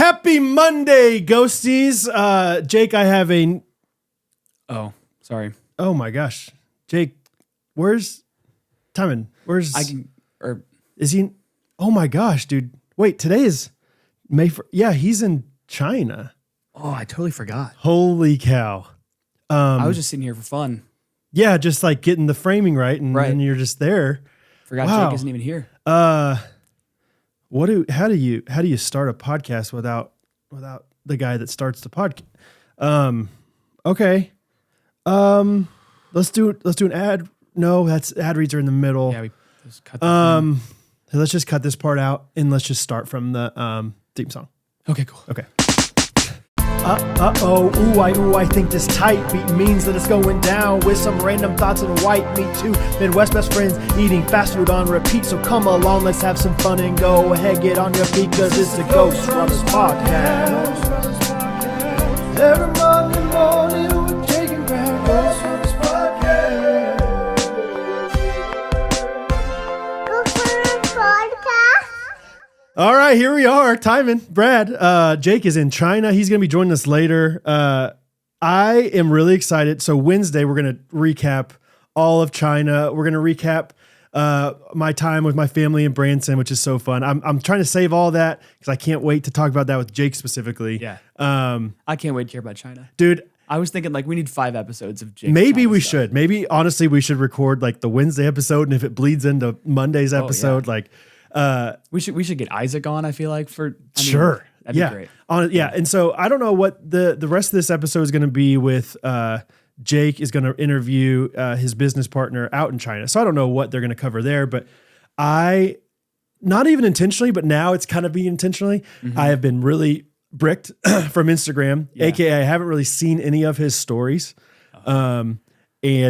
Happy Monday, ghosties. Jake, I have a... Oh, sorry. Oh my gosh. Jake, where's Timon? Is he... Oh my gosh, dude. Wait, today is May 1st. Yeah, he's in China. Oh, I totally forgot. Holy cow. I was just sitting here for fun. Yeah, just like getting the framing right, and then you're just there. Forgot Jake isn't even here. How do you start a podcast without the guy that starts the podcast? Okay. Let's do an ad. No, that's ad reads are in the middle. Yeah, we just cut that let's just cut this part out and let's just start from the theme song. Okay, cool. Okay. I think this tight beat means that it's going down with some random thoughts and white meat too. Midwest best friends eating fast food on repeat. So come along, let's have some fun and go ahead, get on your feet, cause it's the Ghostrunners podcast. Every Monday morning we're taking back Ghostrunners podcast. Ghostrunners podcast. All right, here we are. Timon, Brad, Jake is in China. He's going to be joining us later. I am really excited. So Wednesday, we're going to recap all of China. We're going to recap my time with my family in Branson, which is so fun. I'm trying to save all that because I can't wait to talk about that with Jake specifically. Yeah. I can't wait to hear about China. Dude. I was thinking like we need 5 episodes of Jake. Maybe we should. Maybe honestly we should record like the Wednesday episode, and if it bleeds into Monday's episode, we should get Isaac on, I feel like, sure. That'd be great. And so I don't know what the rest of this episode is going to be with. Jake is going to interview his business partner out in China. So I don't know what they're going to cover there, but not even intentionally, but now it's kind of being intentionally. Mm-hmm. I have been really bricked from Instagram, AKA I haven't really seen any of his stories. And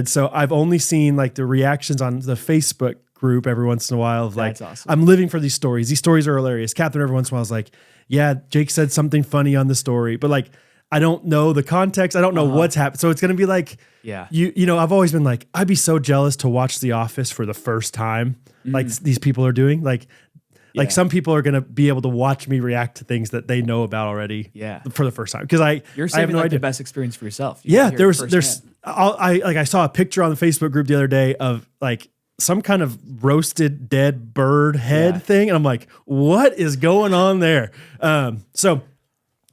so I've only seen like the reactions on the Facebook group every once in a while of like, awesome. I'm living for these stories. These stories are hilarious. Katherine every once in a while is like, yeah, Jake said something funny on the story, but like, I don't know the context. I don't know what's happened. So it's going to be like, you know, I've always been like, I'd be so jealous to watch The Office for the first time. Like these people are doing like some people are going to be able to watch me react to things that they know about already for the first time. Cause you're saving the best experience for yourself. I saw a picture on the Facebook group the other day of like some kind of roasted dead bird head thing. And I'm like, what is going on there? So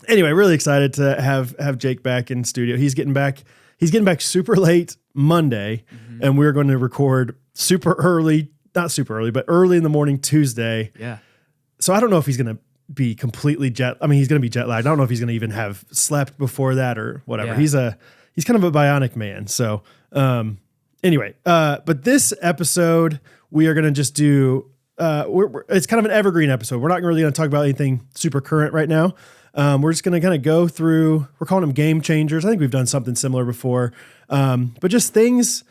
anyway, really excited to have Jake back in studio. He's getting back super late Monday, and we're going to record super early, not super early, but early in the morning Tuesday. Yeah. So I don't know if he's going to be completely he's going to be jet lagged. I don't know if he's going to even have slept before that or whatever. Yeah. He's kind of a bionic man. So, anyway, but this episode we are going to just do, it's kind of an evergreen episode. We're not really going to talk about anything super current right now. We're just going to kind of go through, we're calling them game changers. I think we've done something similar before. But just things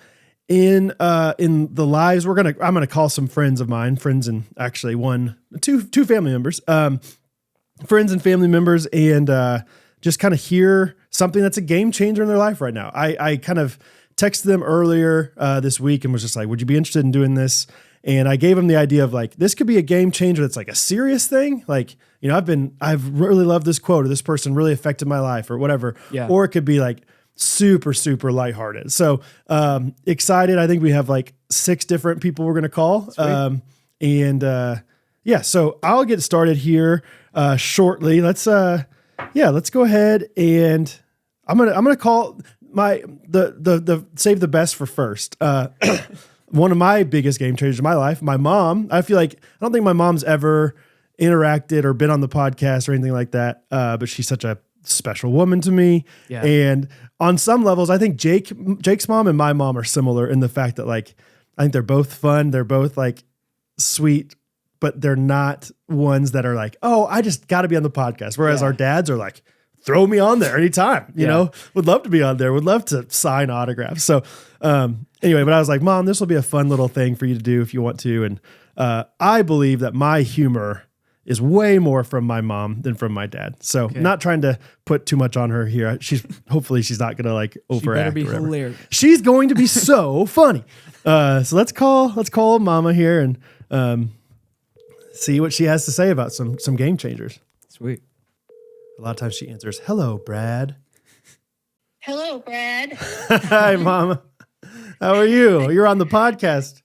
in the lives. I'm going to call some friends of mine, friends and actually two family members, friends and family members, and just kind of hear something that's a game changer in their life right now. I kind of texted them earlier this week and was just like, would you be interested in doing this? And I gave them the idea of like, this could be a game changer. That's like a serious thing. Like, you know, I've really loved this quote, or this person really affected my life or whatever. Yeah. Or it could be like super, super lighthearted. So, excited. I think we have like 6 different people we're going to call. So I'll get started here, shortly. Let's go ahead and I'm going to call the save the best for first. One of my biggest game changers in my life, my mom. I don't think my mom's ever interacted or been on the podcast or anything like that. But she's such a special woman to me. Yeah. And on some levels, I think Jake's mom and my mom are similar in the fact that like, I think they're both fun. They're both like sweet, but they're not ones that are like, oh, I just got to be on the podcast. Whereas our dads are like, throw me on there anytime, you know, would love to be on there. Would love to sign autographs. So, anyway, but I was like, Mom, this will be a fun little thing for you to do if you want to. And, I believe that my humor is way more from my mom than from my dad. So not trying to put too much on her here. Hopefully she's not going to like overact. She better be hilarious. She's going to be so funny. So let's call Mama here and, see what she has to say about some game changers. Sweet. A lot of times she answers, "Hello, Brad." Hello, Brad. Hi, Mama. How are you? You're on the podcast.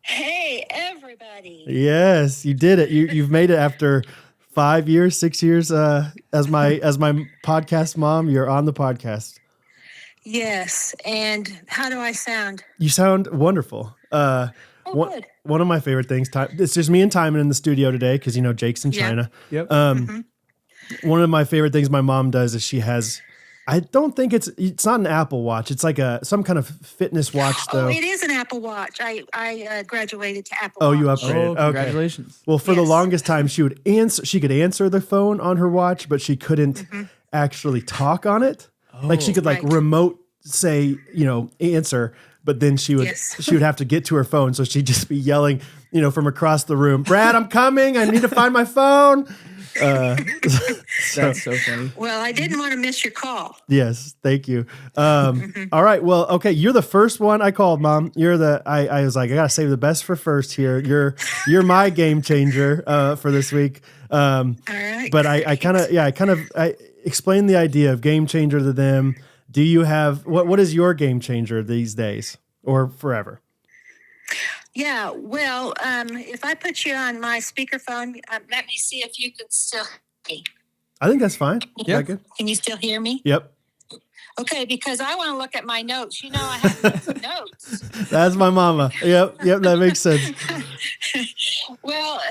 Hey, everybody. Yes, you did it. You've made it after 5 years, 6 years. As my podcast mom, you're on the podcast. Yes. And how do I sound? You sound wonderful. Good. One of my favorite things. It's just me and Timon in the studio today because Jake's in China. Yep. One of my favorite things my mom does is she has. I don't think it's not an Apple Watch. It's like some kind of fitness watch, though. Oh, it is an Apple Watch. I graduated to Apple Oh, Watch. you upgraded. Oh, congratulations. Okay. Well, for the longest time, she could answer the phone on her watch, but she couldn't actually talk on it. Like she could remote say, answer, but then she would have to get to her phone. So she'd just be yelling, from across the room, "Brad, I'm coming. I need to find my phone." That's so funny. Well, I didn't want to miss your call. Yes, thank you. All right, well, okay, you're the first one I called, Mom. I was like, I gotta save the best for first here. You're my game changer for this week. All right. But I explained the idea of game changer to them. Do you have what is your game changer these days or forever? Yeah, well, if I put you on my speakerphone, let me see if you can still hear me. I think that's fine. Yeah. Can you still hear me? Yep. Okay, because I want to look at my notes. I have notes. That's my mama. Yep, that makes sense. Well,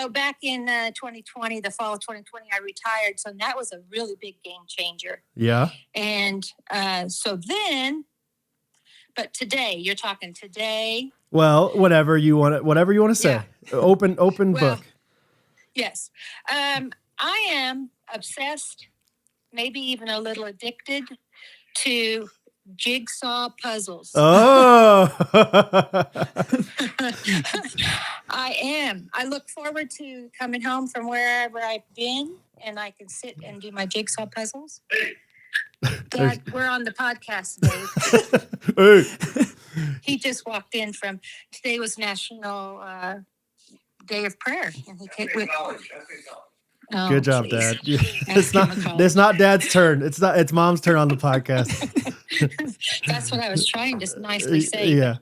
back in 2020, the fall of 2020, I retired. So that was a really big game changer. Yeah. And but today, you're talking today. Well, whatever you want to say. Yeah. Open book. Yes. I am obsessed, maybe even a little addicted to jigsaw puzzles. Oh. I am. I look forward to coming home from wherever I've been and I can sit and do my jigsaw puzzles. Dad, we're on the podcast today. Hey. He just walked in from today was National Day of Prayer, and he came with. Oh, good job, please. Dad. It's not Dad's turn. It's Mom's turn on the podcast. That's what I was trying to nicely say. Yeah.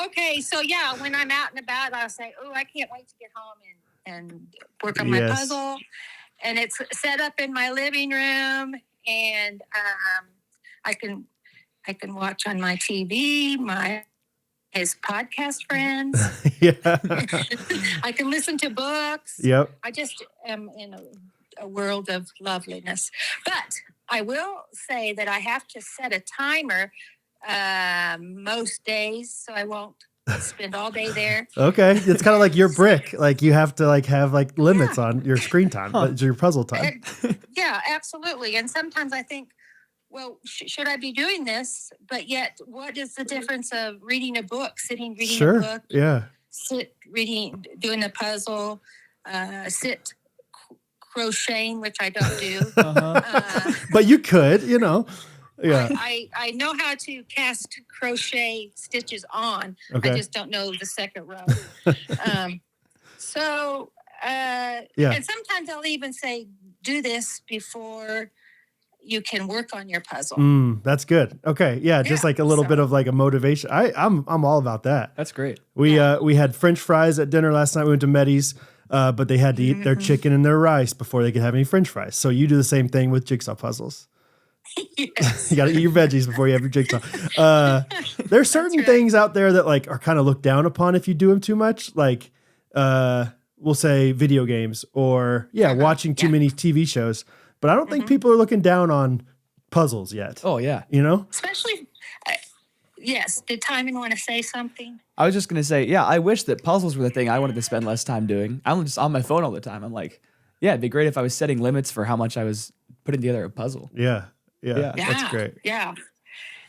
Okay, so when I'm out and about, I'll say, "Oh, I can't wait to get home and work on my puzzle." And it's set up in my living room, and I can watch on my TV his podcast friends. Yeah. I can listen to books. Yep. I just am in a world of loveliness. But I will say that I have to set a timer most days, so I won't spend all day there. Okay. It's kind of like your brick. Like you have to have limits on your screen time, but your puzzle time. Yeah, absolutely. And sometimes I think, well, should I be doing this? But yet, what is the difference of reading a book, reading a book? Yeah. Doing a puzzle, crocheting, which I don't do. But you could, Yeah. I know how to cast crochet stitches on. Okay. I just don't know the second row. And sometimes I'll even say, do this before you can work on your puzzle. That's good. Okay. Yeah. Just a little bit of a motivation. I'm all about that. That's great. We had French fries at dinner last night. We went to Meddy's, but they had to eat their chicken and their rice before they could have any French fries. So you do the same thing with jigsaw puzzles. Yes. You got to eat your veggies before you have your jigsaw. There's certain things out there that are kind of looked down upon if you do them too much. We'll say video games or watching too many TV shows. But I don't think people are looking down on puzzles yet. Oh yeah. Especially, yes. Did Timon want to say something? I was just going to say, I wish that puzzles were the thing I wanted to spend less time doing. I'm just on my phone all the time. I'm like, it'd be great if I was setting limits for how much I was putting together a puzzle. Yeah. That's great. Yeah.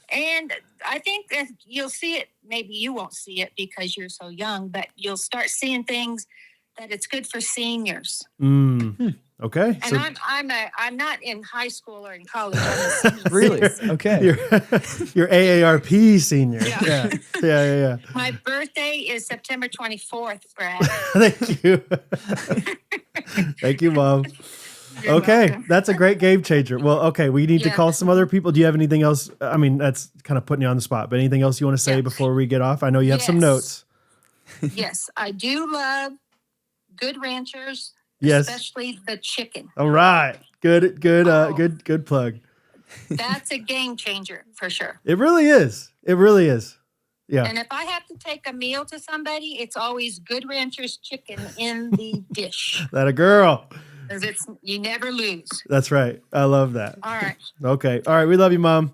And I think that you'll see it. Maybe you won't see it because you're so young, but you'll start seeing things that it's good for seniors. Okay. And I'm not in high school or in college. I'm a senior Really? citizen. Okay. You're AARP senior. Yeah. Yeah. My birthday is September 24th, Brad. Thank you. Thank you, Mom. You're Okay, welcome. that's a great game changer. Well, okay, we need to call some other people. Do you have anything else? I mean, that's kind of putting you on the spot, but anything else you want to say before we get off? I know you have some notes. Yes, I do love Good Ranchers, Yes. especially the chicken. All right. Good plug. That's a game changer for sure. It really is. Yeah. And if I have to take a meal to somebody, it's always Good Ranchers chicken in the dish. That a girl. Because you never lose. That's right. I love that. All right. Okay. All right. We love you, Mom.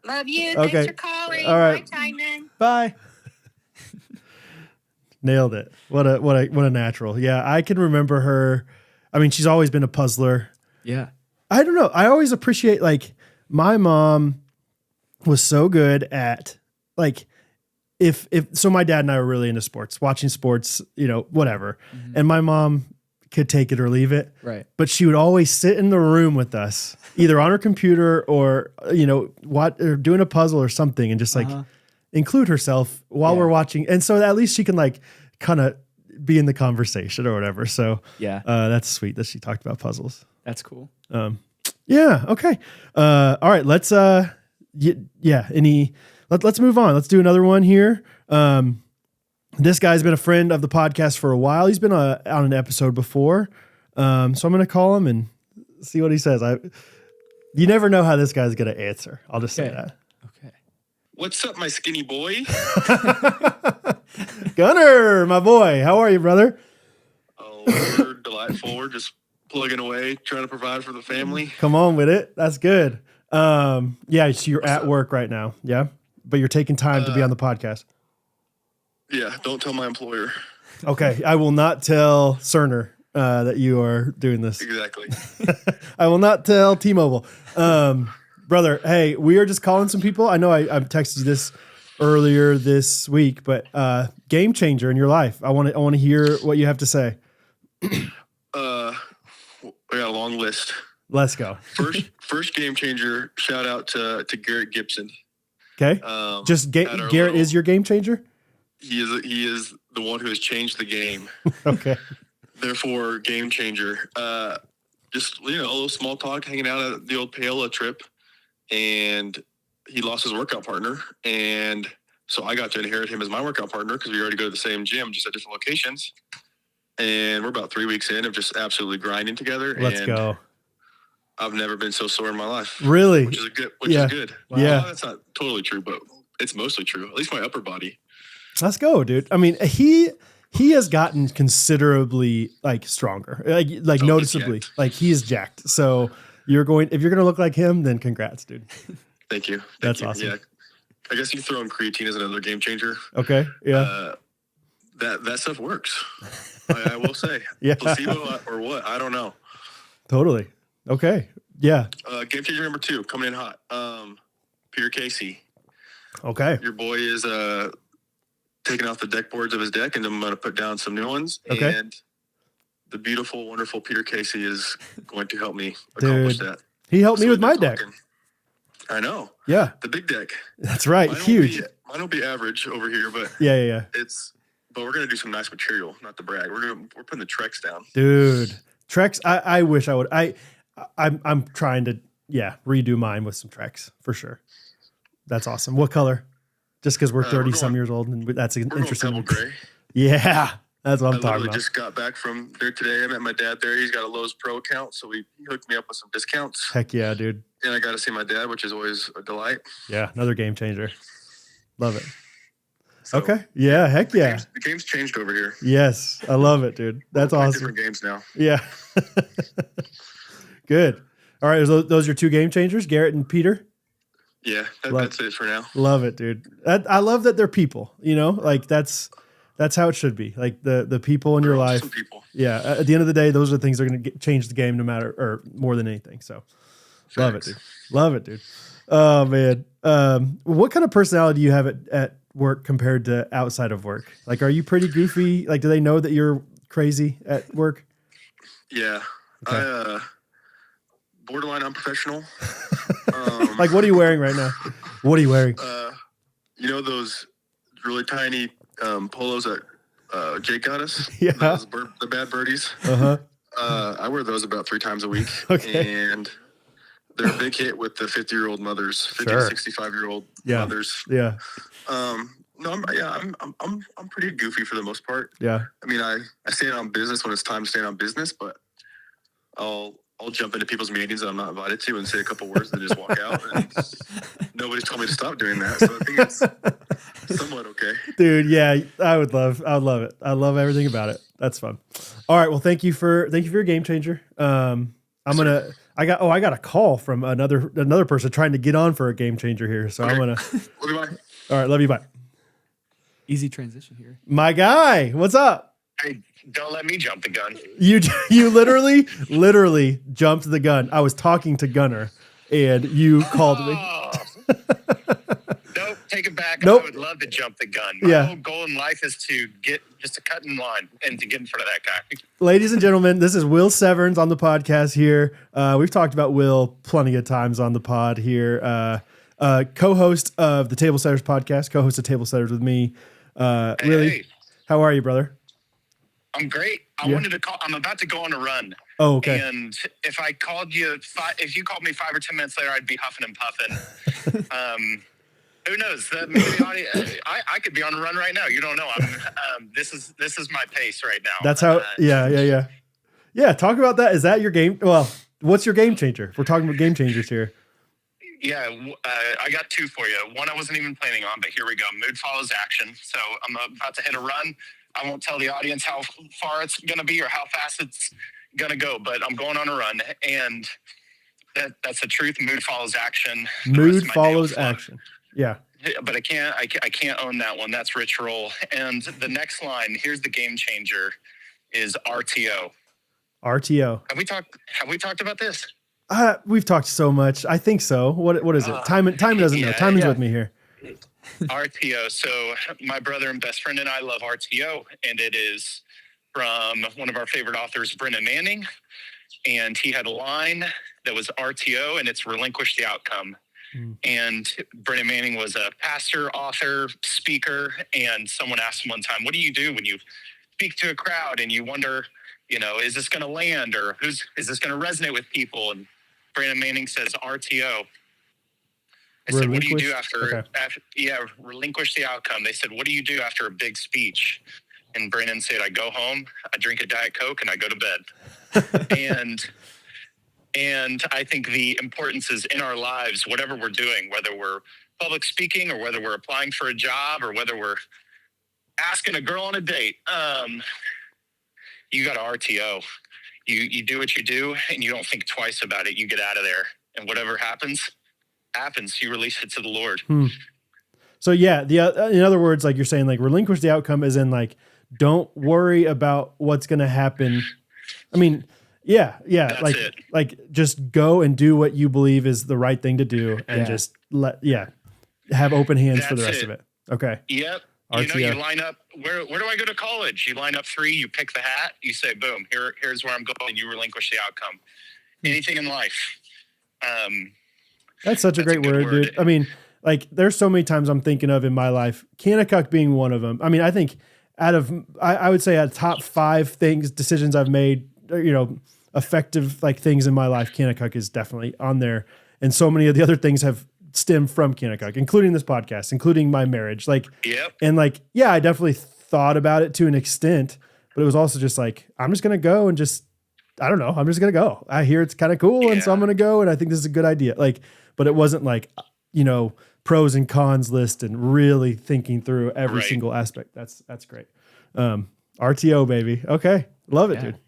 Love you. Okay. Thanks for calling. All right. Bye, Timon. Bye. Nailed it. What a natural. Yeah. I can remember her. I mean, she's always been a puzzler. Yeah. I don't know. I always appreciate, like, my mom was so good at, like, if so my dad and I were really into sports, watching sports, whatever. Mm-hmm. And my mom could take it or leave it. Right. But she would always sit in the room with us, either on her computer or, or doing a puzzle or something, and just like include herself while we're watching. And so at least she can, like, kind of be in the conversation or whatever. So that's sweet that she talked about puzzles. That's cool. Yeah. Okay. All right. Let's let's move on. Let's do another one here. This guy's been a friend of the podcast for a while. He's been on an episode before. So I'm going to call him and see what he says. You never know how this guy's going to answer. I'll just say that. Okay. What's up, my skinny boy? Gunnar, my boy. How are you, brother? Oh, we're delightful. We're just plugging away, trying to provide for the family. Come on with it. That's good. So you're at work right now. Yeah. But you're taking time to be on the podcast. Yeah. Don't tell my employer. Okay. I will not tell Cerner that you are doing this. Exactly. I will not tell T-Mobile. Brother, hey, we are just calling some people. I know I texted you this earlier this week, but game changer in your life. I want to hear what you have to say. We got a long list. Let's go. First game changer. Shout out to Garrett Gibson. Okay. Garrett is your game changer. He is the one who has changed the game. Okay. Therefore, game changer. Just a little small talk, hanging out at the old Paola trip, and he lost his workout partner, and so I got to inherit him as my workout partner because we already go to the same gym, just at different locations. And we're about 3 weeks in of just absolutely grinding together. Let's go. I've never been so sore in my life. Really? Which is good. Wow. Yeah. Well, that's not totally true, but it's mostly true. At least my upper body. Let's go, dude. I mean, he has gotten considerably stronger, noticeably. Like, he is jacked. So if you're going to look like him, then congrats, dude. Thank you. That's awesome. Yeah. I guess you throw in creatine as another game changer. Okay. Yeah. That stuff works. I will say. Yeah. Placebo or what? I don't know. Totally. Okay. Yeah. Game changer number 2 coming in hot. Peter Casey. Okay. Your boy is taking off the deck boards of his deck, and I'm going to put down some new ones. Okay. And the beautiful, wonderful Peter Casey is going to help me accomplish that. He helped me with my deck. I know. Yeah. The big deck. That's right. Huge. Mine will be average over here, but yeah. But we're going to do some nice material, not to brag. We're putting the Trex down. Dude. Trex, I wish I would. I'm trying to redo mine with some Trex for sure. That's awesome. What color? Just because we're 30 some years old, and that's interesting. Double gray. Yeah, that's what I'm talking about. I just got back from there today. I met my dad there. He's got a Lowe's Pro account, so he hooked me up with some discounts. Heck yeah, dude. And I got to see my dad, which is always a delight. Yeah, another game changer. Love it. So, okay. Yeah, heck yeah. The game's changed over here. Yes, I love it, dude. That's awesome. Different games now. Yeah. Good. All right, those are your 2 game changers, Garrett and Peter? Yeah, that's it for now. Love it, dude. I love that they're people, that's how it should be. Like the people in your life. Some people. Yeah. At the end of the day, those are the things that are going to change the game or more than anything. So love it, dude. Love it, dude. Oh man. What kind of personality do you have at work compared to outside of work? Like, are you pretty goofy? Like, do they know that you're crazy at work? Yeah. Okay. Borderline unprofessional. Like, what are you wearing right now? What are you wearing? You know those really tiny polos that Jake got us? Yeah. The bad birdies? Uh-huh. I wear those about 3 times a week. Okay. And they're a big hit with the 50-year-old mothers, 50 to 65-year-old mothers. Yeah. No, I'm pretty goofy for the most part. Yeah. I mean, I stand on business when it's time to stand on business, but I'll jump into people's meetings that I'm not invited to and say a couple words and just walk out. And nobody's told me to stop doing that, so I think it's somewhat okay. Dude, yeah, I would love it. I love everything about it. That's fun. All right, well, thank you for your game changer. I got a call from another person trying to get on for a game changer here, so okay. I'm gonna. Love you, bye. All right, love you, bye. Easy transition here. My guy, what's up? Hey, don't let me jump the gun. You literally jumped the gun. I was talking to Gunnar, and you called me. Nope, take it back. Nope. I would love to jump the gun. My whole goal in life is to get just to cut in line and to get in front of that guy. Ladies and gentlemen, this is Will Severns on the podcast here. We've talked about Will plenty of times on the pod here. Co-host of the Table Setters podcast, co-host of Table Setters with me. Hey. How are you, brother? I'm great. I wanted to call. I'm about to go on a run. Oh, okay. And if I called you, if you called me 5 or 10 minutes later, I'd be huffing and puffing. Who knows? Maybe the audience, I could be on a run right now. You don't know. This is my pace right now. That's how. Yeah. Talk about that. Is that your game? Well, what's your game changer? We're talking about game changers here. Yeah, I got 2 for you. One I wasn't even planning on, but here we go. Mood follows action. So I'm about to hit a run. I won't tell the audience how far it's going to be or how fast it's going to go, but I'm going on a run. And that's the truth. Mood follows action. Mood follows action. Yeah. But I can't own that one. That's Rich Roll. And the next line, here's the game changer, is RTO. RTO. Have we talked about this? We've talked so much. I think so. What is it? Timon doesn't know. Timon's with me here. RTO. So my brother and best friend and I love RTO, and it is from one of our favorite authors, Brennan Manning. And he had a line that was RTO, and it's relinquish the outcome. And Brennan Manning was a pastor, author, speaker, and someone asked him one time, what do you do when you speak to a crowd and you wonder, is this going to land, or is this going to resonate with people? And Brennan Manning says RTO. I said, what do you do after relinquish the outcome? They said, what do you do after a big speech? And Brennan said, I go home, I drink a Diet Coke, and I go to bed. And I think the importance is in our lives, whatever we're doing, whether we're public speaking or whether we're applying for a job or whether we're asking a girl on a date, you got to RTO. You do what you do, and you don't think twice about it. You get out of there, and whatever happens. You release it to the Lord. So yeah, in other words, like you're saying, like relinquish the outcome, as in like don't worry about what's going to happen. I mean, That's like just go and do what you believe is the right thing to do, and just have open hands for the rest of it. Okay. Yep. RTO. You line up. Where do I go to college? You line up 3. You pick the hat. You say, boom. Here's where I'm going. You relinquish the outcome. Anything in life. That's such a great word, dude. I mean, like there's so many times I'm thinking of in my life, Kanakuk being one of them. I mean, I think I would say out of top 5 decisions I've made, effective like things in my life, Kanakuk is definitely on there. And so many of the other things have stemmed from Kanakuk, including this podcast, including my marriage. And I definitely thought about it to an extent, but it was also just like, I'm just going to go and I don't know. I'm just going to go. I hear it's kind of cool. And so I'm going to go. And I think this is a good idea. But it wasn't like, pros and cons list and really thinking through every single aspect. That's great. RTO, baby. Okay. Love it, dude.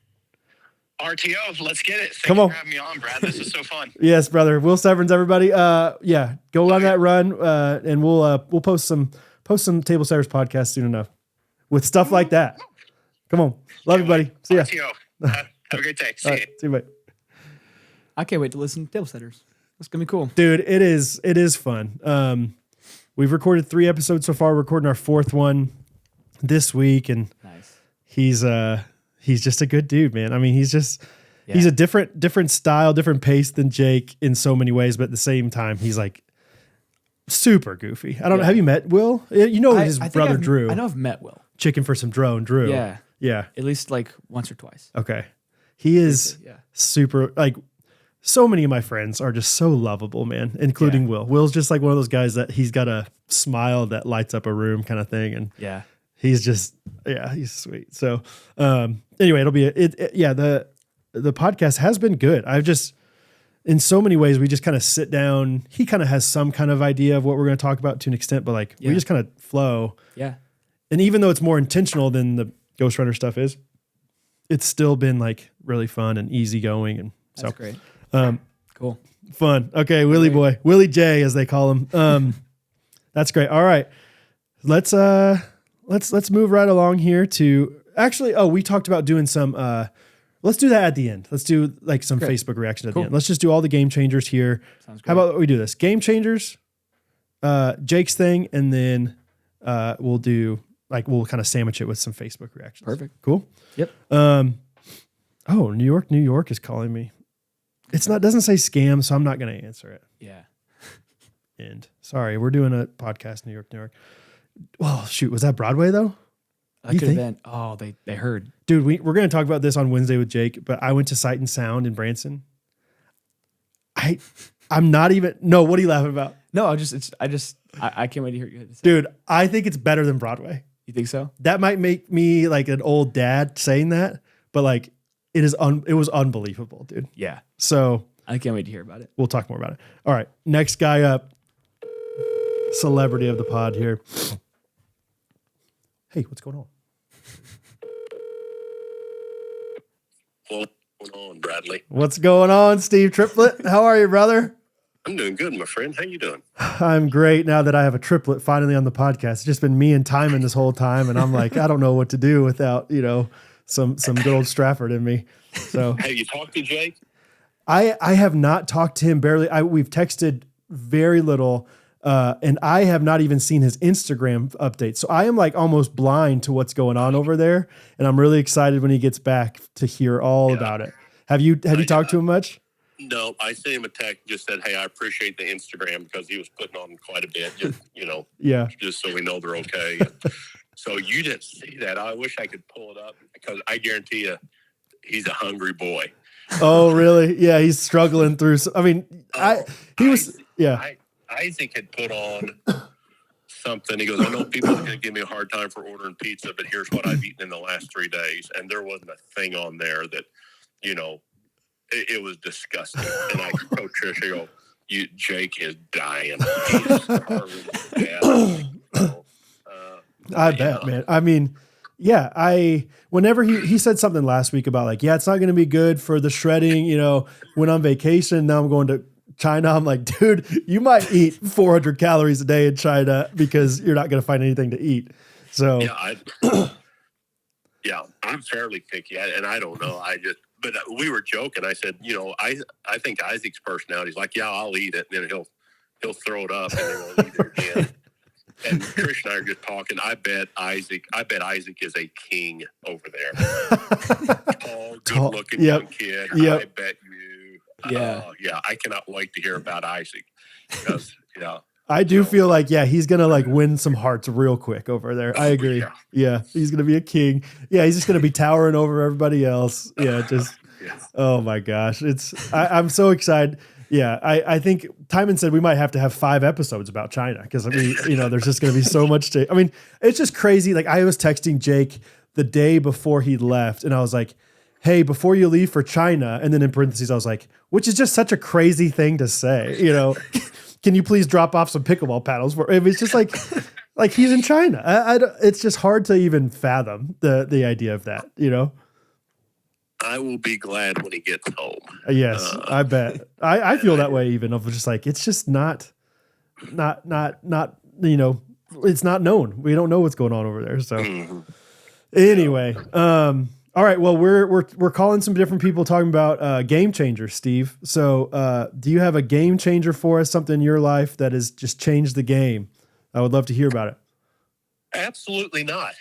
RTO, let's get it. Come on. Thanks for having me on, Brad. This is so fun. Yes, brother. Will Severns, everybody. Go on that run, and we'll post some Table Setters podcast soon enough with stuff like that. Come on. Love you, buddy. See ya. RTO. Have a great day. See you. See you, mate. I can't wait to listen to Table Setters. That's gonna be cool, dude. It is fun. We've recorded 3 episodes so far. We're recording our 4th one this week, and nice. He's he's just a good dude, man. I mean, he's a different style, different pace than Jake in so many ways, but at the same time, he's like super goofy. I don't know. Have you met Will? You know his brother Drew. I know I've met Will. Chicken for some drone, Drew. Yeah. Yeah. At least like once or twice. Okay. He is super, like, so many of my friends are just so lovable, man, including Will. Will's just like one of those guys that he's got a smile that lights up a room kind of thing. And he's just, he's sweet. So anyway, it'll be, the podcast has been good. I've just, in so many ways, we just kind of sit down. He kind of has some kind of idea of what we're going to talk about to an extent, but like we just kind of flow. Yeah. And even though it's more intentional than the Ghostrunner stuff is, it's still been like really fun and easygoing. And that's great. Cool. Fun. Okay. Willie boy, Willie J as they call him. That's great. All right. Let's move right along here to actually, we talked about doing some, let's do that at the end. Let's do like some Facebook reactions at the end. Let's just do all the game changers here. Sounds great. How about we do this? Game changers, Jake's thing, and then we'll kind of sandwich it with some Facebook reactions. Perfect. Cool. Yep. New York is calling me. Doesn't say scam, so I'm not going to answer it. Yeah. And sorry, we're doing a podcast, New York. Well, shoot, was that Broadway though? That could have been. Oh, they heard. Dude, we're going to talk about this on Wednesday with Jake, but I went to Sight and Sound in Branson. I'm not even. No, what are you laughing about? No, I can't wait to hear you. Dude, I think it's better than Broadway. You think so? That might make me like an old dad saying that, but like it was unbelievable, dude. Yeah. So I can't wait to hear about it. We'll talk more about it. All right, next guy up, celebrity of the pod here. Hey, what's going on? What's going on, Bradley? What's going on, Steve Triplet? How are you, brother? I'm doing good, my friend. How you doing? I'm great now that I have a triplet finally on the podcast. It's just been me and Timon this whole time, and I'm like, I don't know what to do without, some good old Strafford in me. So have you talked to Jake? I have not talked to him barely. We've texted very little. And I have not even seen his Instagram updates. So I am like almost blind to what's going on over there. And I'm really excited when he gets back to hear all about it. Have you talked to him much? No, I sent him a text, just said, hey, I appreciate the Instagram because he was putting on quite a bit, just, just so we know they're okay. So you didn't see that. I wish I could pull it up because I guarantee you he's a hungry boy. Oh, really? Yeah. He's struggling through. Isaac had put on something. He goes, I know people are going to give me a hard time for ordering pizza, but here's what I've eaten in the last 3 days. And there wasn't a thing on there that, it was disgusting. And I told Trish, I go, Jake is dying. He's starving to death. I bet, man. I mean, whenever he said something last week about like, it's not going to be good for the shredding, went on vacation. Now I'm going to China. I'm like, dude, you might eat 400 calories a day in China because you're not going to find anything to eat. So I'm fairly picky, and I don't know. But we were joking. I said, I think Isaac's personality is like, I'll eat it, and then he'll throw it up, and then he'll eat it again. And Trish and I are just talking. I bet Isaac is a king over there. Tall, good-looking young kid. Yep. I bet you. I cannot wait to hear about Isaac. Because, I do feel like, he's going to like win some hearts real quick over there. I agree. Yeah. He's going to be a king. Yeah. He's just going to be towering over everybody else. Yeah. Oh my gosh. I'm so excited. Yeah. I think Timon said we might have to have 5 episodes about China because there's just going to be so much it's just crazy. Like I was texting Jake the day before he left and I was like, hey, before you leave for China, and then in parentheses, I was like, which is just such a crazy thing to say, can you please drop off some pickleball paddles for him? It's just like he's in China. It's just hard to even fathom the idea of that, I will be glad when he gets home. Yes, I bet. I feel that way even of just like, it's just not, it's not known. We don't know what's going on over there. So anyway, all right. Well, we're calling some different people talking about game changers, Steve. So do you have a game changer for us, something in your life that has just changed the game? I would love to hear about it. Absolutely not.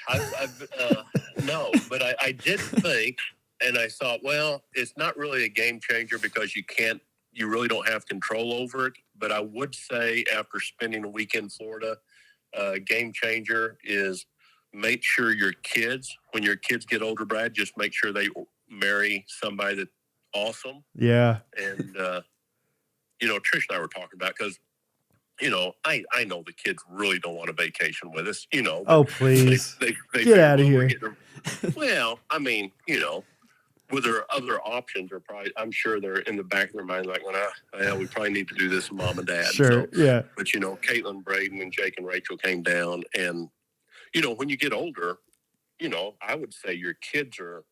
No, but I did think, and I thought, well, it's not really a game changer because you really don't have control over it. But I would say after spending a week in Florida, game changer is make sure when your kids get older, Brad, just make sure they marry somebody that's awesome. Yeah. And, Trish and I were talking about, because, I know the kids really don't want a vacation with us, Oh, please. They get out of here. Well, I mean, with their other options are probably, I'm sure they're in the back of their mind like, well, we probably need to do this with mom and dad. Sure, yeah. But, Caitlin, Braden, and Jake and Rachel came down. And, when you get older, I would say your kids are,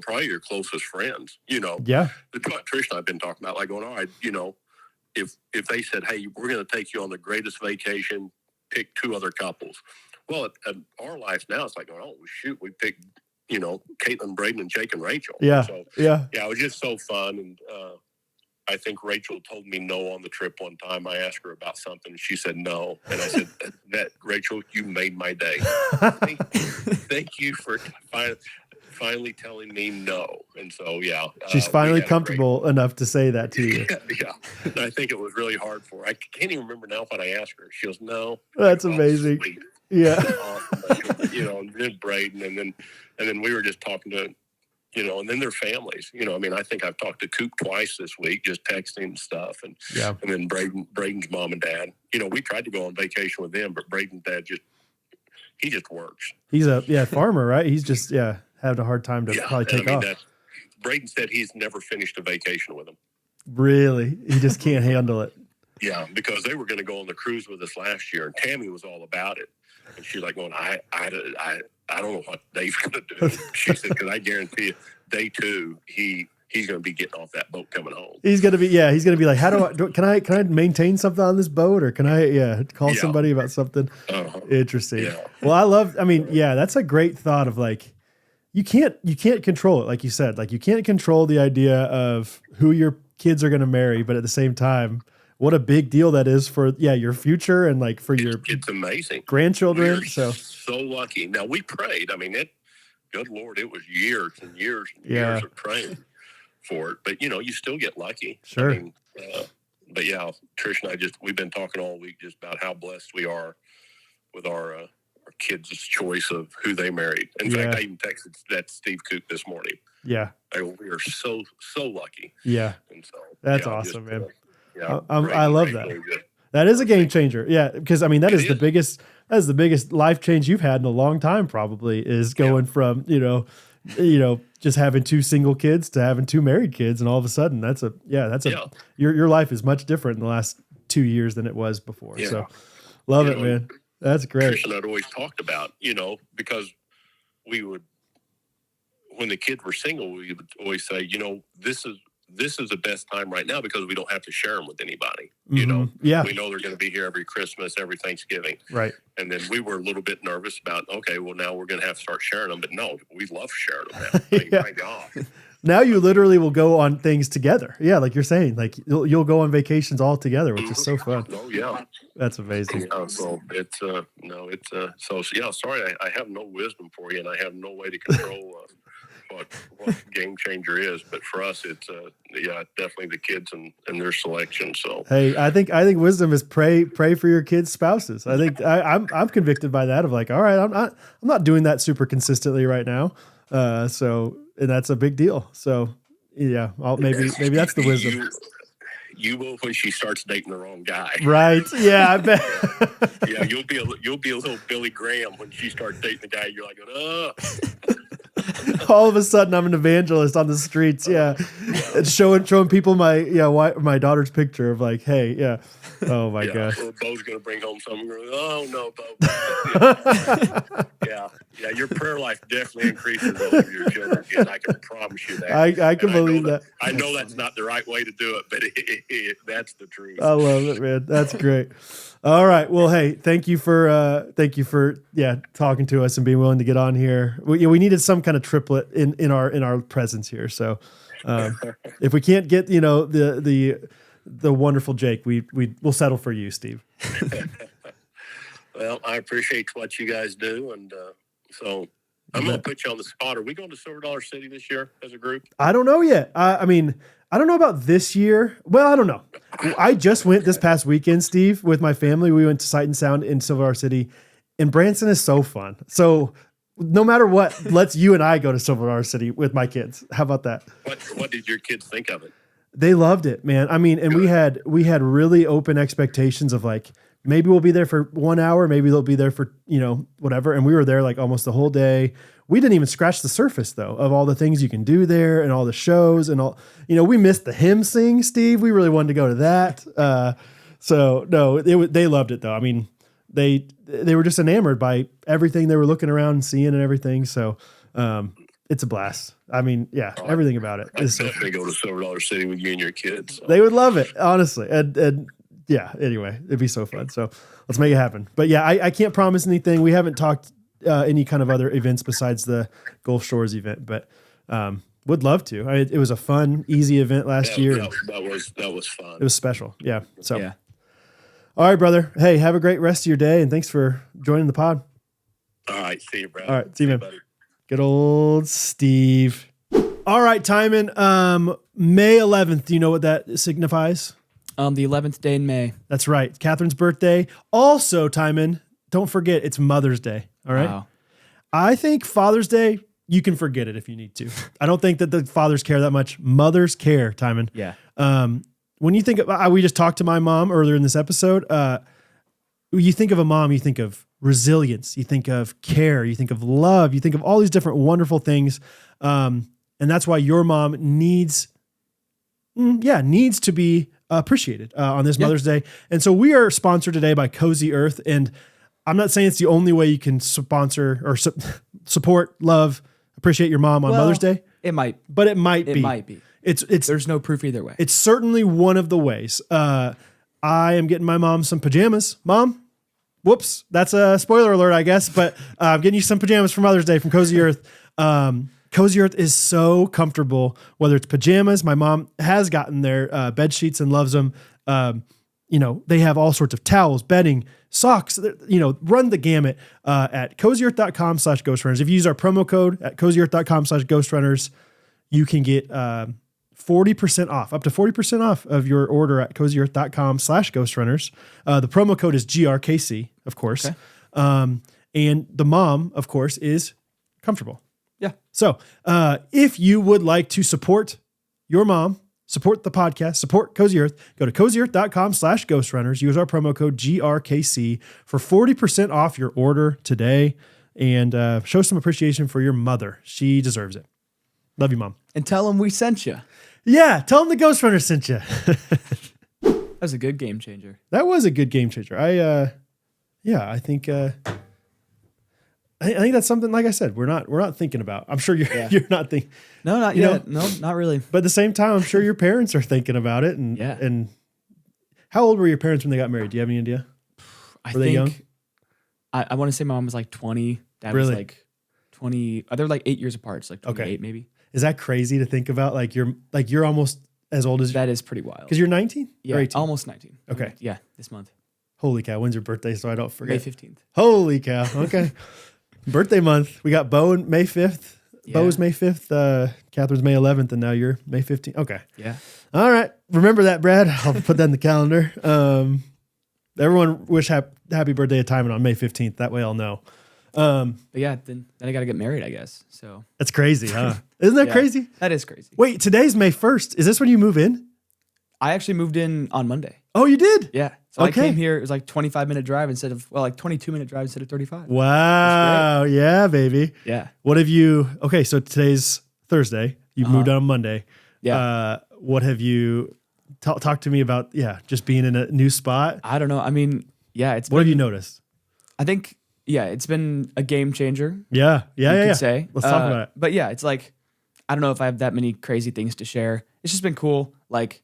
probably your closest friends, Yeah. That's what Trish and I have been talking about, like going, all right, if they said, hey, we're going to take you on the greatest vacation, pick 2 other couples. Well, at our life now, it's like, oh, shoot, we picked, Caitlin, Braden, and Jake and Rachel. Yeah. So, yeah. it was just so fun. And I think Rachel told me no on the trip one time. I asked her about something, and she said no. And I said, that Rachel, you made my day. Thank you for finally telling me no. And so, she's finally comfortable enough to say that to you. Yeah. And I think it was really hard for her. I can't even remember now what I asked her. She goes, no. That's amazing. Sweet. Yeah. Awesome. And then Braden, and then we were just talking to, and then their families. I think I've talked to Coop twice this week, just texting and stuff, and then Braden's mom and dad. We tried to go on vacation with them, but Braden's dad just works. He's a farmer, right? He's just having a hard time to probably take off. Braden said he's never finished a vacation with him. Really, he just can't handle it. Yeah, because they were going to go on the cruise with us last year, and Tammy was all about it. And she's like, going, I don't know what Dave's going to do. She said, because I guarantee you, day 2, he's going to be getting off that boat coming home. He's going to be like, how can I maintain something on this boat, or can I call somebody about something? Interesting. Yeah. Well, that's a great thought of like, you can't control it. Like you said, like you can't control the idea of who your kids are going to marry, but at the same time, what a big deal that is for your future and like for your it's amazing grandchildren. So lucky. Now we prayed. Good Lord, it was years and years and years of praying for it. But you still get lucky. Sure. But Trish and I we've been talking all week just about how blessed we are with our kids' choice of who they married. In fact, I even texted that Steve Coop this morning. Yeah. We are so lucky. Yeah. And so that's awesome, man. Great, I love that. That is a game changer. Yeah, because that is the biggest life change you've had in a long time. Probably is going from just having 2 single kids to having 2 married kids, and all of a sudden your life is much different in the last 2 years than it was before. Yeah. So love it, man. That's great. Trish and I'd always talked about because we would, when the kids were single, we would always say this is the best time right now because we don't have to share them with anybody. Mm-hmm. Yeah. We know they're going to be here every Christmas, every Thanksgiving. Right. And then we were a little bit nervous about, okay, well, now we're going to have to start sharing them. But no, we love sharing them now. My God. Now you literally will go on things together. Yeah, like you're saying, like you'll go on vacations all together, which is so fun. Oh, yeah. That's amazing. Yeah, so it's sorry, I have no wisdom for you, and I have no way to control what game changer is, but for us it's definitely the kids and their selection. So hey, I think wisdom is pray for your kids' spouses. I think I'm convicted by that of like, all right, I'm not doing that super consistently right now, and that's a big deal. So maybe that's the wisdom. You will when she starts dating the wrong guy. Right. Yeah, I bet. Yeah, you'll be a little Billy Graham when she starts dating the guy. You're like, all of a sudden I'm an evangelist on the streets. Yeah. And showing people my daughter's picture of like, hey, yeah. Oh my gosh. Well, Bo's going to bring home something. Oh no, Bo. Yeah. Your prayer life definitely increases over your children. And I can promise you that. I can believe that. I know that's not the right way to do it, but that's the truth. I love it, man. That's great. All right. Well, hey, thank you for talking to us and being willing to get on here. We needed some kind of triplet in our presence here. So if we can't get the wonderful Jake, we'll settle for you, Steve. Well, I appreciate what you guys do, and so I'm going to put you on the spot. Are we going to Silver Dollar City this year as a group? I don't know yet. I mean, I don't know about this year. Well, I don't know. I just went this past weekend, Steve, with my family. We went to Sight and Sound in Silver Dollar City, and Branson is so fun. So no matter what, let's you and I go to Silver Dollar City with my kids. How about that? What did your kids think of it? They loved it, man. I mean, and Good. we had really open expectations of like, maybe we'll be there for 1 hour, maybe they'll be there for, whatever. And we were there like almost the whole day. We didn't even scratch the surface though of all the things you can do there and all the shows and all, we missed the hymn sing, Steve. We really wanted to go to that. So no, they loved it though. I mean, they were just enamored by everything they were looking around and seeing and everything. So, it's a blast. I mean, yeah, everything about it. I'd definitely go to Silver Dollar City with you and your kids. So. They would love it, honestly. And yeah, anyway, it'd be so fun. So let's make it happen. But yeah, I can't promise anything. We haven't talked any kind of other events besides the Gulf Shores event, but would love to. It was a fun, easy event last year. That was fun. It was special. Yeah. So, Yeah. All right, brother. Hey, have a great rest of your day, and thanks for joining the pod. All right. See you, bro. All right. See you, man. buddy. Good old Steve. All right, Timon. May 11th. Do you know what that signifies? The 11th day in May. That's right. Catherine's birthday. Also, Timon, don't forget it's Mother's Day. All right. Wow. I think Father's Day, you can forget it if you need to. I don't think that the fathers care that much. Mothers care, Timon. Yeah. When you think of, we just talked to my mom earlier in this episode. You think of a mom, you think of resilience, you think of care, you think of love, you think of all these different wonderful things. And that's why your mom needs to be appreciated on this Mother's Day. And so we are sponsored today by Cozy Earth. And I'm not saying it's the only way you can sponsor or support, love, appreciate your mom on Mother's Day. It might. But it might be. It might be. It's There's no proof either way. It's certainly one of the ways. I am getting my mom some pajamas. Mom, whoops, that's a spoiler alert, I guess. But I'm getting you some pajamas for Mother's Day from Cozy Earth. Cozy Earth is so comfortable, whether it's pajamas. My mom has gotten their bed sheets and loves them. They have all sorts of towels, bedding, socks, run the gamut at cozyearth.com/ghostrunners. If you use our promo code at cozyearth.com/ghostrunners, you can get 40% off, up to 40% off of your order at cozyearth.com/ghostrunners. The promo code is GRKC, of course. Okay. And the mom, of course, is comfortable. Yeah. So if you would like to support your mom, support the podcast, support Cozy Earth, go to cozyearth.com/ghostrunners. Use our promo code GRKC for 40% off your order today and show some appreciation for your mother. She deserves it. Love you, Mom. And tell them we sent you. Yeah, tell them the Ghostrunners sent you. That was a good game changer. That was a good game changer. I think I think that's something, like I said, we're not thinking about. I'm sure you're not thinking. No, not yet. No, not really. But at the same time, I'm sure your parents are thinking about it. And and how old were your parents when they got married? Do you have any idea? Were they young? I want to say my mom was like 20. Dad was like 20. They're like 8 years apart. It's like 28 maybe. Is that crazy to think about? Like you're almost as old as that is pretty wild. Because you're 19? Yeah, or 18? almost 19. Okay. Yeah, this month. Holy cow! When's your birthday? So I don't forget. May 15th. Holy cow! Okay. Birthday month. We got Bo May 5th. Yeah. Bo's May 5th. Catherine's May 11th, and now you're May 15th. Okay. Yeah. All right. Remember that, Brad. I'll put that in the calendar. Everyone wish happy birthday to Timon on May 15th. That way I'll know. But yeah, then I got to get married, I guess. So that's crazy, huh? Isn't that crazy? That is crazy. Wait, today's May 1st. Is this when you move in? I actually moved in on Monday. Oh, you did? Yeah. So I came here. It was like 25-minute drive instead of 22-minute drive instead of 35. Wow. Yeah, baby. Yeah. What have you? Okay, so today's Thursday. You moved on Monday. Yeah. What have you? Talk to me about just being in a new spot. I don't know. I mean, yeah. What have you noticed? I think it's been a game changer. Yeah. You could say. Let's talk about it. But yeah, it's like I don't know if I have that many crazy things to share. It's just been cool. Like.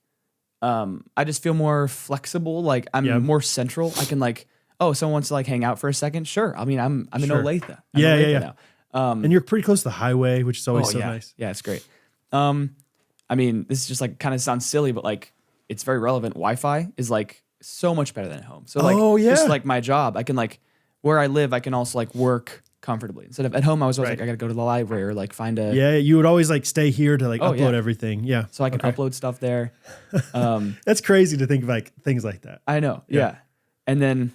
I just feel more flexible. Like I'm more central. I can someone wants to hang out for a second. Sure. I mean, I'm in Olathe. Yeah. Now. And you're pretty close to the highway, which is always nice. Yeah, it's great. I mean, this is just kind of sounds silly, but it's very relevant. Wi-Fi is so much better than at home. So just my job, I can where I live, I can also work comfortably. Instead of at home, I was always Right. like, I gotta go to the library or like find a Yeah, you would always like stay here to like Oh, upload yeah. everything. Yeah. so I can Okay. upload stuff there. That's crazy to think of like things like that. I know, Yeah. yeah. And then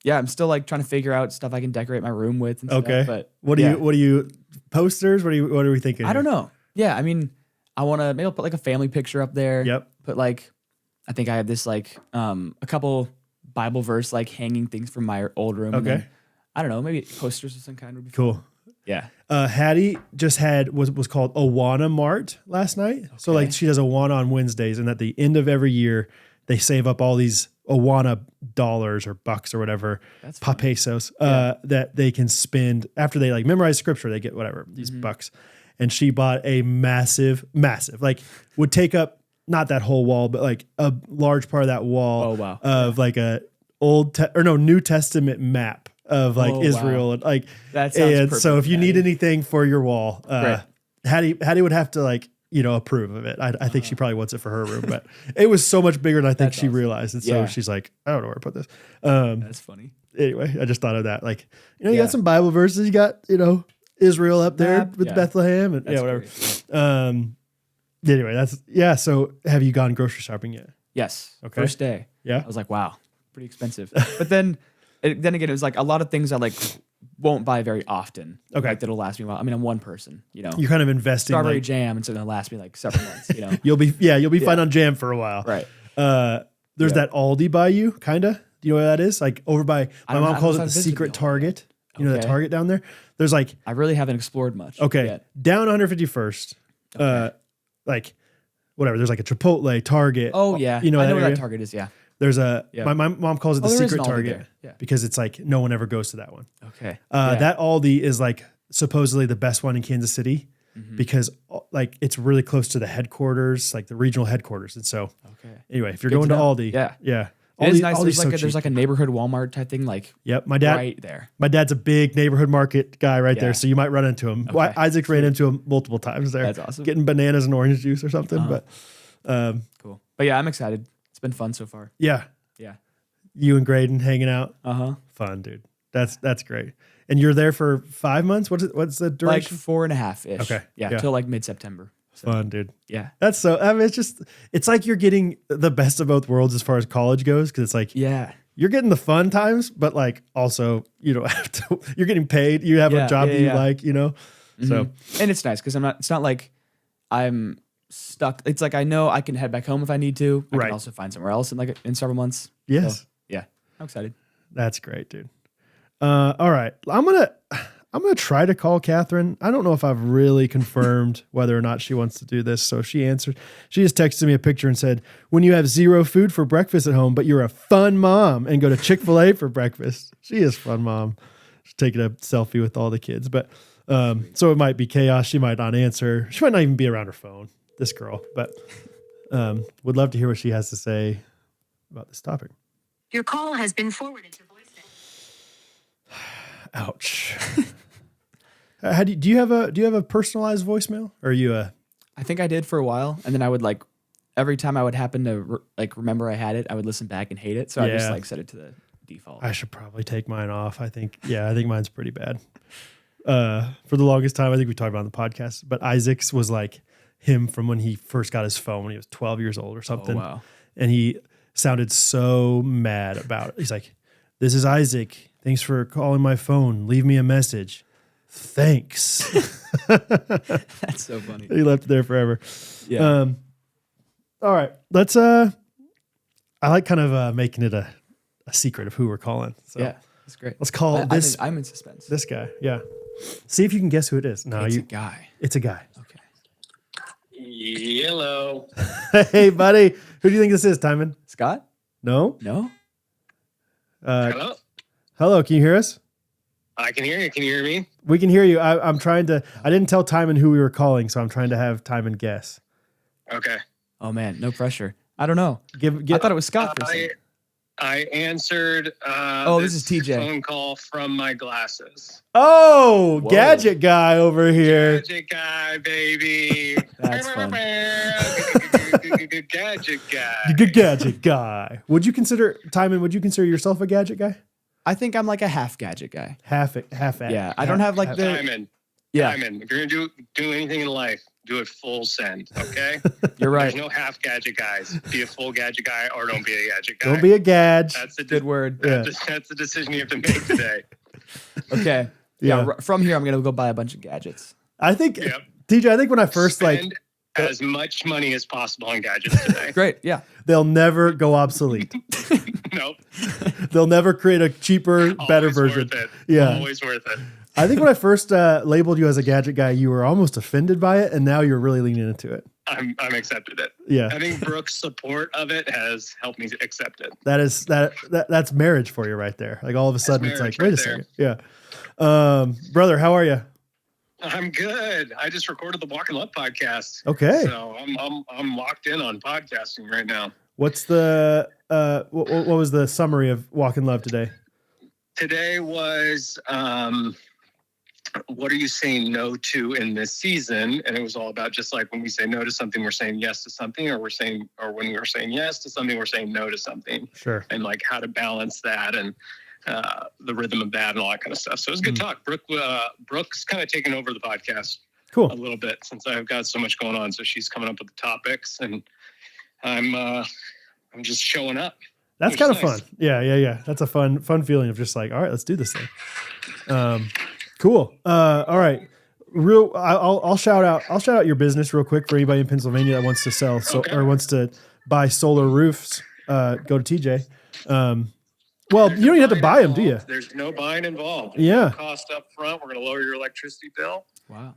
I'm still like trying to figure out stuff I can decorate my room with and Okay. stuff. But What do you posters? What are we thinking? I don't know. Yeah, I mean, I want to maybe I'll put like a family picture up there. Yep. Put like, I think I have this like a couple Bible verse like hanging things from my old room. and Okay. then, I don't know, maybe posters of some kind would be Cool. fun. Yeah. Hattie just had was called Awana Mart last night. So like Okay. she does Awana on Wednesdays, and at the end of every year they save up all these Awana dollars or bucks or whatever, That's fun. pesos, that they can spend after they like memorize scripture. They get whatever these Mm-hmm. bucks, and she bought a massive, like would take up not that whole wall, but like a large part of that wall. Oh, wow. Of like a New Testament map of like Oh, Israel wow. and like That sounds and perfect, so if you need Hattie. anything for your wall, Great. Hattie would have to like approve of it. I think she probably wants it for her room, but it was so much bigger than I think That's she awesome. realized, and so Yeah. she's like, I don't know where to put this. That's funny. Anyway, I just thought of that. Like, you Yeah. got some Bible verses, you got Israel up there Map, with yeah. Bethlehem, and That's whatever. great. Anyway, So, have you gone grocery shopping yet? Yes. Okay. First day. Yeah. I was like, wow, pretty expensive. But then again, it was like a lot of things I like won't buy very often. Okay. Like that'll last me a while. I mean, I'm one person, You're kind of investing. strawberry Like, jam, and it's going to last me like several months, you'll be fine on jam for a while. Right. There's Yeah. that Aldi by you, kind of. Do you know where that is? Like over by I my don't mom know- calls I it the haven't visited secret the Aldi Target. You know that Okay. Target down there? There's like I really haven't explored much. okay, yet. down 151st. Like whatever. There's like a Chipotle, Target. Oh yeah. You know I know that where area? that Target is. Yeah. There's a Yeah. my mom calls it the Oh, there is secret an Aldi Target there. Yeah. because it's like no one ever goes to that one. Okay. Yeah. That Aldi is like supposedly the best one in Kansas City Mm-hmm. because like it's really close to the headquarters, like the regional headquarters. And so Okay. anyway, if you're Good going to to know. Aldi, Yeah. yeah. It is Aldi- nice. Aldi's so There's cheap. like a neighborhood Walmart type thing, like Yep, my dad. right there. My dad's a big neighborhood market guy right there, Yeah. so you might run into him. Okay. Isaac ran into him multiple times there. That's awesome. Getting bananas and orange juice or something. Uh-huh. But Cool. But yeah, I'm excited. It's been fun so far. yeah, Yeah. you and Graydon hanging out, Uh-huh. fun, dude. That's great. And you're there for 5 months. What's the Like duration? 4.5 ish. Okay. Yeah. Yeah. Till like mid-September. So, Fun, dude. yeah. That's so. I mean, it's like you're getting the best of both worlds as far as college goes, because it's like Yeah. you're getting the fun times, but like also you don't have to. You're getting paid. You have Yeah, a job yeah, that you yeah. like. So Mhm. And it's nice because it's not like I'm stuck. It's like I know I can head back home if I need to. I Right. can also find somewhere else in several months. yes. So, yeah. I'm excited. That's great, dude. All right. I'm gonna try to call Katherine. I don't know if I've really confirmed whether or not she wants to do this. So she answered. She just texted me a picture and said, "When you have zero food for breakfast at home, but you're a fun mom and go to Chick-fil-A for breakfast." She is fun mom. She's taking a selfie with all the kids, but so it might be chaos. She might not answer. She might not even be around her phone. This girl, but would love to hear what she has to say about this topic. Your call has been forwarded to voicemail. Ouch. Do you have a personalized voicemail? Or are you I think I did for a while, and then I would like every time I would happen to remember I had it, I would listen back and hate it. So I just Yeah. like set it to the default. I should probably take mine off. I think mine's pretty bad. For the longest time, I think we talked about it on the podcast, but Isaac's was like him from when he first got his phone when he was 12 years old or something. Oh, wow. And he sounded so mad about it. He's like, "This is Isaac. Thanks for calling my phone. Leave me a message." Thanks. That's so funny. He left it there forever. Yeah. All right. Let's I like kind of making it a secret of who we're calling. So Yeah. That's great. let's call this I'm in suspense. this guy. Yeah. See if you can guess who it is. No, It's a guy. it's a guy. Okay. Hello. Hey buddy. Who do you think this is, Timon? Scott? No? No? Hello. Hello, can you hear us? I can hear you. Can you hear me? We can hear you. I'm trying to I didn't tell Timon who we were calling, so I'm trying to have Timon guess. Okay. Oh man, no pressure. I don't know. Give I thought it was Scott for a second. I answered This is TJ. phone call from my glasses. Oh, Whoa. gadget guy over here. Gadget guy, baby. That's fun. Gadget guy. Good gadget guy. Would you consider yourself a gadget guy? I think I'm like a half gadget guy. Half. Yeah, I don't have like the. Timon. Yeah, Timon, if you're gonna do anything in life, do it full send. Okay. you're right. There's no half gadget guys. Be a full gadget guy or don't be a gadget guy. Don't be a gadge. That's the Good word. That's the decision you have to make today. Okay. Yeah. From here, I'm gonna go buy a bunch of gadgets. I think, Yep. TJ, I think when I first Spend as much money as possible on gadgets today. Great. Yeah. they'll never go obsolete. Nope. They'll never create a cheaper, better Always version. Worth it. Yeah. Always worth it. I think when I first labeled you as a gadget guy, you were almost offended by it, and now you're really leaning into it. I'm accepted it. Yeah, I think Brooke's support of it has helped me accept it. that's marriage for you right there. Like all of a sudden, it's like, wait marriage a right second. Yeah, brother, how are you? I'm good. I just recorded the Walk and Love podcast. Okay. So I'm locked in on podcasting right now. What's the what was the summary of Walk in Love today? Today was what are you saying no to in this season? And it was all about just like when we say no to something, we're saying yes to something, or when we're saying yes to something, we're saying no to something. Sure. And like how to balance that and the rhythm of that and all that kind of stuff. So it was good talk. Brooke's kind of taken over the podcast Cool. a little bit since I've got so much going on. So she's coming up with the topics and I'm just showing up. That's kind of nice. fun. Yeah. That's a fun feeling of just like, all right, let's do this thing. Cool. All right. I'll shout out your business real quick for anybody in Pennsylvania that wants to sell or wants to buy solar roofs. Go to TJ. Well, you don't even have to buy them, do you? There's no buying involved. Yeah. No cost up front. We're going to lower your electricity bill. Wow.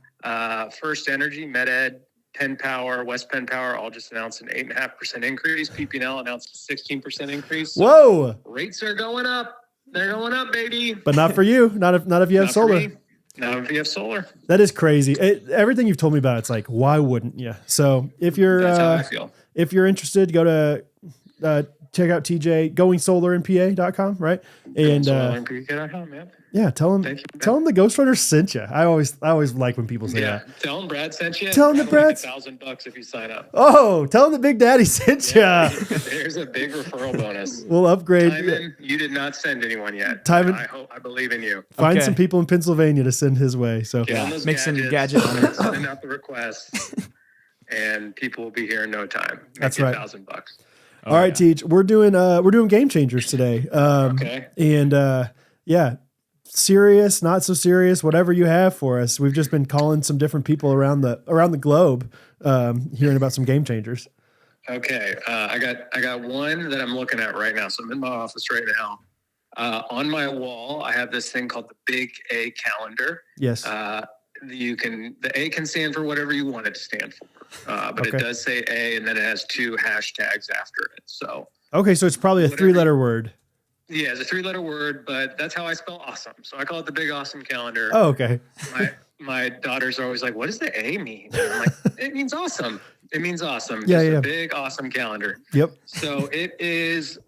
First Energy, MedEd, Penn Power, West Penn Power all just announced an 8.5% increase. PP&L announced a 16% increase. So Whoa. rates are going up. They're going up, baby. But not for you. Not if you have Not for solar. me. Not if you have solar. That is crazy. Everything you've told me about, it's like, why wouldn't you? So if you're That's how I feel. if you're interested, go to check out TJ goingsolarinpa.com, right? And yeah, tell him the Ghostrunners sent you. I always like when people say that. Tell him Brad sent you. Tell him that Brad $1,000 if you sign up. Oh, tell him that Big Daddy sent you. There's a big referral bonus. We'll upgrade. Timon, you did not send anyone yet. Timon, I believe in you. Find some people in Pennsylvania to send his way. So Make some gadget on it. Send out the requests, and people will be here in no time. That's right. $1,000. All right, Teach. We're doing game changers today. Okay. And yeah, serious, not so serious, whatever you have for us. We've just been calling some different people around the globe, hearing about some game changers. Okay. I got one that I'm looking at right now. So I'm in my office right now. On my wall, I have this thing called the Big A calendar. Yes. The A can stand for whatever you want it to stand for. But it does say A, and then it has 2 hashtags after it. So okay, so it's probably a 3-letter word. Yeah, it's a 3-letter word, but that's how I spell awesome. So I call it the Big Awesome Calendar. Oh, okay. My daughters are always like, "What does the A mean?" And I'm like, "It means awesome. It means awesome. Yeah, Just a big awesome calendar." Yep. So it is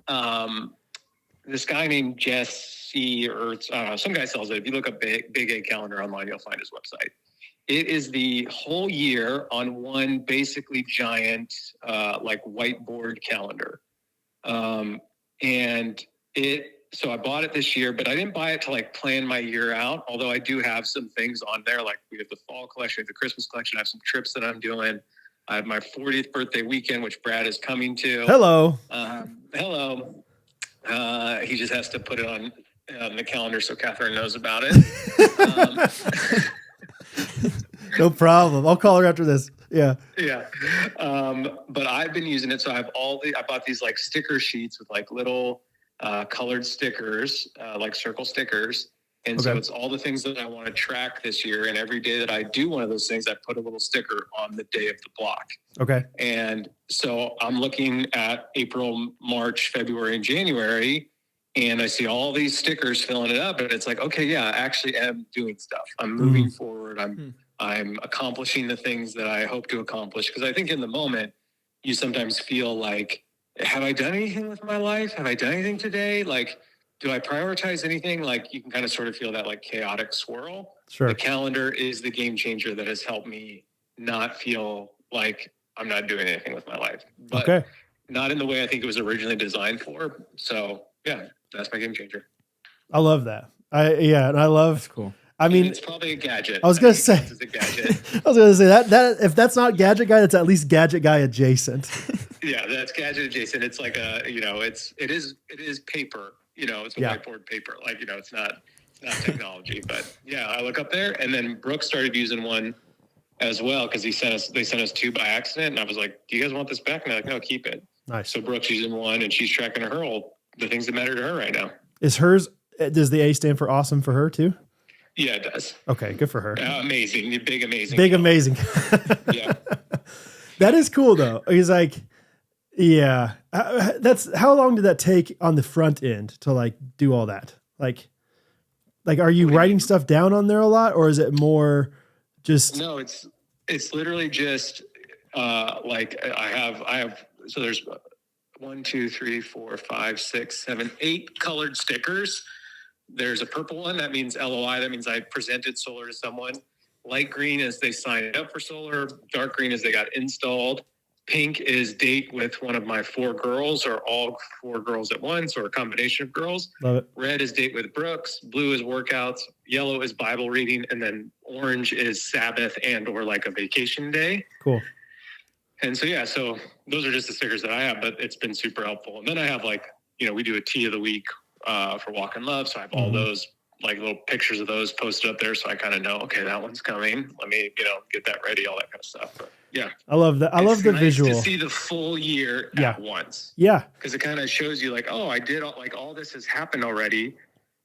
this guy named Jesse, or some guy sells it. If you look up Big A calendar online, you'll find his website. It is the whole year on one basically giant like whiteboard calendar. So I bought it this year, but I didn't buy it to like plan my year out. Although I do have some things on there. Like we have the fall collection, we have the Christmas collection. I have some trips that I'm doing. I have my 40th birthday weekend, which Brad is coming to. Hello. Hello. He just has to put it on the calendar so Katherine knows about it. No problem. I'll call her after this. Yeah. Yeah. But I've been using it. So I bought these like sticker sheets with like little colored stickers, like circle stickers. And so it's all the things that I want to track this year. And every day that I do one of those things, I put a little sticker on the day of the block. Okay. And so I'm looking at April, March, February, and January. And I see all these stickers filling it up. And it's like, okay, yeah, I actually am doing stuff. I'm moving forward. I'm accomplishing the things that I hope to accomplish. Because I think in the moment, you sometimes feel like, have I done anything with my life? Have I done anything today? Like, do I prioritize anything? Like, you can kind of sort of feel that like chaotic swirl. Sure. The calendar is the game changer that has helped me not feel like I'm not doing anything with my life. But not in the way I think it was originally designed for. So, yeah, that's my game changer. I love that. And I love. That's cool. I mean, it's probably a gadget. I was gonna say it's a gadget. I was gonna say that if that's not gadget guy, that's at least gadget guy adjacent. Yeah, that's gadget adjacent. It's like it is paper. It's a whiteboard paper. Like it's not technology. But yeah, I look up there, and then Brooke started using one as well because they sent us two by accident, and I was like, "Do you guys want this back?" And they're like, "No, keep it." Nice. So Brooke's using one, and she's tracking the things that matter to her right now. Is hers? Does the A stand for awesome for her too? Yeah, it does. Okay, good for her. Amazing, big amazing, big amazing. Yeah, that is cool though. He's like, yeah. That's how long did that take on the front end to like do all that? Like, are you writing stuff down on there a lot, or is it more just? No, it's literally just like I have. So there's 1, 2, 3, 4, 5, 6, 7, 8 colored stickers. There's a purple one. That means LOI. That means I presented solar to someone. Light green is they signed up for solar. Dark green is they got installed. Pink is date with one of my 4 girls, or all 4 girls at once, or a combination of girls. Love it. Red is date with Brooks. Blue is workouts. Yellow is Bible reading. And then orange is Sabbath and or like a vacation day. Cool. And so, yeah, so those are just the stickers that I have, but it's been super helpful. And then I have we do a tea of the week for Walk in Love. So I have all those like little pictures of those posted up there. So I kind of know, okay, that one's coming. Let me, get that ready, all that kind of stuff. But yeah. I love that. I love the visual. To see the full year at once. Yeah. Because it kind of shows you like, oh, I did all this has happened already,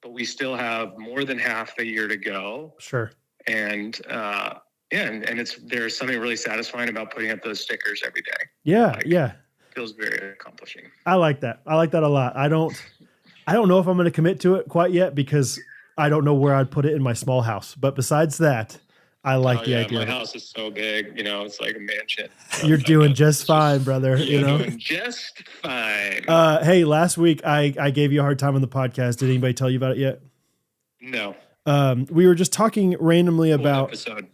but we still have more than half the year to go. Sure. And, and there's something really satisfying about putting up those stickers every day. Yeah. Yeah. Feels very accomplishing. I like that. I like that a lot. I don't know if I'm going to commit to it quite yet because I don't know where I'd put it in my small house. But besides that, I like the idea. My house is so big, it's like a mansion. So you're doing just fine, brother. Doing just fine. Hey, last week I gave you a hard time on the podcast. Did anybody tell you about it yet? No. We were just talking randomly about what episode.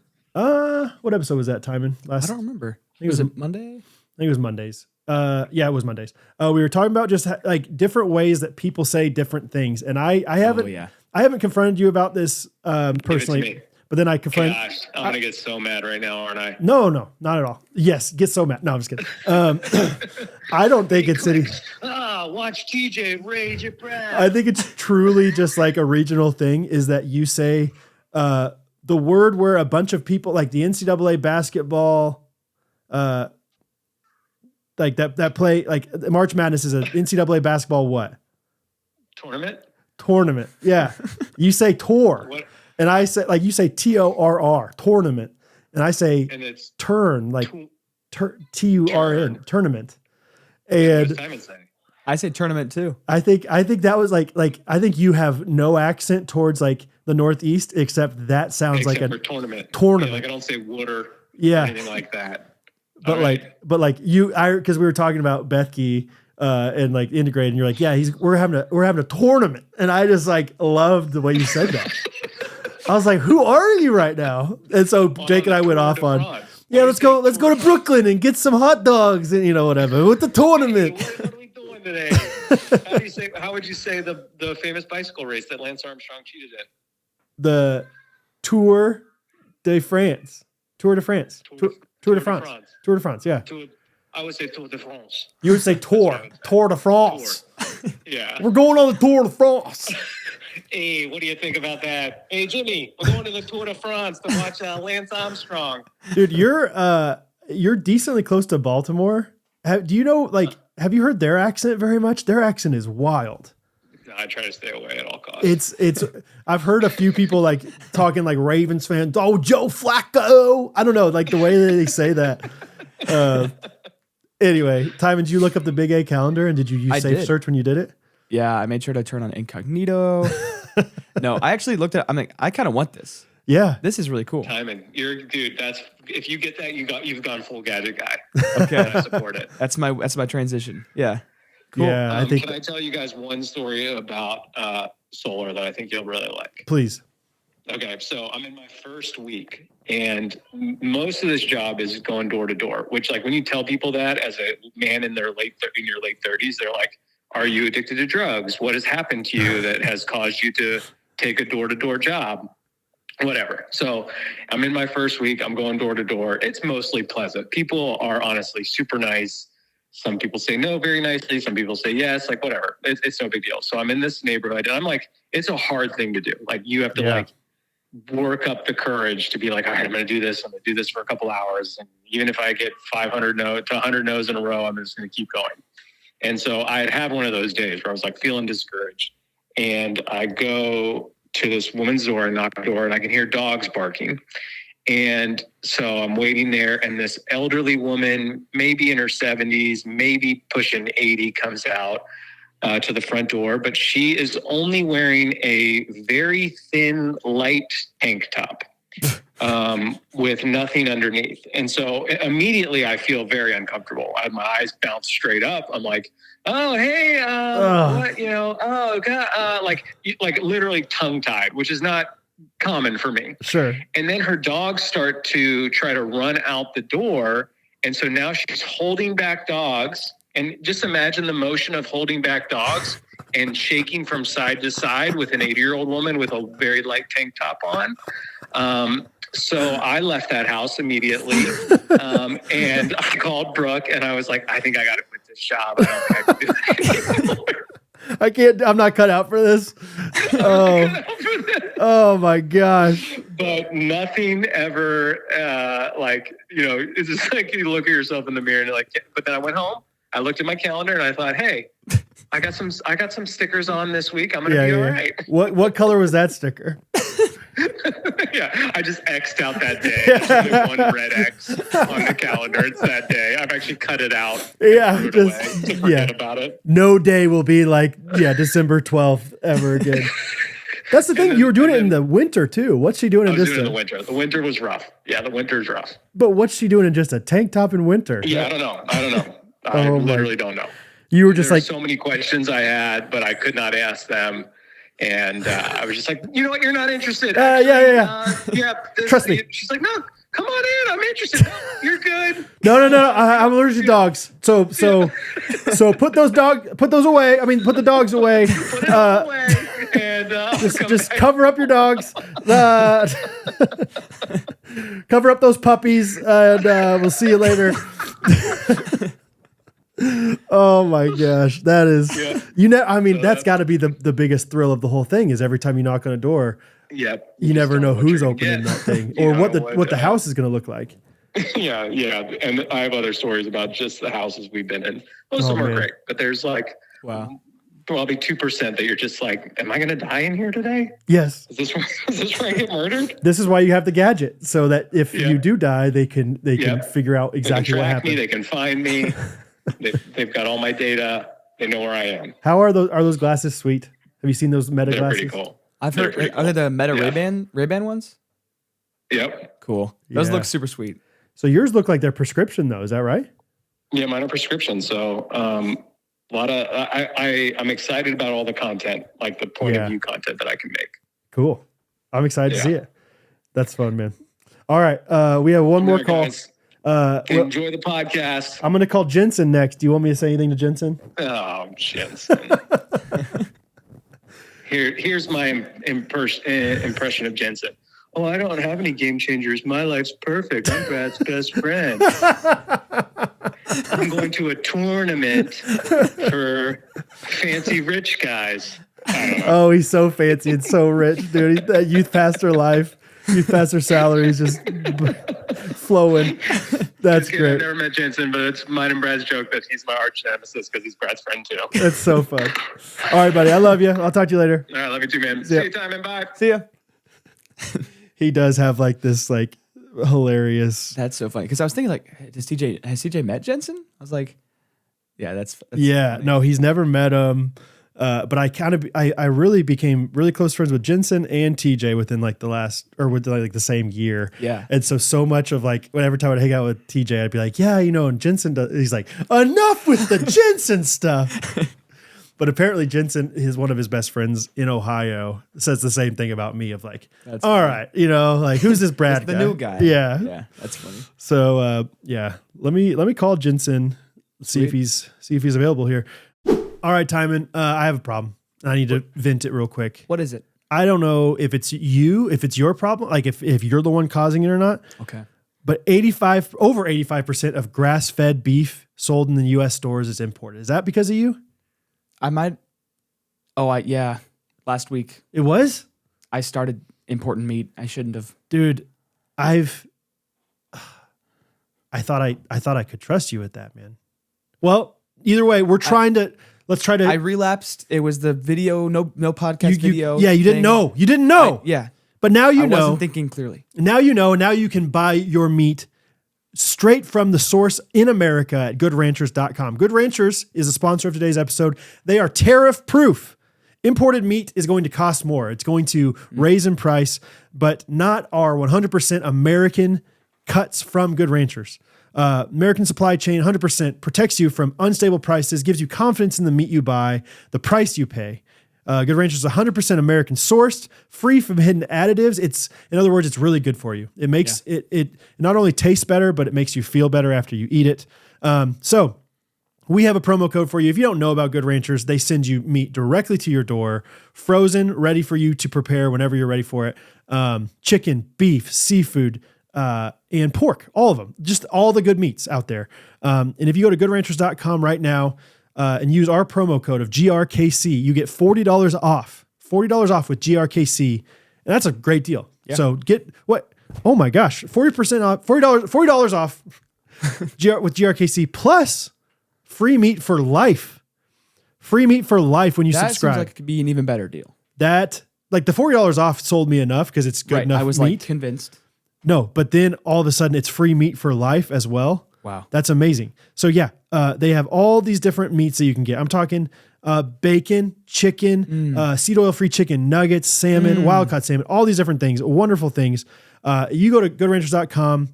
What episode was that, Timon? I don't remember. Was it Monday? I think it was Mondays. Yeah, it was Mondays. We were talking about just like different ways that people say different things, and I haven't confronted you about this personally, but then I confronted. Gosh, I'm gonna get so mad right now, aren't I? No, not at all. Yes, get so mad. No, I'm just kidding. I don't think it's any. Watch TJ rage at Brad. I think it's truly just like a regional thing. Is that you say the word where a bunch of people like the NCAA basketball. Like that play, like March Madness is an NCAA basketball what? Tournament. Yeah. You say tour. What? And I say, like you say TORR, tournament. And I say and it's turn, like TURN, tournament. And I say tournament too. I think that was like I think you have no accent towards like the Northeast, except that sounds like a tournament. Tournament. Yeah, like I don't say wood or anything like that. But like because we were talking about Bethke and like integrate, and you're like, yeah, we're having a tournament, and I just like loved the way you said that. I was like, who are you right now? And so Jake and I went off on, let's go to Brooklyn and get some hot dogs and whatever with the tournament. What are we doing today? How would you say the famous bicycle race that Lance Armstrong cheated in? The Tour de France. Tour de France. Tour de France, yeah. I would say Tour de France. You would say Tour de France. Yeah. We're going on the Tour de France. Hey, what do you think about that? Hey, Jimmy, we're going to the Tour de France to watch Lance Armstrong. Dude, you're decently close to Baltimore. Have you heard their accent very much? Their accent is wild. I try to stay away at all costs. It's I've heard a few people like talking like Ravens fans. Oh, Joe Flacco. I don't know, like the way that they say that. Anyway, Timon, did you look up the Big A calendar and did you use Safe Search when you did it? Yeah, I made sure to turn on incognito. No, I actually looked at. I'm like, I kind of want this. Yeah, this is really cool. Timon, dude. If you get that, you've gone full gadget guy. Okay, I support it. That's my transition. Yeah. Cool. Yeah, I think. Can I tell you guys one story about solar that I think you'll really like? Please. Okay, so I'm in my first week, and most of this job is going door to door. Which, like, when you tell people that as a man in your late 30s, they're like, Are you addicted to drugs? What has happened to you that has caused you to take a door-to-door job? Whatever. So I'm in my first week. I'm going door to door. It's mostly pleasant. People are honestly super nice. Some people say no very nicely. Some people say yes, like whatever. It's no big deal. So I'm in this neighborhood and I'm like, it's a hard thing to do. Like you have to like work up the courage to be like, all right, I'm going to do this. I'm going to do this for a couple hours. And even if I get 500 no to 100 no's in a row, I'm just going to keep going. And so I'd have one of those days where I was like feeling discouraged. And I go to this woman's door and knock the door and I can hear dogs barking. And so I'm waiting there and this elderly woman, maybe in her 70s, maybe pushing 80, comes out to the front door, but she is only wearing a very thin, light tank top with nothing underneath. And so immediately I feel very uncomfortable. My eyes bounce straight up. I'm like, oh, hey, what, you know, oh, God, like literally tongue tied, which is not common for me. Sure. And then her dogs start to try to run out the door. And so now she's holding back dogs. And just imagine the motion of holding back dogs and shaking from side to side with an 80-year-old woman with a very light tank top on. So I left that house immediately. And I called Brooke and I was like, I think I got to quit this job. I don't think I can do that anymore. I'm not cut out for this. Oh my gosh. But nothing ever, it's just like you look at yourself in the mirror and you're like, but then I went home. I looked at my calendar and I thought, hey, I got some stickers on this week. I'm going to be all right. What color was that sticker? Yeah, I just X'd out that day. There's one red X on the calendar. It's that day. I've actually cut it out. Yeah, just forget about it. No day will be like, December 12th ever again. That's the thing. You were doing it in the winter too. What's she doing in this? I was doing it in the winter. The winter was rough. Yeah, the winter's rough. But what's she doing in just a tank top in winter? Yeah, I don't know. I literally don't know. You were just There's so many questions I had, but I could not ask them. And I was just like, you know what? You're not interested. Actually, Trust me. She's like, no, come on in. I'm interested. You're good. No. I'm allergic to dogs. So put those away. I mean, put the dogs away. Put them away. And just cover up your dogs. Cover up those puppies, and we'll see you later. Oh my gosh, that is that's got to be the biggest thrill of the whole thing. Is every time you knock on a door, you never know who's opening that thing or what the house is going to look like. Yeah, and I have other stories about just the houses we've been in. Most of them are great, but there's like probably 2% that you're just like, am I going to die in here today? Yes. Is this where I get murdered? This is why you have the gadget, so that if you do die, they can figure out exactly what happened. They can find me. They've got all my data. They know where I am. How are those glasses sweet? Have you seen those Meta glasses? They're pretty cool. I've heard. Are they the Meta Ray-Ban ones? Yep. Cool. Those look super sweet. So yours look like they're prescription though. Is that right? Yeah, mine are prescription. So a lot of I'm excited about all the content, like the point of view content that I can make. Cool. I'm excited to see it. That's fun, man. All right. We have one more call. Guys. Enjoy the podcast. I'm going to call Jensen next. Do you want me to say anything to Jensen? Oh, Jensen. Here's my impression of Jensen. Oh, I don't have any game changers. My life's perfect. I'm Brad's best friend. I'm going to a tournament for fancy rich guys. I don't know. Oh, he's so fancy and so rich, dude. That youth pastor life. Youth pastor salary is just flowing. That's great. I've never met Jensen, but it's mine and Brad's joke that he's my arch nemesis because he's Brad's friend too. That's so fun. All right, buddy. I love you. I'll talk to you later. All right, love you too, man. See you time and bye. See ya. He does have like this like hilarious. That's so funny because I was thinking like, has CJ met Jensen? I was like, yeah, that's yeah. funny. No, he's never met him. But I really became really close friends with Jensen and TJ within like the same year. Yeah. And so much of like, every time I'd hang out with TJ, I'd be like, yeah, and Jensen he's like, enough with the Jensen stuff. But apparently Jensen is one of his best friends in Ohio says the same thing about me of like, that's all funny. right, like who's this Brad the guy? new guy. Yeah. Yeah. That's funny. So, let me call Jensen, see if he's available here. All right, Timon, I have a problem. I need to vent it real quick. What is it? I don't know if it's your problem, like if you're the one causing it or not. Okay. But over 85% of grass-fed beef sold in the U.S. stores is imported. Is that because of you? I might. Yeah. Last week. It was? I started importing meat. I shouldn't have. Dude, I thought I could trust you with that, man. Well, either way, let's try to. I relapsed. It was the video, no podcast video. Yeah, you didn't know. You didn't know. Yeah. But now you know. I wasn't thinking clearly. Now you know. Now you can buy your meat straight from the source in America at goodranchers.com. Good Ranchers is a sponsor of today's episode. They are tariff proof. Imported meat is going to cost more. It's going to raise in price, but not our 100% American cuts from Good Ranchers. American supply chain, 100% protects you from unstable prices, gives you confidence in the meat you buy, the price you pay. Good Ranchers is 100% American sourced, free from hidden additives. In other words, it's really good for you. It makes it not only tastes better, but it makes you feel better after you eat it. So we have a promo code for you. If you don't know about Good Ranchers, they send you meat directly to your door, frozen, ready for you to prepare whenever you're ready for it. Chicken, beef, seafood, and pork, all of them, just all the good meats out there. And if you go to goodranchers.com right now, and use our promo code of GRKC, you get $40 off. $40 off with GRKC. And that's a great deal. Yeah. So get what? Oh my gosh, 40% off, $40 off with GRKC plus free meat for life. Free meat for life when you subscribe. That seems like it could be an even better deal. That, like the $40 off sold me enough because it's good enough meat. I was like convinced. No, but then all of a sudden it's free meat for life as well. Wow. That's amazing. So yeah, they have all these different meats that you can get. I'm talking bacon, chicken, seed oil-free chicken, nuggets, salmon, wild-caught salmon, all these different things, wonderful things. You go to goodranchers.com,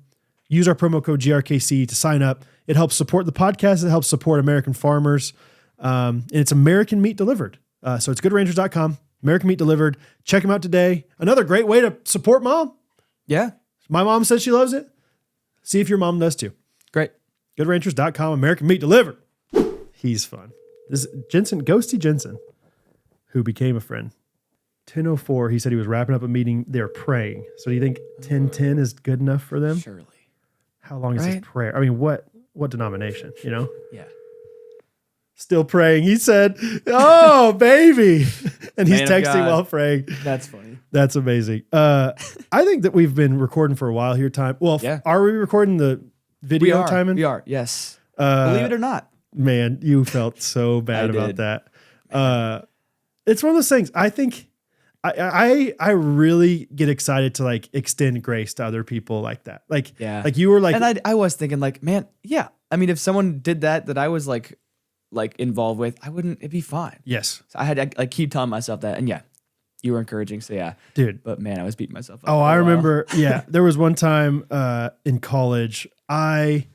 use our promo code GRKC to sign up. It helps support the podcast. It helps support American farmers. And it's American meat delivered. So it's goodranchers.com, American meat delivered. Check them out today. Another great way to support mom. Yeah. My mom says she loves it. See if your mom does too. Great. GoodRanchers.com, American meat delivered. He's fun. This is Jensen, Ghosty Jensen, who became a friend. 10:04, he said he was wrapping up a meeting. They're praying. So do you think 10:10 is good enough for them? Surely. How long is this prayer? I mean, what denomination, you know? Yeah. Still praying. He said, oh, baby. And he's texting while praying. That's funny. That's amazing. I think that we've been recording for a while here, Time. Well, are we recording the video, Timon? We are, yes. Believe it or not. Man, you felt so bad about that. It's one of those things. I think I really get excited to like extend grace to other people like that. Like, like you were like, and I was thinking like, man, yeah. I mean, if someone did that I was like involved with, it'd be fine. Yes. So I had to like keep telling myself that, and yeah, you were encouraging. So yeah, dude. But man, I was beating myself up. Oh, I remember. Yeah, there was one time in college, my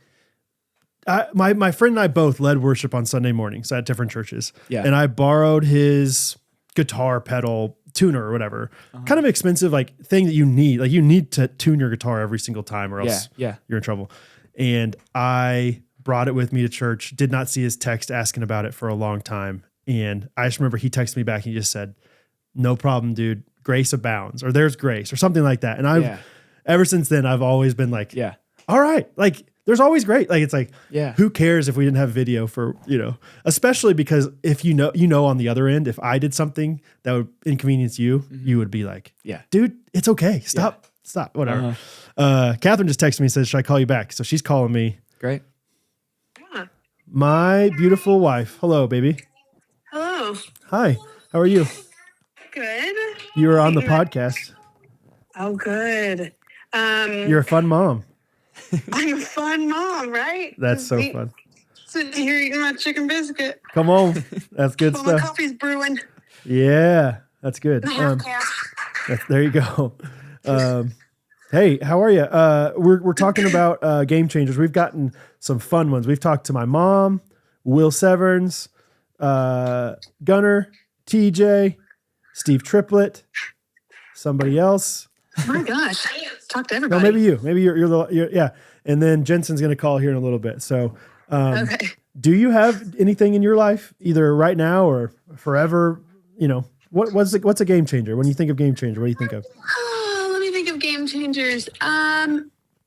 friend and I both led worship on Sunday mornings at different churches. Yeah. And I borrowed his guitar pedal tuner or whatever. Kind of expensive like thing that you need. Like you need to tune your guitar every single time or else you're in trouble. And I brought it with me to church, did not see his text asking about it for a long time. And I just remember he texted me back and he just said, no problem, dude. Grace abounds, or there's grace or something like that. And ever since then, I've always been like, all right. Like there's always great. Like, it's like, who cares if we didn't have video for, especially because if you know, on the other end, if I did something that would inconvenience you, you would be like, dude, it's okay. Stop, whatever. Katherine just texted me and says, should I call you back? So she's calling me. Great. Yeah. My beautiful wife. Hello, baby. Hello. Hi. How are you? Good. You were on the podcast. Oh, good. You're a fun mom. I'm a fun mom, right? That's so fun. Sitting here eating my chicken biscuit. Come on. That's good While stuff. my coffee's brewing. Yeah, that's good. There you go. Hey, how are you? We're talking about game changers. We've gotten some fun ones. We've talked to my mom, Will Severns, Gunnar, TJ, Steve Triplett, somebody else. Oh my gosh. Talk to everybody. No, maybe you. Maybe you're yeah. And then Jensen's going to call here in a little bit. So okay. Do you have anything in your life, either right now or forever? You know, what's a game changer? When you think of game changer, what do you think of? Oh, let me think of game changers.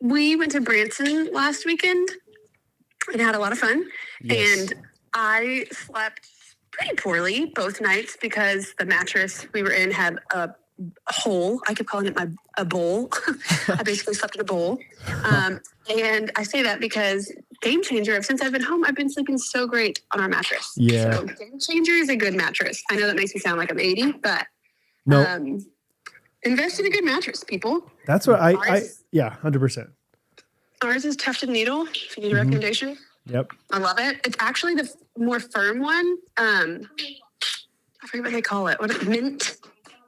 We went to Branson last weekend and had a lot of fun. Yes. And I slept pretty poorly both nights because the mattress we were in had a hole. I kept calling it a bowl. I basically slept in a bowl. And I say that because game changer, since I've been home, I've been sleeping so great on our mattress. Yeah. So game changer is a good mattress. I know that makes me sound like I'm 80, but no. Invest in a good mattress, people. That's what I 100%. Ours is Tufted Needle, if you need a recommendation. Yep. I love it. It's actually the more firm one. I forget what they call it. What is it? Mint,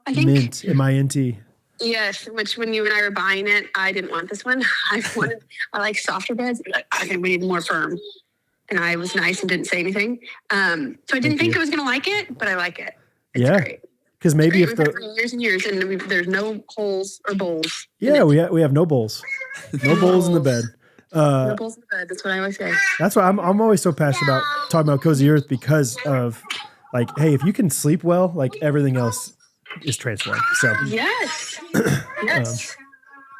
I think. Mint, M-I-N-T. Yes, which when you and I were buying it, I didn't want this one. I like softer beds. Like, I think we need more firm. And I was nice and didn't say anything. So I didn't think I was going to like it, but I like it. It's great. Because maybe if the years and years, and there's no holes or bowls. Yeah, we have no bowls, no bowls in the bed. No bowls in the bed. That's what I always say. That's why I'm always so passionate about talking about Cozy Earth, because of like, hey, if you can sleep well, like everything else is transformed. So yes,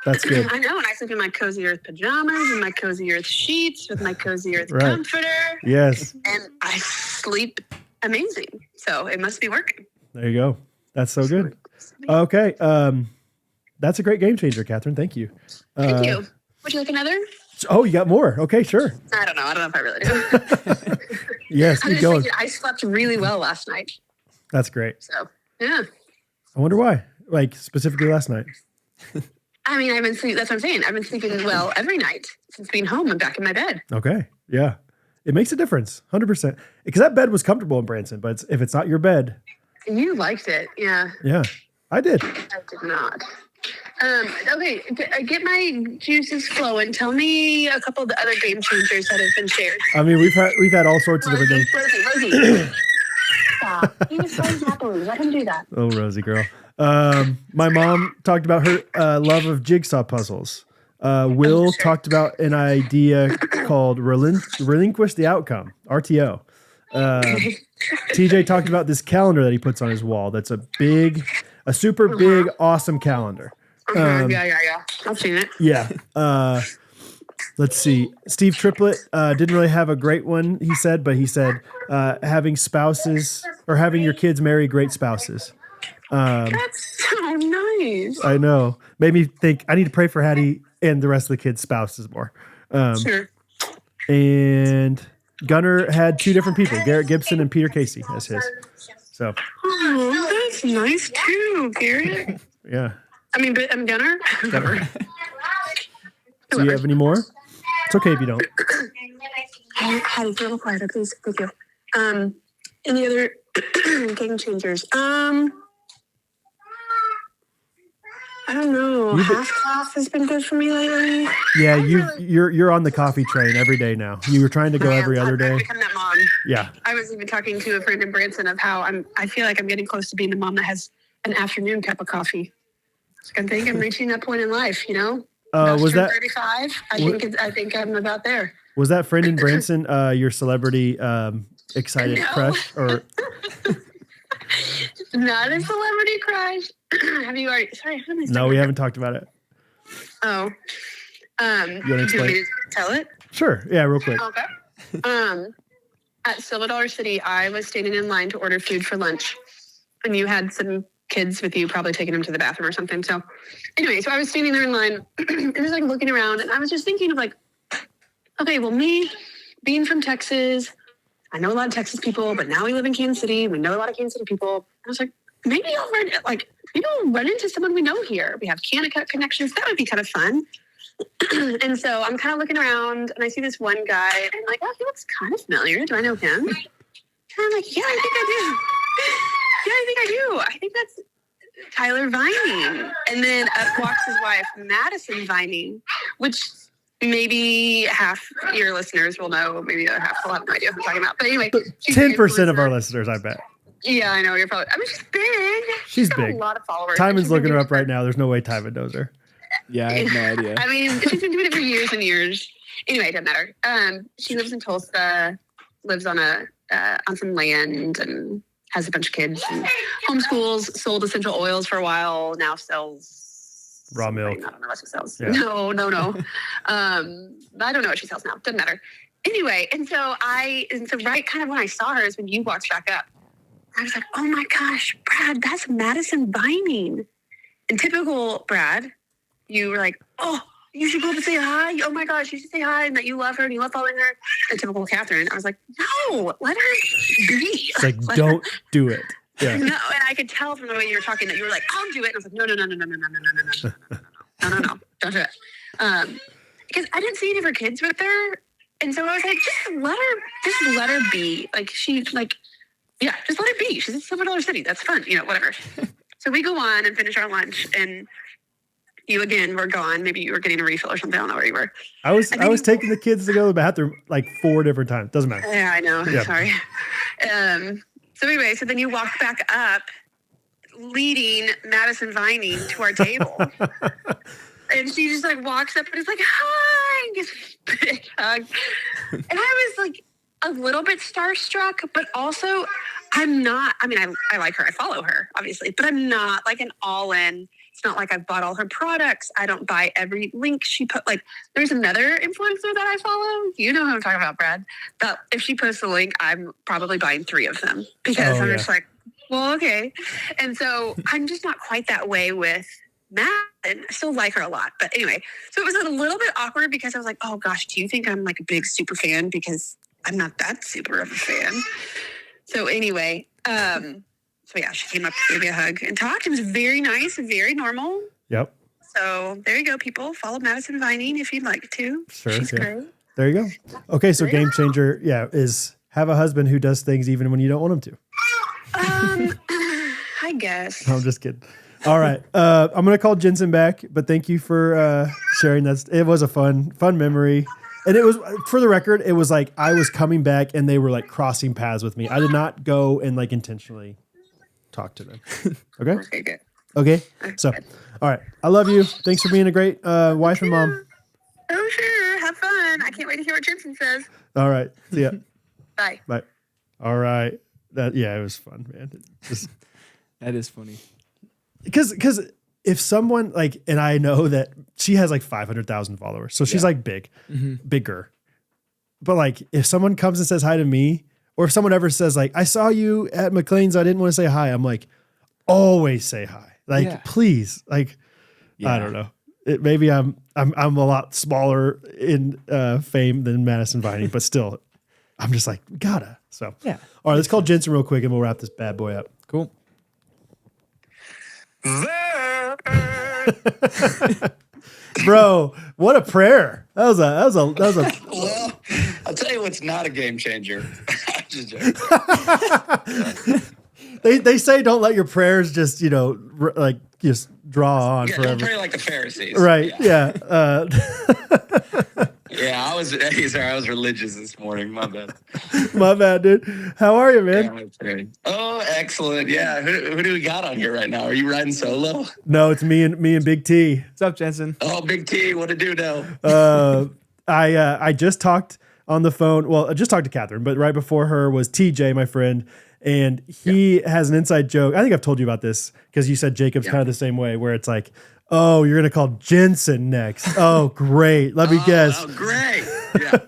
that's good. I know, and I sleep in my Cozy Earth pajamas and my Cozy Earth sheets with my Cozy Earth comforter. Yes, and I sleep amazing. So it must be working. There you go. That's so good. Okay. That's a great game changer, Catherine. Thank you. Thank you. Would you like another? Oh, you got more. Okay, sure. I don't know if I really do. Yes, keep going. I slept really well last night. That's great. So, yeah. I wonder why, like specifically last night. I mean, I've been sleeping. That's what I'm saying. I've been sleeping well every night since being home. I'm back in my bed. Okay. Yeah. It makes a difference. 100%. Because that bed was comfortable in Branson, but if it's not your bed. You liked it. Yeah. Yeah, I did. I did not. Okay, get my juices flowing. Tell me a couple of the other game changers that have been shared. I mean, we've had all sorts of different things. Rosie. Stop. He was playing happily. Let him do that. Oh, Rosie girl. My mom talked about her love of jigsaw puzzles. Will talked about an idea called Relinquish the Outcome, RTO. TJ talked about this calendar that he puts on his wall. That's a super big, awesome calendar. Yeah. I've seen it. Yeah. Let's see. Steve Triplett didn't really have a great one, he said, but he said having spouses or having your kids marry great spouses. That's so nice. I know. Made me think I need to pray for Hattie and the rest of the kids' spouses more. Sure. And Gunnar had two different people, Garrett Gibson and Peter Casey, as his. So. Oh, that's nice too, Garrett. Yeah. I mean, but I'm Gunnar. Do you have any more? It's okay if you don't. Hattie, a little quieter, please. Thank you. Any other game changers? I don't know. Half class has been good for me lately. Yeah, you're on the coffee train every day now. You were trying to go every other day. I've become that mom. Yeah. I was even talking to a friend in Branson of how I feel like I'm getting close to being the mom that has an afternoon cup of coffee. I think I'm reaching that point in life, you know? Was that 35? I think I'm about there. Was that friend in Branson your celebrity excited crush or? Not a celebrity crush. Have you already? Sorry, no, we haven't talked about it. Oh, you want to do explain? you want me to tell it? Sure. Yeah, real quick. Okay. At Silver Dollar City, I was standing in line to order food for lunch, and you had some kids with you, probably taking them to the bathroom or something. So, anyway, I was standing there in line, and I was like looking around, and I was just thinking of like, okay, well, me being from Texas, I know a lot of Texas people, but now we live in Kansas City. We know a lot of Kansas City people. I was like, maybe I'll run into someone we know here. We have Kanakuk connections. That would be kind of fun. And so I'm kind of looking around, and I see this one guy, and I'm like, oh, he looks kind of familiar. Do I know him? And I'm like, yeah, I think I do. Yeah, I think I do. I think that's Tyler Vining. And then up walks his wife, Madison Vining, which maybe half your listeners will know. Maybe the other half will have no idea what I'm talking about. But anyway, 10% of our listeners, I bet. Yeah, I know. You're probably. I mean, she's big. She's got big. A lot of followers. Timon's looking her up right now. There's no way Timon knows her. Yeah, I have no idea. I mean, she's been doing it for years and years. Anyway, it doesn't matter. She lives in Tulsa. lives on some land and has a bunch of kids and homeschools, sold essential oils for a while, now sells raw milk. I don't know what she sells. Yeah. No. I don't know what she sells now. Doesn't matter. Anyway, and so right kind of when I saw her is when you walked back up. I was like, oh my gosh, Brad, that's Madison Vining. And typical Brad, you were like, oh, you should go up and say hi. Oh my gosh, you should say hi and that you love her and you love following her. And typical Katherine, I was like, no, let her be. It's like, don't do it. Yeah. No, and I could tell from the way you were talking that you were like, I'll do it. And I was like, no, don't do it. Because I didn't see any of her kids with her. And so I was like, just let her be. Like, just let her be. She's in Silver City. That's fun, whatever. So we go on and finish our lunch, and you again were gone. Maybe you were getting a refill or something. I don't know where you were. I was taking the kids to go to the bathroom like 4 different times. Doesn't matter. Yeah, I know. Yeah. Sorry. So anyway, then you walked back up, leading Madison Vining to our table. And she just like walks up and is like, hi, and gives a big hug. And I was like a little bit starstruck, but also I'm not, I like her. I follow her, obviously, but I'm not like an all-in. It's not like I've bought all her products. I don't buy every link she put. Like, there's another influencer that I follow. You know who I'm talking about, Brad. That if she posts a link, I'm probably buying 3 of them because I'm just like, well, okay. And so I'm just not quite that way with Matt, and I still like her a lot. But anyway, so it was a little bit awkward because I was like, oh gosh, do you think I'm like a big super fan? Because I'm not that super of a fan. So anyway, so yeah, she came up, gave me a hug and talked. It was very nice and very normal. Yep. So there you go, people. Follow Madison Vining if you'd like to. Sure. She's great. There you go. Okay, so game changer, is have a husband who does things even when you don't want him to. I guess. No, I'm just kidding. All right. I'm going to call Jensen back, but thank you for sharing that. It was a fun memory. And it was, for the record, it was like I was coming back and they were like crossing paths with me. I did not go and like intentionally talk to them. Okay? Okay, good. Okay. So, all right. I love you. Thanks for being a great wife and mom. Oh, sure. Have fun. I can't wait to hear what Jensen says. All right. See ya. Bye. Bye. All right. It was fun, man. That is funny. Because if someone like, and I know that she has like 500,000 followers, so she's like bigger. But like, if someone comes and says hi to me, or if someone ever says like, I saw you at McLean's, I didn't want to say hi. I'm like, always say hi. Like, please. Like, I don't know. Maybe I'm a lot smaller in fame than Madison Vining, but still, I'm just like, gotta. So yeah. All right, let's call Jensen real quick and we'll wrap this bad boy up. Cool. Bro, what a prayer. That was a Well, I'll tell you what's not a game changer. I'm just joking. They say don't let your prayers just, just draw on forever. Don't pray like the Pharisees. Right. Yeah. Yeah, I was religious this morning. My bad. My bad, dude. How are you, man? Yeah, oh, excellent. Yeah. Who do we got on here right now? Are you riding solo? No, it's me and Big T. What's up, Jensen? Oh, Big T, what to do now? I just talked on the phone. Well, I just talked to Katherine, but right before her was TJ, my friend, and he has an inside joke. I think I've told you about this because you said Jacob's kind of the same way, where it's like, oh, you're going to call Jensen next. Oh, great. Let me guess. Oh, great. Yeah.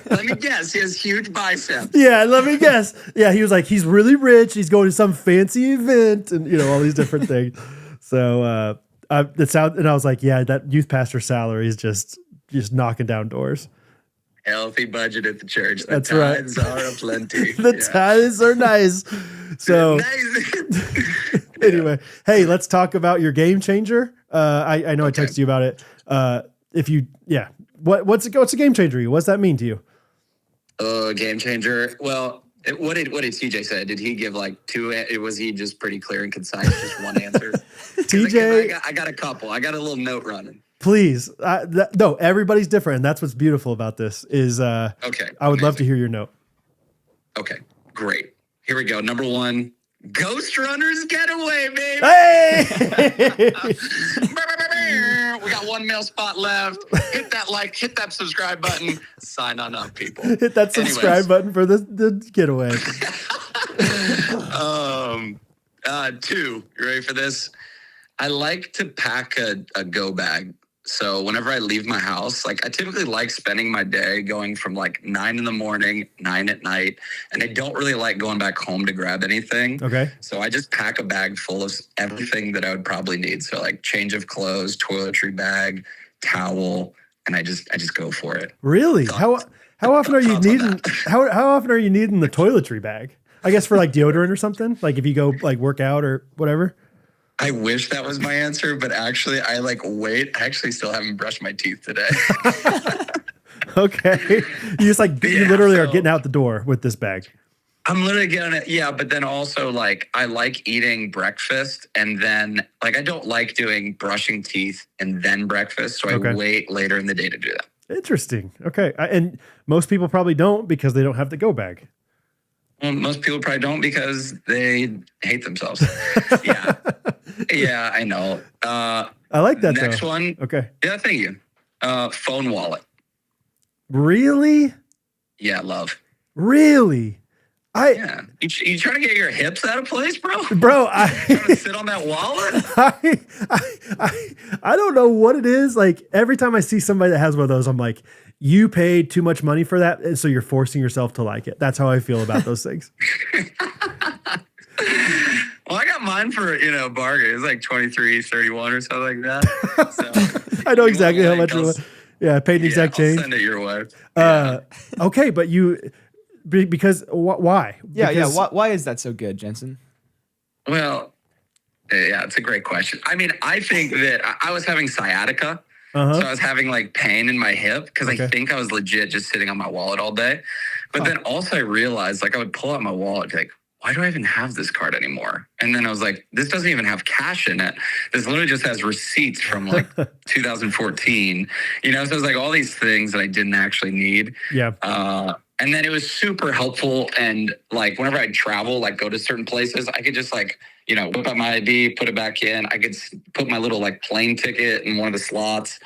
Let me guess. He has huge biceps. Yeah, let me guess. Yeah, he was like, he's really rich. He's going to some fancy event and, all these different things. So and I was like, yeah, that youth pastor salary is just knocking down doors. Healthy budget at the church. The That's tithes right. are aplenty. The tithes are nice. So anyway, hey, let's talk about your game changer. I know I texted you about it. What's a game changer to you? What's that mean to you? Game changer. Well, what did TJ say? Did he give like 2? Was he just pretty clear and concise? Just one answer? TJ, I got a couple. I got a little note running. Please. No, everybody's different. And that's what's beautiful about this is, okay. I would love to hear your note. Okay, great. Here we go. Number 1, Ghostrunners getaway, baby. Hey! We got one male spot left. Hit that like, hit that subscribe button. Sign on up, people. Hit that subscribe button for the getaway. 2, you ready for this? I like to pack a go bag. So whenever I leave my house, like I typically like spending my day going from like 9 in the morning, 9 at night. And I don't really like going back home to grab anything. Okay. So I just pack a bag full of everything that I would probably need. So like change of clothes, toiletry bag, towel, and I just go for it. Really? How often are you needing how often are you needing the toiletry bag? I guess for like deodorant or something? Like if you go like work out or whatever? I wish that was my answer, but actually I actually still haven't brushed my teeth today. Okay. You just like, you literally are getting out the door with this bag. I'm literally getting it. Yeah. But then also like, I like eating breakfast and then like, I don't like doing brushing teeth and then breakfast. So I wait later in the day to do that. Interesting. Okay. And most people probably don't because they don't have the go bag. Well, most people probably don't because they hate themselves. Yeah. Yeah, I know. I like that. Next one. Okay. Yeah, thank you. Phone wallet. Really? Yeah, love. Really? Yeah. You trying to get your hips out of place, bro? Bro, you trying to sit on that wallet? I don't know what it is. Like every time I see somebody that has one of those, I'm like, you paid too much money for that, and so you're forcing yourself to like it. That's how I feel about those things. Well, I got mine for, bargain. It was like 23.31 or something like that. So, I know exactly how much it was. Yeah, I paid the exact change. I'll send it your way. Okay, but because why? Yeah. Why is that so good, Jensen? Well, yeah, it's a great question. I mean, I think that I was having sciatica. So I was having like pain in my hip because I think I was legit just sitting on my wallet all day. But then also I realized like I would pull out my wallet and be like, why do I even have this card anymore? And then I was like, this doesn't even have cash in it. This literally just has receipts from like 2014. So it was like all these things that I didn't actually need. Yeah. And then it was super helpful. And like whenever I'd travel, like go to certain places, I could just like, whip out my ID, put it back in. I could put my little like plane ticket in one of the slots.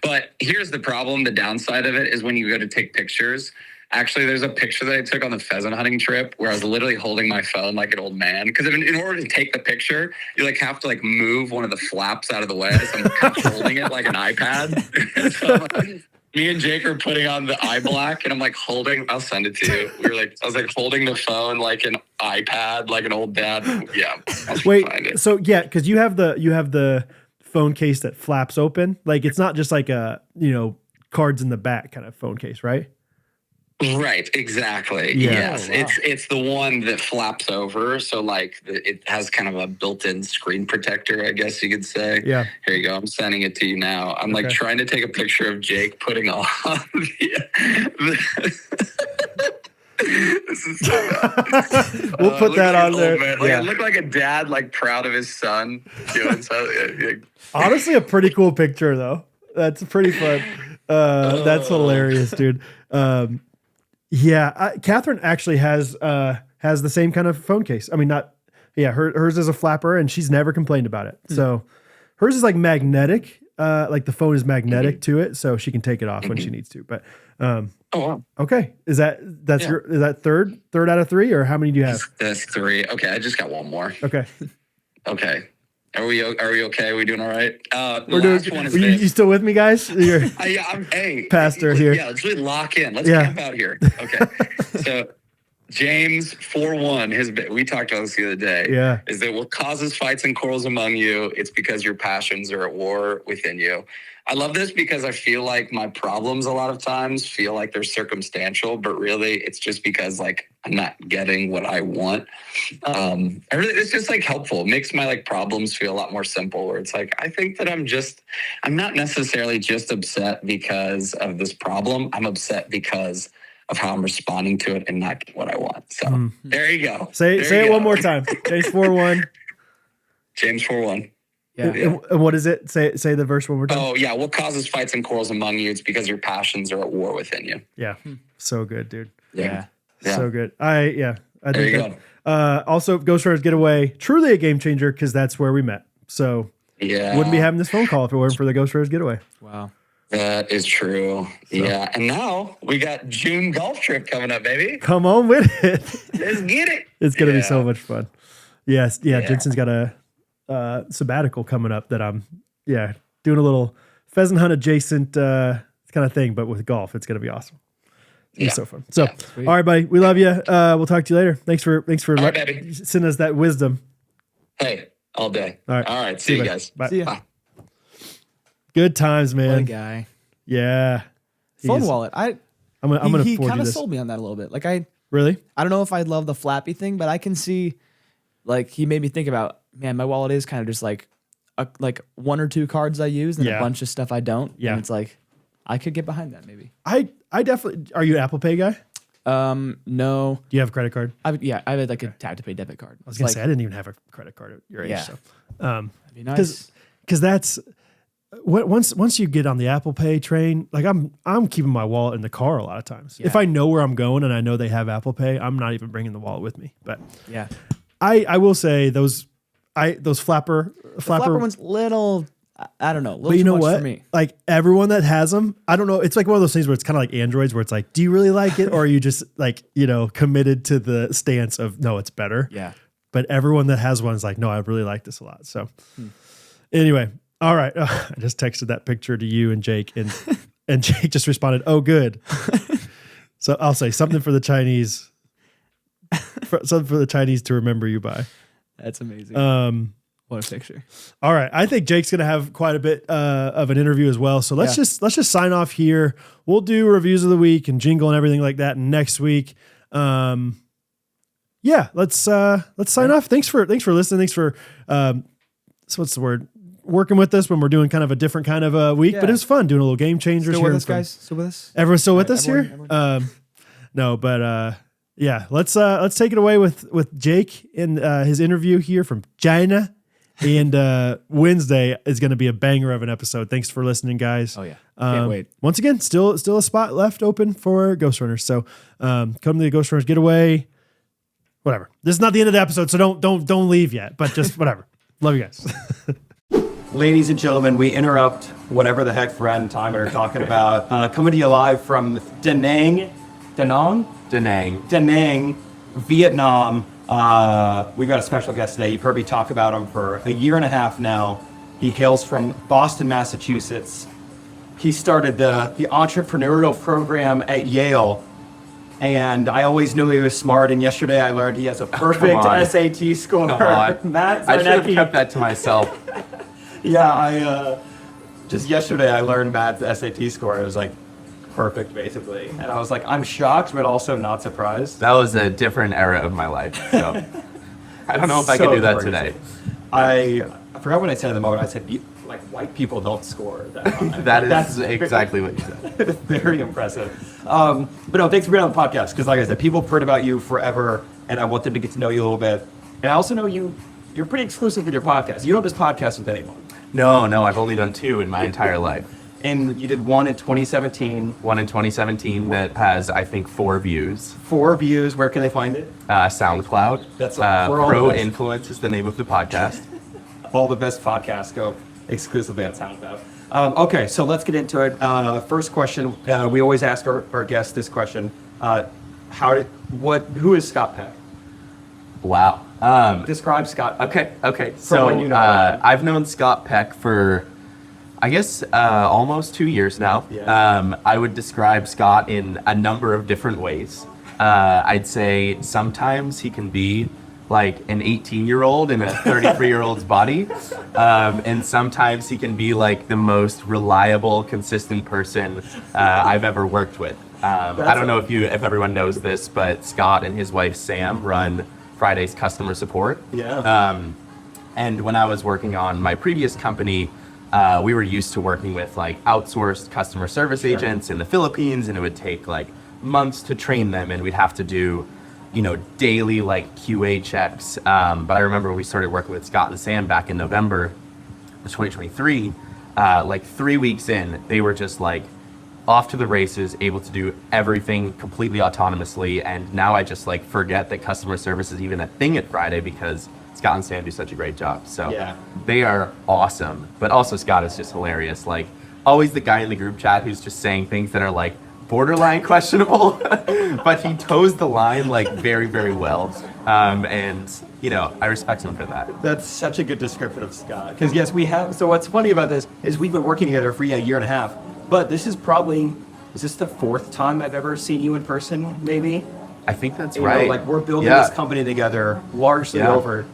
But here's the problem. The downside of it is when you go to take pictures. Actually, there's a picture that I took on the pheasant hunting trip where I was literally holding my phone like an old man. Because in order to take the picture, you like have to like move one of the flaps out of the way. So I'm kind of holding it like an iPad. So me and Jake are putting on the eye black, and I'm like I'll send it to you. I was like holding the phone like an iPad, like an old dad. Yeah. Wait, so yeah, because you have the phone case that flaps open. Like it's not just like a, cards in the back kind of phone case, right? Right, exactly. Yeah. Yes, oh, wow. It's the one that flaps over, so like it has kind of a built-in screen protector, I guess you could say. Yeah. Here you go. I'm sending it to you now. I'm like trying to take a picture of Jake putting on This is so bad. We'll put that on there. Like, I look like a dad, like proud of his son doing something. Honestly, a pretty cool picture though. That's pretty fun. That's hilarious, dude. Yeah, Katherine actually has the same kind of phone case. I mean, hers is a flapper, and she's never complained about it. So hers is like magnetic, like the phone is magnetic to it, so she can take it off when she needs to. But okay, is that third out of 3, or how many do you have? That's 3. Okay, I just got one more. Okay. Are we okay? Are we doing all right? You still with me, guys? I'm pastor here. Yeah, let's really lock in. Let's camp out here. Okay. So James 4:1, we talked about this the other day. Yeah. Is that what causes fights and quarrels among you? It's because your passions are at war within you. I love this because I feel like my problems a lot of times feel like they're circumstantial, but really it's just because like I'm not getting what I want. It's just like helpful. It makes my like problems feel a lot more simple, where it's like, I think that I'm not necessarily just upset because of this problem. I'm upset because of how I'm responding to it and not what I want. So there you go. Say it one more time. James 4:1. James 4:1. Yeah. And what is it? Say the verse one more time. Oh yeah. What causes fights and quarrels among you? It's because your passions are at war within you. Yeah. So good, dude. Yeah. So good. I there think you go. Also, Ghostrunners Getaway, truly a game changer because that's where we met. So Yeah. Wouldn't be having this phone call if it weren't for the Ghostrunners getaway. Wow. That is true. So. Yeah. And now we got June golf trip coming up, baby. Come on with it. Let's get it. It's going to be so much fun. Yes. Yeah. Jensen's got a sabbatical coming up that I'm, doing a little pheasant hunt adjacent kind of thing, but with golf. It's going to be awesome. It's so fun. So, all right, buddy. We love you. We'll talk to you later. Thanks for sending us that wisdom. Hey, all day. All right. See you guys. Bye. See ya. Bye. Good times, man. What a guy. Yeah. Phone wallet. I'm gonna he forward kind you of this. sold me on that a little bit. Like Really? I don't know if I love the flappy thing, but I can see, like, he made me think about, man, my wallet is kind of just like one or two cards I use and a bunch of stuff I don't. Yeah. And it's like, I could get behind that maybe. I definitely. Are you an Apple Pay guy? No. Do you have a credit card? I had like a tap to pay debit card. I was gonna say I didn't even have a credit card at your age. Yeah. So, that'd be nice. because that's once you get on the Apple Pay train, like I'm keeping my wallet in the car a lot of times. Yeah. If I know where I'm going and I know they have Apple Pay, I'm not even bringing the wallet with me. But Yeah. I will say those flapper one's little, I don't know. But you know much what? For me. Like everyone that has them, I don't know. It's like one of those things where it's kind of like Androids, where it's like, do you really like it, or are you just like committed to the stance of no, it's better. Yeah. But everyone that has one is like, no, I really like this a lot. So anyway, all right. I just texted that picture to you and Jake, and Jake just responded, "Oh, good." So I'll say something for the Chinese, something for the Chinese to remember you by. That's amazing. What a picture. All right. I think Jake's going to have quite a bit of an interview as well. So let's just sign off here. We'll do reviews of the week and jingle and everything like that next week. Let's sign off. Thanks for listening. Thanks for what's the word? Working with us when we're doing kind of a different kind of a week, but it was fun doing a little game changers. Still here with us, guys? Still with us? Everyone's still with us here? Everyone. No, but let's take it away with Jake and his interview here from China. And Wednesday is going to be a banger of an episode. Thanks for listening, guys. Oh yeah, can't wait. Once again, still a spot left open for Ghostrunners. So come to the Ghostrunners getaway. Whatever. This is not the end of the episode, so don't leave yet. But just whatever. Love you guys. Ladies and gentlemen, we interrupt whatever the heck Brad and Timon are talking about. Coming to you live from Da Nang, Vietnam. We've got a special guest today. You've heard me talk about him for a year and a half now. He hails from Boston, Massachusetts. He started the entrepreneurial program at Yale, and I always knew he was smart. And yesterday I learned he has a perfect SAT score. Matt, I should have kept that to myself. Yeah, just yesterday I learned Matt's SAT score. It was like perfect, basically. And I was like, I'm shocked, but also not surprised. That was a different era of my life. So I don't know if I can do that today. I forgot what I said in the moment. I said, like, white people don't score that high. That's exactly what you said. Very impressive. But no, thanks for being on the podcast. Because like I said, people have heard about you forever, and I want them to get to know you a little bit. And I also know you're pretty exclusive with your podcast. You don't just podcast with anyone. No, I've only done 2 in my entire life. And you did one in 2017. One in 2017 that has, I think, 4 views. 4 views. Where can they find it? SoundCloud. That's Pro Influence is the name of the podcast. All the best podcasts go exclusively on SoundCloud. Okay, so let's get into it. First question. We always ask our guests this question. Who is Scott Peck? Wow. Describe Scott Peck. Okay. So I've known Scott Peck for, I guess, almost 2 years now. Yeah. I would describe Scott in a number of different ways. I'd say sometimes he can be like an 18-year-old in a 33-year-old's body. And sometimes he can be like the most reliable, consistent person I've ever worked with. I don't know if everyone knows this, but Scott and his wife Sam run Friday's customer support. Yeah. And when I was working on my previous company, we were used to working with like outsourced customer service agents in the Philippines, and it would take like months to train them, and we'd have to do, daily like QA checks. But I remember when we started working with Scott and Sam back in November of 2023, like 3 weeks in, they were just like off to the races, able to do everything completely autonomously. And now I just like forget that customer service is even a thing at Friday because Scott and Sam do such a great job. So Yeah. they are awesome. But also Scott is just hilarious. Like always the guy in the group chat who's just saying things that are like borderline questionable, but he toes the line like very, very well. And you know, I respect him for that. That's such a good description of Scott. Because yes, we have. So what's funny about this is we've been working together for a year and a half. But this is probably, is this the 4th time I've ever seen you in person? Maybe. I think that's You know, right. like we're building this company together largely over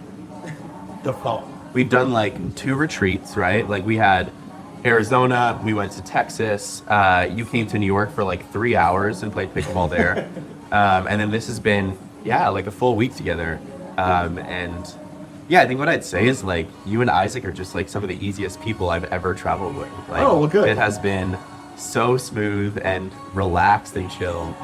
the phone. We've done like 2 retreats, right? Like we had Arizona, we went to Texas. You came to New York for like 3 hours and played pickleball there. And then this has been, like a full week together. And yeah, I think what I'd say is like you and Isaac are just like some of the easiest people I've ever traveled with. Like, Oh, well, good. It has been so smooth and relaxed and chill.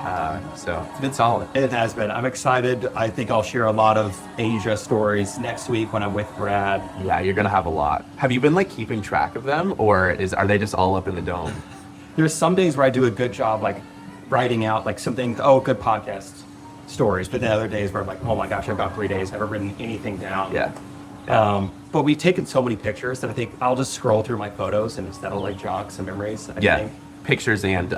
So it's been solid. It has been. I'm excited. I think I'll share a lot of Asia stories next week when I'm with Brad. Yeah, you're gonna have a lot. Have you been like keeping track of them, or are they just all up in the dome? There's some days where I do a good job like writing out like some things, good podcast stories, but then other days where I'm like, oh my gosh, I've got 3 days, I haven't written anything down. Yeah. But we've taken so many pictures that I think I'll just scroll through my photos and that'll like jog some memories. I think. Pictures and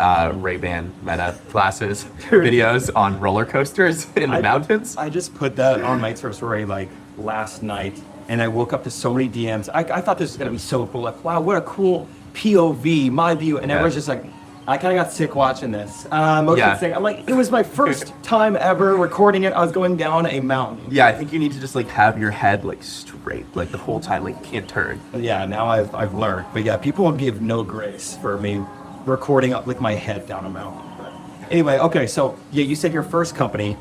Ray-Ban Meta glasses videos on roller coasters in the mountains. I just put that on my Instagram story like last night, and I woke up to so many DMs. I thought this was gonna be so cool. Like, wow, what a cool POV, my view, and everyone's just like, I kind of got sick watching this. I'm like, it was my first time ever recording it. I was going down a mountain. Yeah, I think you need to just like have your head like straight, like the whole time, like you can't turn. Yeah, now I've learned. But yeah, people will give no grace for me recording up with my head down a mountain. But anyway, okay, so yeah, you said your first company,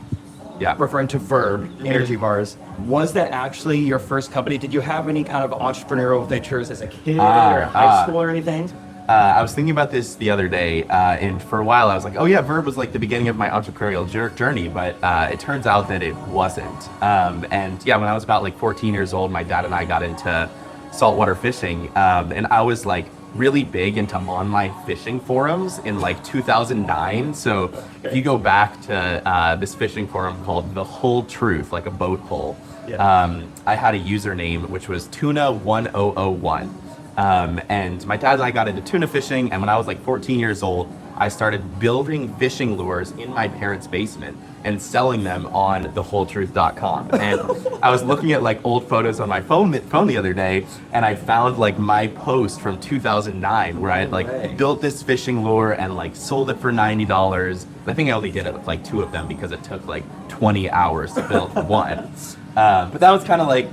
referring to Verb Energy Bars, was that actually your first company? Did you have any kind of entrepreneurial ventures as a kid or high school or anything? I was thinking about this the other day, and for a while I was like, oh yeah, Verb was like the beginning of my entrepreneurial journey, but it turns out that it wasn't. And yeah, when I was about like 14 years old, my dad and I got into saltwater fishing, and I was like really big into online fishing forums in like 2009. So if you go back to this fishing forum called The Whole Truth, like a boat hole, I had a username which was Tuna1001. And my dad and I got into tuna fishing, and when I was like 14 years old, I started building fishing lures in my parents' basement and selling them on thewholetruth.com. And I was looking at like old photos on my phone the other day, and I found like my post from 2009 where I had like built this fishing lure and like sold it for $90. I think I only did it with like 2 of them because it took like 20 hours to build one. But that was kind of like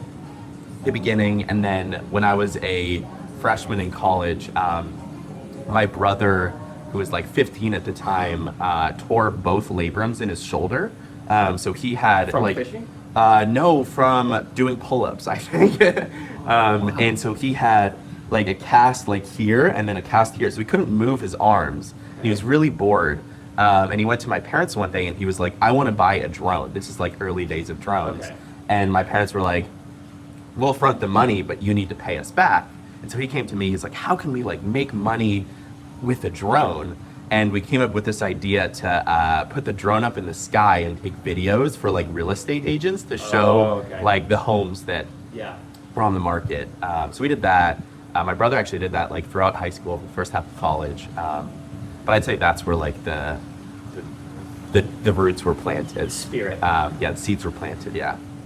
the beginning. And then when I was a freshman in college, my brother, who was like 15 at the time, tore both labrums in his shoulder. So he had from like fishing? No, from doing pull-ups, I think. And so he had like a cast like here and then a cast here. So he couldn't move his arms. He was really bored. And he went to my parents one day and he was like, I want to buy a drone. This is like early days of drones. Okay. And my parents were like, we'll front the money, but you need to pay us back. And so he came to me, he's like, how can we like make money with a drone? And we came up with this idea to put the drone up in the sky and take videos for like real estate agents to show like the homes that were on the market. So we did that. My brother actually did that like throughout high school, the first half of college. But I'd say that's where like the roots were planted. Spirit. The seeds were planted,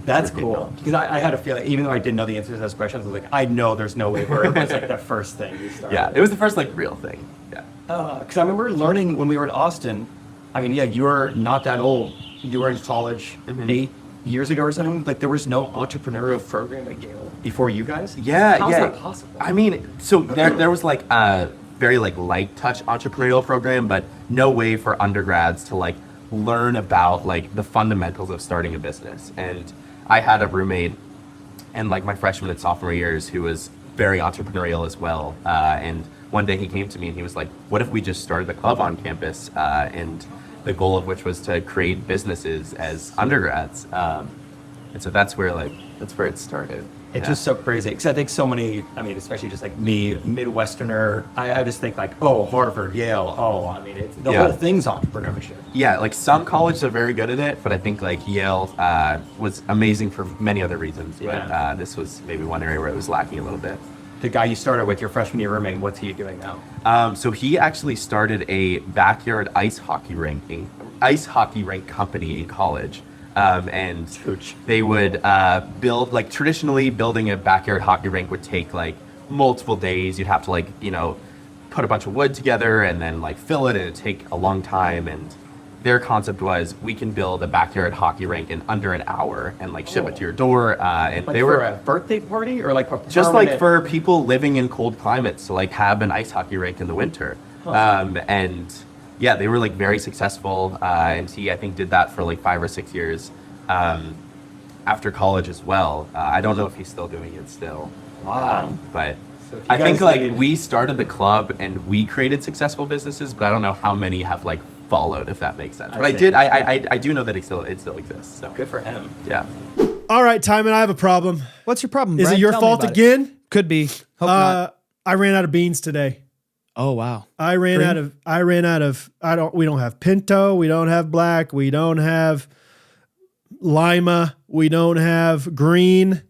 That's cool. Because I had a feeling, even though I didn't know the answer to those questions, I was like, I know there's no way where it was like the first thing you started. Yeah, it was the first like real thing. Yeah. Because I remember learning when we were in Austin, I mean, you were not that old. You were in college 8 years ago or something. Like there was no entrepreneurial program at Yale before you guys? Yeah, How's that possible? I mean, so there was like a very like light touch entrepreneurial program, but no way for undergrads to like learn about like the fundamentals of starting a business. And I had a roommate in like my freshman and sophomore years who was very entrepreneurial as well. And one day he came to me and he was like, what if we just started a club on campus? And the goal of which was to create businesses as undergrads. And so that's where it started. It's just so crazy because I think so many, I mean, especially just like me, Midwesterner, I just think like, oh, Harvard, Yale, the whole thing's entrepreneurship. Yeah, like some colleges are very good at it, but I think like Yale was amazing for many other reasons. But this was maybe one area where it was lacking a little bit. The guy you started with, your freshman year roommate, what's he doing now? So he actually started a backyard ice hockey rink company in college. And they would build, like traditionally building a backyard hockey rink would take like multiple days. You'd have to like, put a bunch of wood together and then like fill it, and it'd take a long time. And their concept was, we can build a backyard hockey rink in under an hour and like ship it to your door. And Like they for were a birthday party or like a just like permanent- for people living in cold climates, to like have an ice hockey rink in the winter. And yeah, they were like very successful. And he, I think, did that for like 5 or 6 years after college as well. I don't know if he's still doing it still. Wow. But So if you I think guys like need- we started the club and we created successful businesses, but I don't know how many have like followed, if that makes sense. But I do know that it still exists. So Good for him. yeah. All right, Timon, I have a problem. What's your problem? Is Brian? it your Tell me fault about it. again? Could be. Hope not. I ran out of beans today. Oh wow. We don't have pinto, we don't have black, we don't have lima, we don't have green,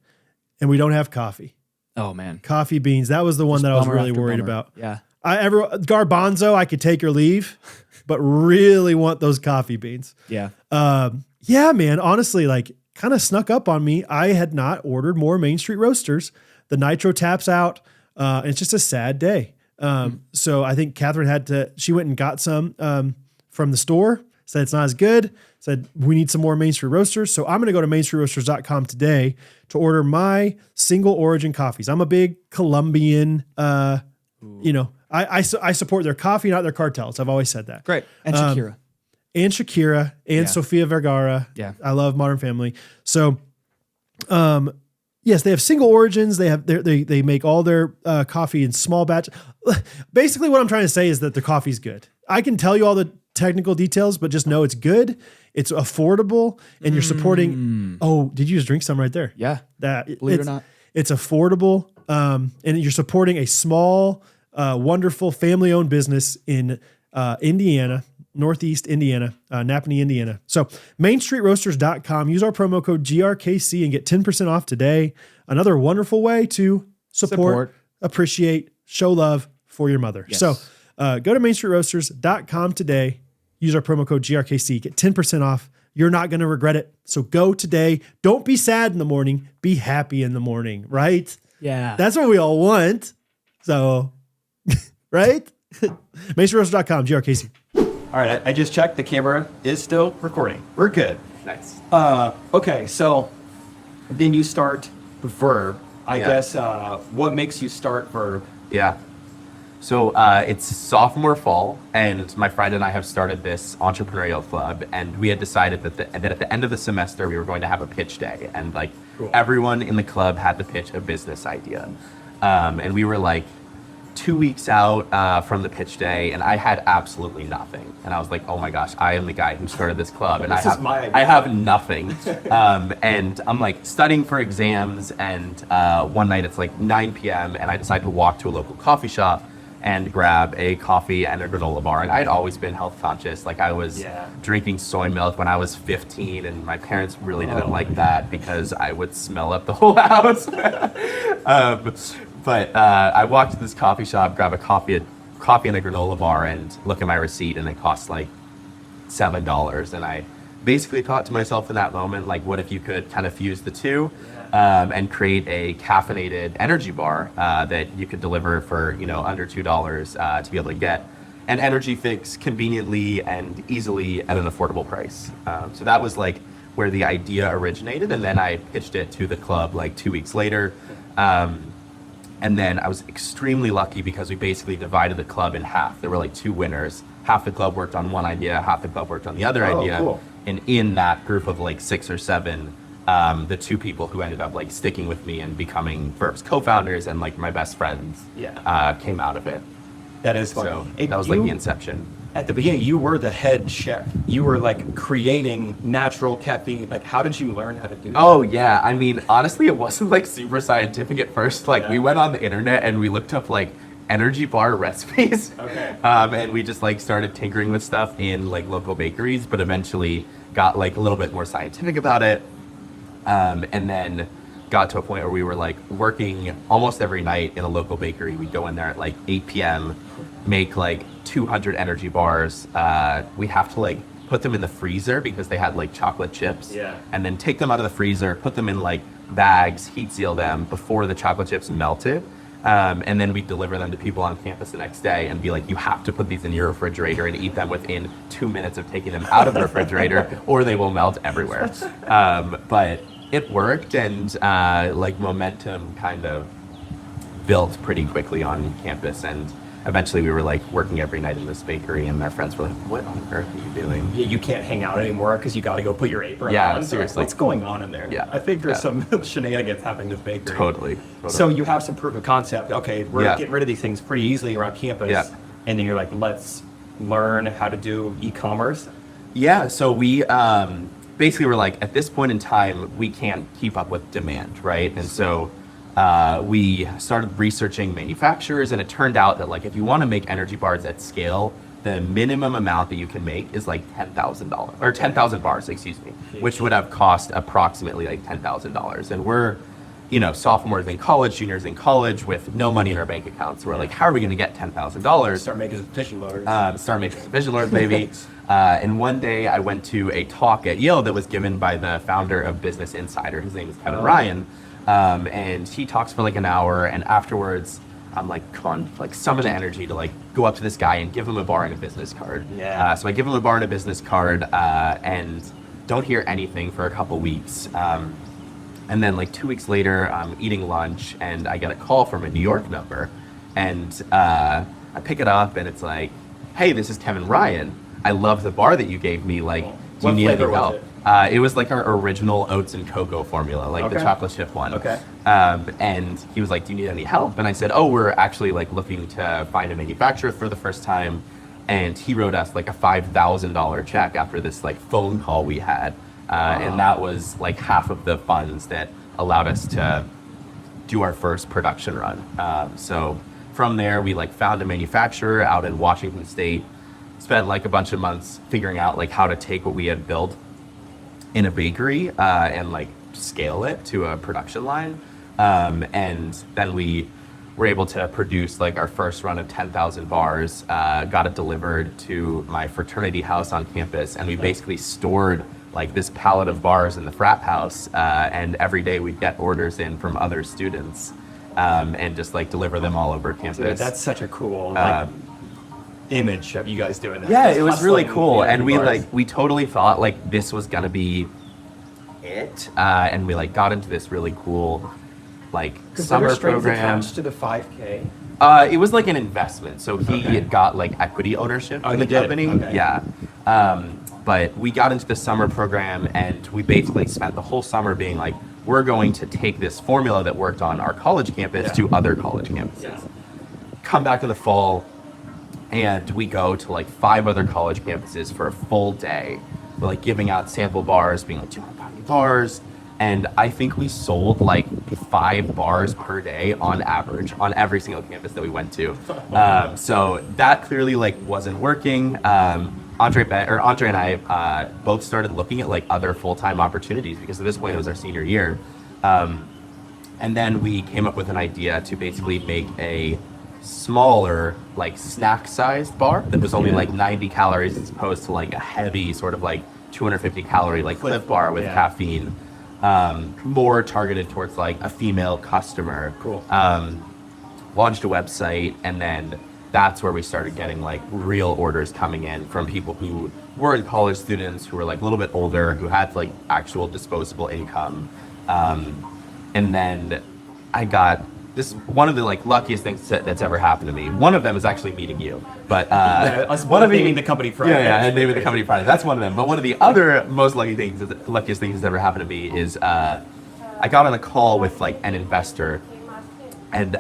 and we don't have coffee. Oh man. Coffee beans. That was the one that I was Bummer really after worried bummer. about. Yeah. Garbanzo, I could take or leave, but really want those coffee beans. Yeah. Yeah, man, honestly, like kind of snuck up on me. I had not ordered more Main Street Roasters. The nitro taps out. It's just a sad day. So I think Katherine she went and got some from the store, said it's not as good, said we need some more Main Street Roasters. So I'm going to go to mainstreetroasters.com today to order my single origin coffees. I'm a big Colombian, I support their coffee, not their cartels. I've always said that. Great. And Shakira. And Sofia Vergara. Yeah. I love Modern Family. So, yes, they have single origins. They make all their coffee in small batch. Basically, what I'm trying to say is that the coffee's good. I can tell you all the technical details, but just know it's good. It's affordable, and you're supporting. Oh, did you just drink some right there? Yeah. Believe it or not. it's affordable, and you're supporting a small, wonderful family-owned business in Indiana. Northeast Indiana, Napanee, Indiana. So mainstreetroasters.com, use our promo code GRKC and get 10% off today. Another wonderful way to support, appreciate, show love for your mother. Yes. So go to mainstreetroasters.com today, use our promo code GRKC, get 10% off. You're not going to regret it. So go today. Don't be sad in the morning. Be happy in the morning, right? Yeah. That's what we all want. So, right? mainstreetroasters.com, GRKC. All right, I just checked. The camera is still recording. We're good. Nice. Okay, so then you start Verb. I Yeah. guess what makes you start Verb? Yeah. So it's sophomore fall, and my friend and I have started this entrepreneurial club, and we had decided that at the end of the semester we were going to have a pitch day, and like everyone in the club had to pitch a business idea, and we were like 2 weeks out from the pitch day, and I had absolutely nothing, and I was like, oh my gosh, I am the guy who started this club, and I have nothing, and I'm like studying for exams, and one night it's like 9 p.m. and I decide to walk to a local coffee shop and grab a coffee and a granola bar. And I'd always been health conscious. Like I was drinking soy milk when I was 15, and my parents really didn't like that because I would smell up the whole house. But I walked to this coffee shop, grab a coffee and a granola bar, and look at my receipt, and it cost like $7. And I basically thought to myself in that moment, like, what if you could kind of fuse the two and create a caffeinated energy bar that you could deliver for, under $2 to be able to get an energy fix conveniently and easily at an affordable price. So that was like where the idea originated. And then I pitched it to the club like 2 weeks later. And then I was extremely lucky because we basically divided the club in half. There were like two winners. Half the club worked on one idea, half the club worked on the other idea. Cool. And in that group of like 6 or 7, the two people who ended up like sticking with me and becoming Verb's co-founders and like my best friends came out of it. That is funny. So that was like the inception. at the beginning, you were the head chef. You were like creating natural caffeine. Like, how did you learn how to do that? Oh yeah, I mean, honestly, it wasn't like super scientific at first. Like we went on the internet and we looked up like energy bar recipes. Okay. And we just like started tinkering with stuff in like local bakeries, but eventually got like a little bit more scientific about it. And then got to a point where we were like working almost every night in a local bakery. We'd go in there at like 8 p.m., make like 200 energy bars. We'd have to like put them in the freezer because they had like chocolate chips. Yeah. And then take them out of the freezer, put them in like bags, heat seal them before the chocolate chips melted. And then we'd deliver them to people on campus the next day and be like, you have to put these in your refrigerator and eat them within 2 minutes of taking them out of the refrigerator or they will melt everywhere. But it worked, and like momentum kind of built pretty quickly on campus, and eventually we were like working every night in this bakery, and our friends were like, what on earth are you doing? You can't hang out anymore because you got to go put your apron on. Yeah, seriously. What's going on in there? Yeah. I think there's some shenanigans happening in this bakery. Totally. So you have some proof of concept. Okay, we're Yeah. getting rid of these things pretty easily around campus. Yeah. And then you're like, let's learn how to do e-commerce. Yeah, so we basically were like, at this point in time, we can't keep up with demand, right? And so we started researching manufacturers, and it turned out that like if you want to make energy bars at scale, the minimum amount that you can make is like $10,000 or 10,000 bars, excuse me, which would have cost approximately like $10,000. And we're, you know, sophomores in college, juniors in college with no money in our bank accounts. We're like, how are we going to get $10,000? Start making some fishing lures. Baby. And one day I went to a talk at Yale that was given by the founder of Business Insider. His name is Kevin Ryan. And he talks for like an hour, and afterwards I'm like, come on, like summon the energy to like go up to this guy and give him a bar and a business card. Yeah. So I give him a bar and a business card, and don't hear anything for a couple weeks. And then like 2 weeks later, I'm eating lunch and I get a call from a New York number, and I pick it up and it's like, hey, this is Kevin Ryan. I love the bar that you gave me. Like, do you need any help? It was like our original oats and cocoa formula, like the chocolate chip one. Okay. And he was like, do you need any help? And I said, oh, we're actually like looking to find a manufacturer for the first time. And he wrote us like a $5,000 check after this like phone call we had. And that was like half of the funds that allowed us to do our first production run. So from there, we like found a manufacturer out in Washington State, spent like a bunch of months figuring out like how to take what we had built in a bakery and like scale it to a production line. And then we were able to produce like our first run of 10,000 bars, got it delivered to my fraternity house on campus, and we basically stored like this pallet of bars in the frat house, and every day we'd get orders in from other students, and just like deliver them all over campus. Dude, that's such a cool like, image of you guys doing that. Yeah, That's it was really hustling, cool, yeah, and we bars. like we totally thought like this was gonna be it, and we like got into this really cool like summer program. Attached to the 5K. It was like an investment, so he had got like equity ownership in the company. Okay. Yeah. But we got into the summer program, and we basically spent the whole summer being like, we're going to take this formula that worked on our college campus to other college campuses. Yeah. Come back in the fall, and we go to like 5 other college campuses for a full day. We're like giving out sample bars, being like 200 bars. And I think we sold like 5 bars per day on average on every single campus that we went to. So that clearly like wasn't working. Andre and I both started looking at like other full-time opportunities because at this point it was our senior year. And then we came up with an idea to basically make a smaller like snack-sized bar that was only like 90 calories as opposed to like a heavy sort of like 250 calorie like Cliff bar with caffeine. More targeted towards like a female customer. Cool. Launched a website, and then that's where we started getting like real orders coming in from people who weren't college students, who were like a little bit older, who had like actual disposable income. And then I got this one of the like luckiest things that's ever happened to me. One of them is actually meeting you, but one of naming the company Friday. Yeah, and naming the company Friday. That's one of them. But one of the other most luckiest things that's ever happened to me is I got on a call with like an investor, and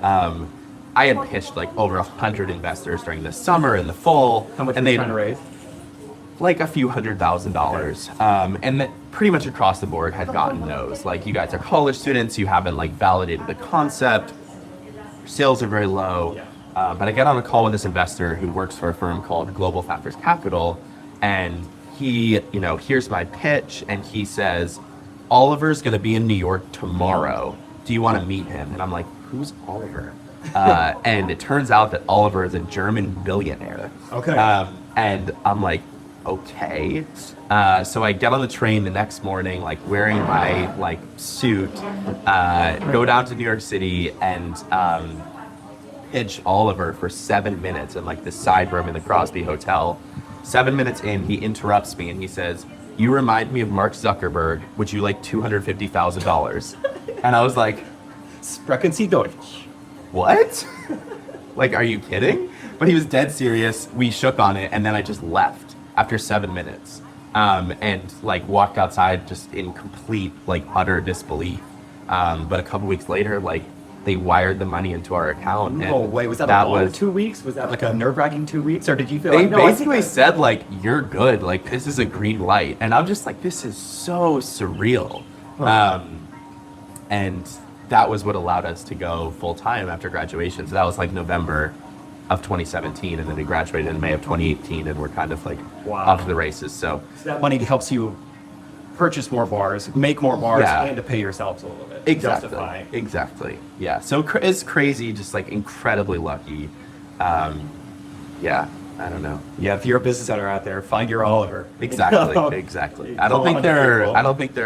I had pitched like over 100 investors during the summer and the fall. How much and were you they trying to raise? like a few $100,000. And that pretty much across the board had gotten no's. Like, you guys are college students, you haven't like validated the concept, your sales are very low. But I get on a call with this investor who works for a firm called Global Factors Capital, and he, here's my pitch, and he says, Oliver's gonna be in New York tomorrow. Do you want to meet him? And I'm like, who's Oliver? And it turns out that Oliver is a German billionaire. Okay. And I'm like, okay. So I get on the train the next morning, like wearing my like suit, go down to New York City and pitch Oliver for 7 minutes in like the side room in the Crosby Hotel. 7 minutes in, he interrupts me and he says, you remind me of Mark Zuckerberg. Would you like $250,000? And I was like, Sprechen Sie Deutsch. what? Like, are you kidding? But he was dead serious. We shook on it, and then I just left after 7 minutes, and like walked outside just in complete like utter disbelief. But a couple weeks later, like they wired the money into our account. No way. Was that was 2 weeks? Was that like a nerve-wracking 2 weeks, or did you feel they like, no, basically said like, you're good, like this is a green light, and I'm just like, this is so surreal. And that was what allowed us to go full-time after graduation. So that was like November of 2017, and then we graduated in May of 2018, and we're kind of like off to the races. So that money helps you purchase more bars, make more bars, Yeah. and to pay yourselves a little bit. Exactly. Justify. Exactly. Yeah. So it's crazy, just like incredibly lucky. Yeah. I don't know. Yeah, if you're a business owner out there, find your Oliver. Exactly. Exactly. I don't think there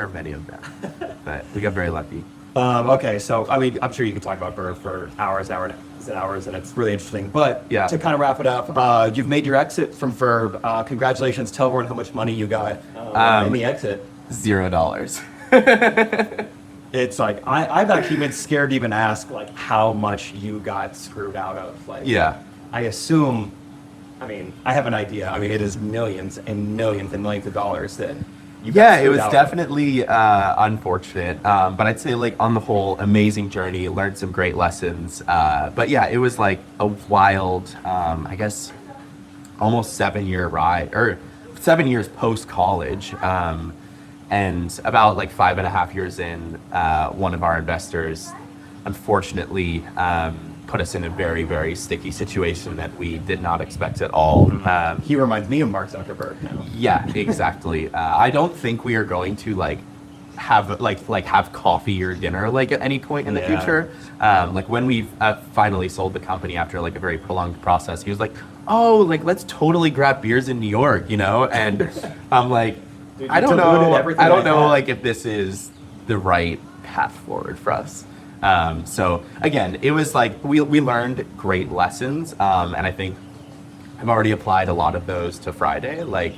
are many of them, but we got very lucky. Okay, so I mean, I'm sure you could talk about Burr for hours and hours, and it's really interesting. But Yeah. to kind of wrap it up, you've made your exit from Verb. Congratulations. Tell everyone how much money you got in the exit. $0. It's like I've actually been scared to even ask like how much you got screwed out of. Like, Yeah. I assume. I mean, I have an idea. I mean, it is millions and millions and millions of dollars that. You got Yeah, it screwed was out of. definitely unfortunate, but I'd say like on the whole, amazing journey. Learned some great lessons, but yeah, it was like a wild, I guess, almost 7-year ride, or 7 years post college, and about like 5.5 years in, one of our investors, unfortunately, put us in a very, very sticky situation that we did not expect at all. He reminds me of Mark Zuckerberg now. Yeah, exactly. I don't think we are going to like have coffee or dinner like at any point in the future. Like when we finally sold the company after like a very prolonged process, he was like, "Oh, like let's totally grab beers in New York," And I'm like, Dude, I don't diluted know. everything I don't I know had. like if this is the right path forward for us. So again, it was like we learned great lessons, and I think I've already applied a lot of those to Friday. Like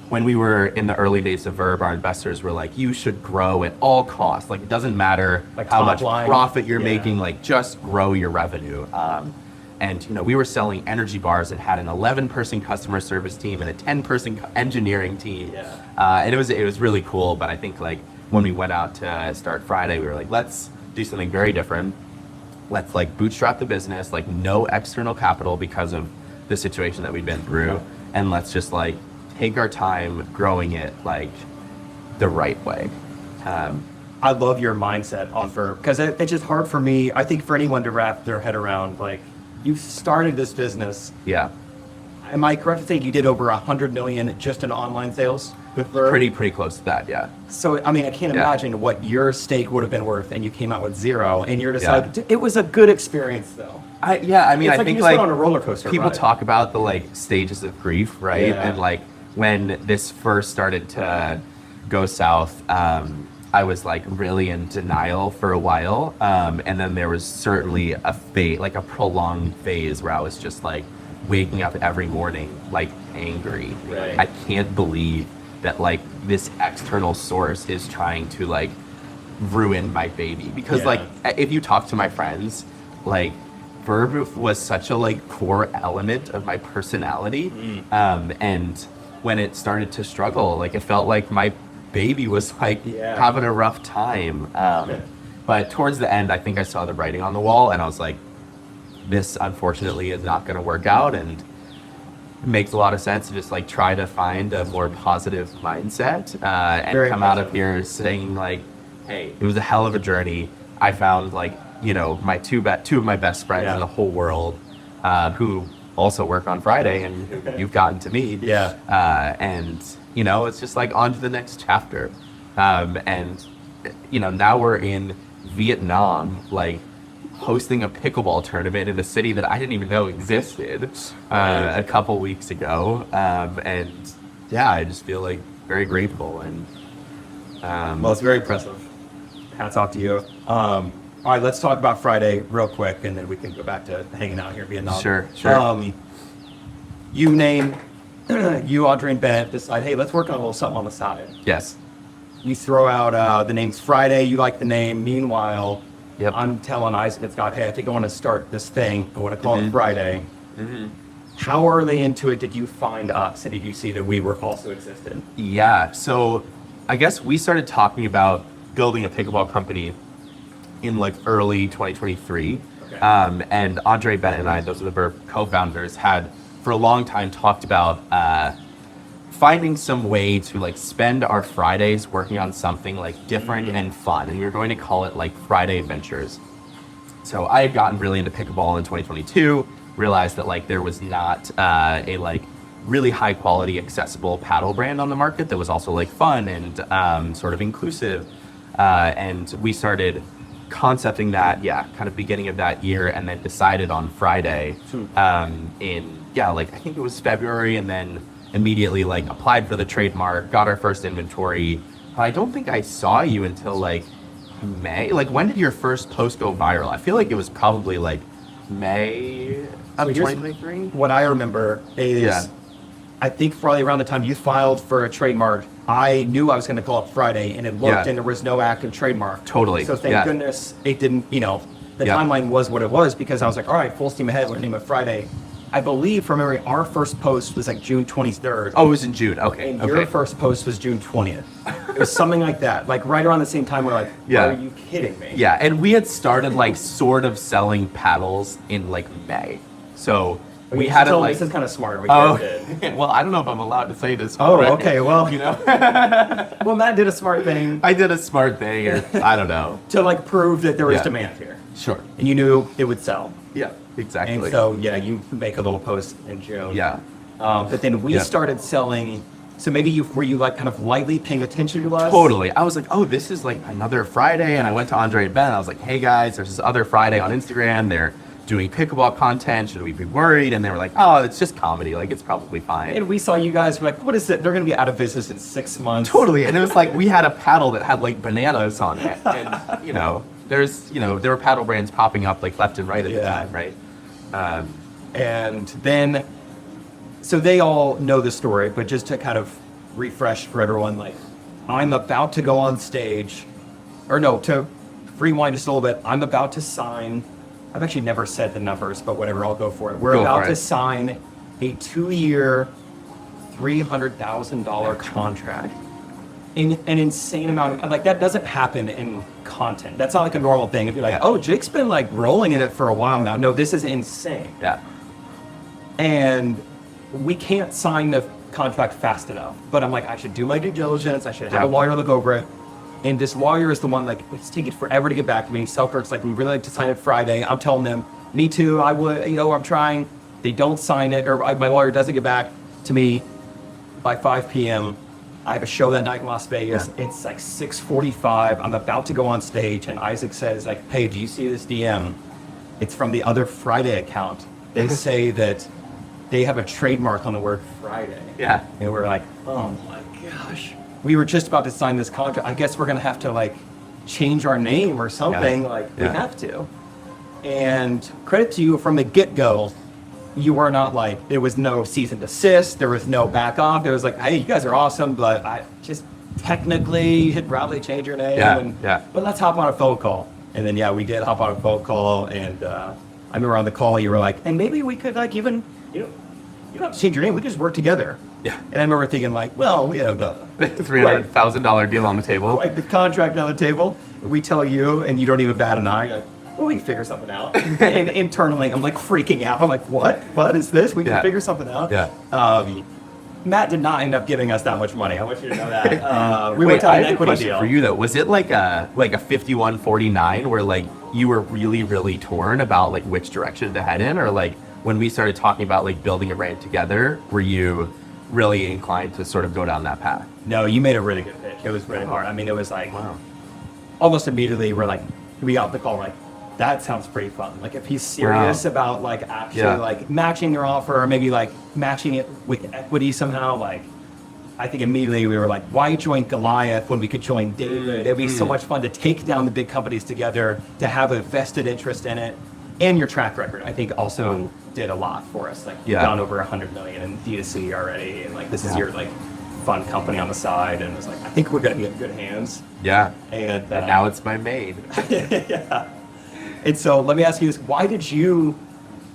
when we were in the early days of Verb, our investors were like, you should grow at all costs. Like it doesn't matter Like how top much line. profit you're Yeah. making, like just grow your revenue. And we were selling energy bars that had an 11-person customer service team and a 10-person engineering team. And it was really cool. But I think like when we went out to start Friday, we were like, let's do something very different. Let's like bootstrap the business, like no external capital because of the situation that we've been through, and let's just like take our time growing it like the right way. I love your mindset on Verb because it's just hard for me. I think for anyone to wrap their head around, like you started this business. Yeah, Am I correct to think you did over 100 million just in online sales with Verb? pretty close to that. Yeah. So I mean, I can't Yeah. imagine what your stake would have been worth, and you came out with zero, and you're just like, it was a good experience though. I mean, It's I like think you just like went on a roller coaster people ride. talk about the like stages of grief, right? Yeah. And like when this first started to go south, I was like really in denial for a while, and then there was certainly a prolonged phase where I was just like waking up every morning like angry. Right. I can't believe that like this external source is trying to like ruin my baby, because Yeah. like if you talk to my friends, like Verb was such a like core element of my personality, and when it started to struggle, like it felt like my baby was like Yeah. having a rough time, but towards the end I think I saw the writing on the wall, and I was like, this unfortunately is not going to work out, and it makes a lot of sense to just like try to find a more positive mindset and come out of here saying like, hey, it was a hell of a journey. I found like, you know, my two of my best friends in the whole world who also work on Friday and who you've gotten to meet. And, you know, it's just like on to the next chapter. And, you know, now we're in Vietnam, like hosting a pickleball tournament in a city that I didn't even know existed a couple weeks ago. And yeah, I just feel like very grateful. And well, it's very impressive. Hats off to you. All right, let's talk about Friday real quick, and then we can go back to hanging out here in Vietnam. Sure. You, Audrey, and Bennett decide, hey, let's work on a little something on the side. Yes. You throw out the name's Friday. You like the name. Meanwhile, I'm telling Isaac and Scott, hey, I think I want to start this thing. I want to call it Friday. How early into it did you find us, and did you see that we were also existed? Yeah, so I guess we started talking about building a pickleball company in like early 2023. And Andre, Bennett, and I, those are the co-founders, had for a long time talked about finding some way to like spend our Fridays working on something like different and fun. And we were going to call it like Friday Adventures. So I had gotten really into pickleball in 2022, realized that like there was not a like really high quality accessible paddle brand on the market that was also like fun and sort of inclusive. And we started concepting that, kind of beginning of that year, and then decided on Friday like I think it was February, and then immediately like applied for the trademark, got our first inventory. I don't think I saw you until like May. Like, when did your first post go viral? I feel like it was probably like May of 2023. What I remember is I think probably around the time you filed for a trademark, I knew I was going to call it Friday, and it looked and there was no active trademark. Totally. So thank goodness it didn't, you know, the timeline was what it was, because I was like, all right, full steam ahead, we're name it Friday. I believe from memory, our first post was like June 23rd. Oh, it was in June. Okay. And your first post was June 20th. It was something like that. Like right around the same time, we're like, are you kidding me? Yeah, and we had started like sort of selling paddles in like May. So we had it like... This is kind of smart. Well, I don't know if I'm allowed to say this. Oh, okay. Well, you know. Well, Matt did a smart thing. I did a smart thing, or I don't know. To like prove that there was demand here. Sure. And you knew it would sell. Yeah, exactly. And so, you make a little post in June. Yeah. But then we started selling. So maybe were you like kind of lightly paying attention to us? Totally. I was like, oh, this is like another Friday. And I went to Andre and Ben. And I was like, hey guys, there's this other Friday on Instagram. They're doing pickleball content. Should we be worried? And they were like, oh, it's just comedy. Like, it's probably fine. And we saw you guys were like, what is it? They're going to be out of business in 6 months. Totally. And it was like, we had a paddle that had like bananas on it. And, there were paddle brands popping up like left and right at the time, right? And then, so they all know the story, but just to kind of refresh for everyone, like, I'm about to go on stage, to rewind just a little bit, I'm about to sign, I've actually never said the numbers, but whatever, I'll go for it. We're about to sign a 2-year, $300,000 contract. An insane amount of, like, that doesn't happen in content. That's not like a normal thing. If you're like, oh, Jake's been like rolling in it for a while now. No, this is insane. Yeah. And we can't sign the contract fast enough. But I'm like, I should do my due diligence. I should have a lawyer look over it. And this lawyer is the one, like, it's taking forever to get back to me. Selkirk's like, we really like to sign it Friday. I'm telling them, me too, I would, I'm trying. They don't sign it, or my lawyer doesn't get back to me by 5 p.m. I have a show that night in Las Vegas. Yeah. It's like 6:45. I'm about to go on stage, and Isaac says, like, hey, do you see this DM? It's from the other Friday account. They say that they have a trademark on the word Friday. Yeah. And we're like, oh my gosh. We were just about to sign this contract. I guess we're going to have to, like, change our name or something. We have to. And credit to you, from the get-go, you were not like, there was no cease and desist, there was no back off. It was like, hey, you guys are awesome, but I just technically should probably change your name. But let's hop on a phone call. And then, we did hop on a phone call. And I remember on the call, you were like, and maybe we could, like, even, you don't have to change your name. We could just work together. Yeah. And I remember thinking, like, well, we have the $300,000 deal on the table. Like the contract on the table. We tell you, and you don't even bat an eye. well, we can figure something out. And internally, I'm like freaking out. I'm like, what? What is this? We can figure something out. Yeah. Matt did not end up giving us that much money. I want you to know that. We Wait, went I on have an a equity question deal. for you though. Was it like a 51-49 where like you were really, really torn about like which direction to head in, or like when we started talking about like building a brand together, were you really inclined to sort of go down that path? No, you made a really good pitch. It was really hard. I mean, it was like, almost immediately we're like, we got the call like, that sounds pretty fun. Like if he's serious about like actually like matching their offer, or maybe like matching it with equity somehow, like I think immediately we were like, why join Goliath when we could join David? It'd be so much fun to take down the big companies together, to have a vested interest in it. And your track record, I think, also did a lot for us. Like you've done over 100 million in D2C already, and like this is your like fun company on the side, and it's like I think we're gonna be in good hands. Yeah. And now it's my maid. Yeah. And so let me ask you this: why did you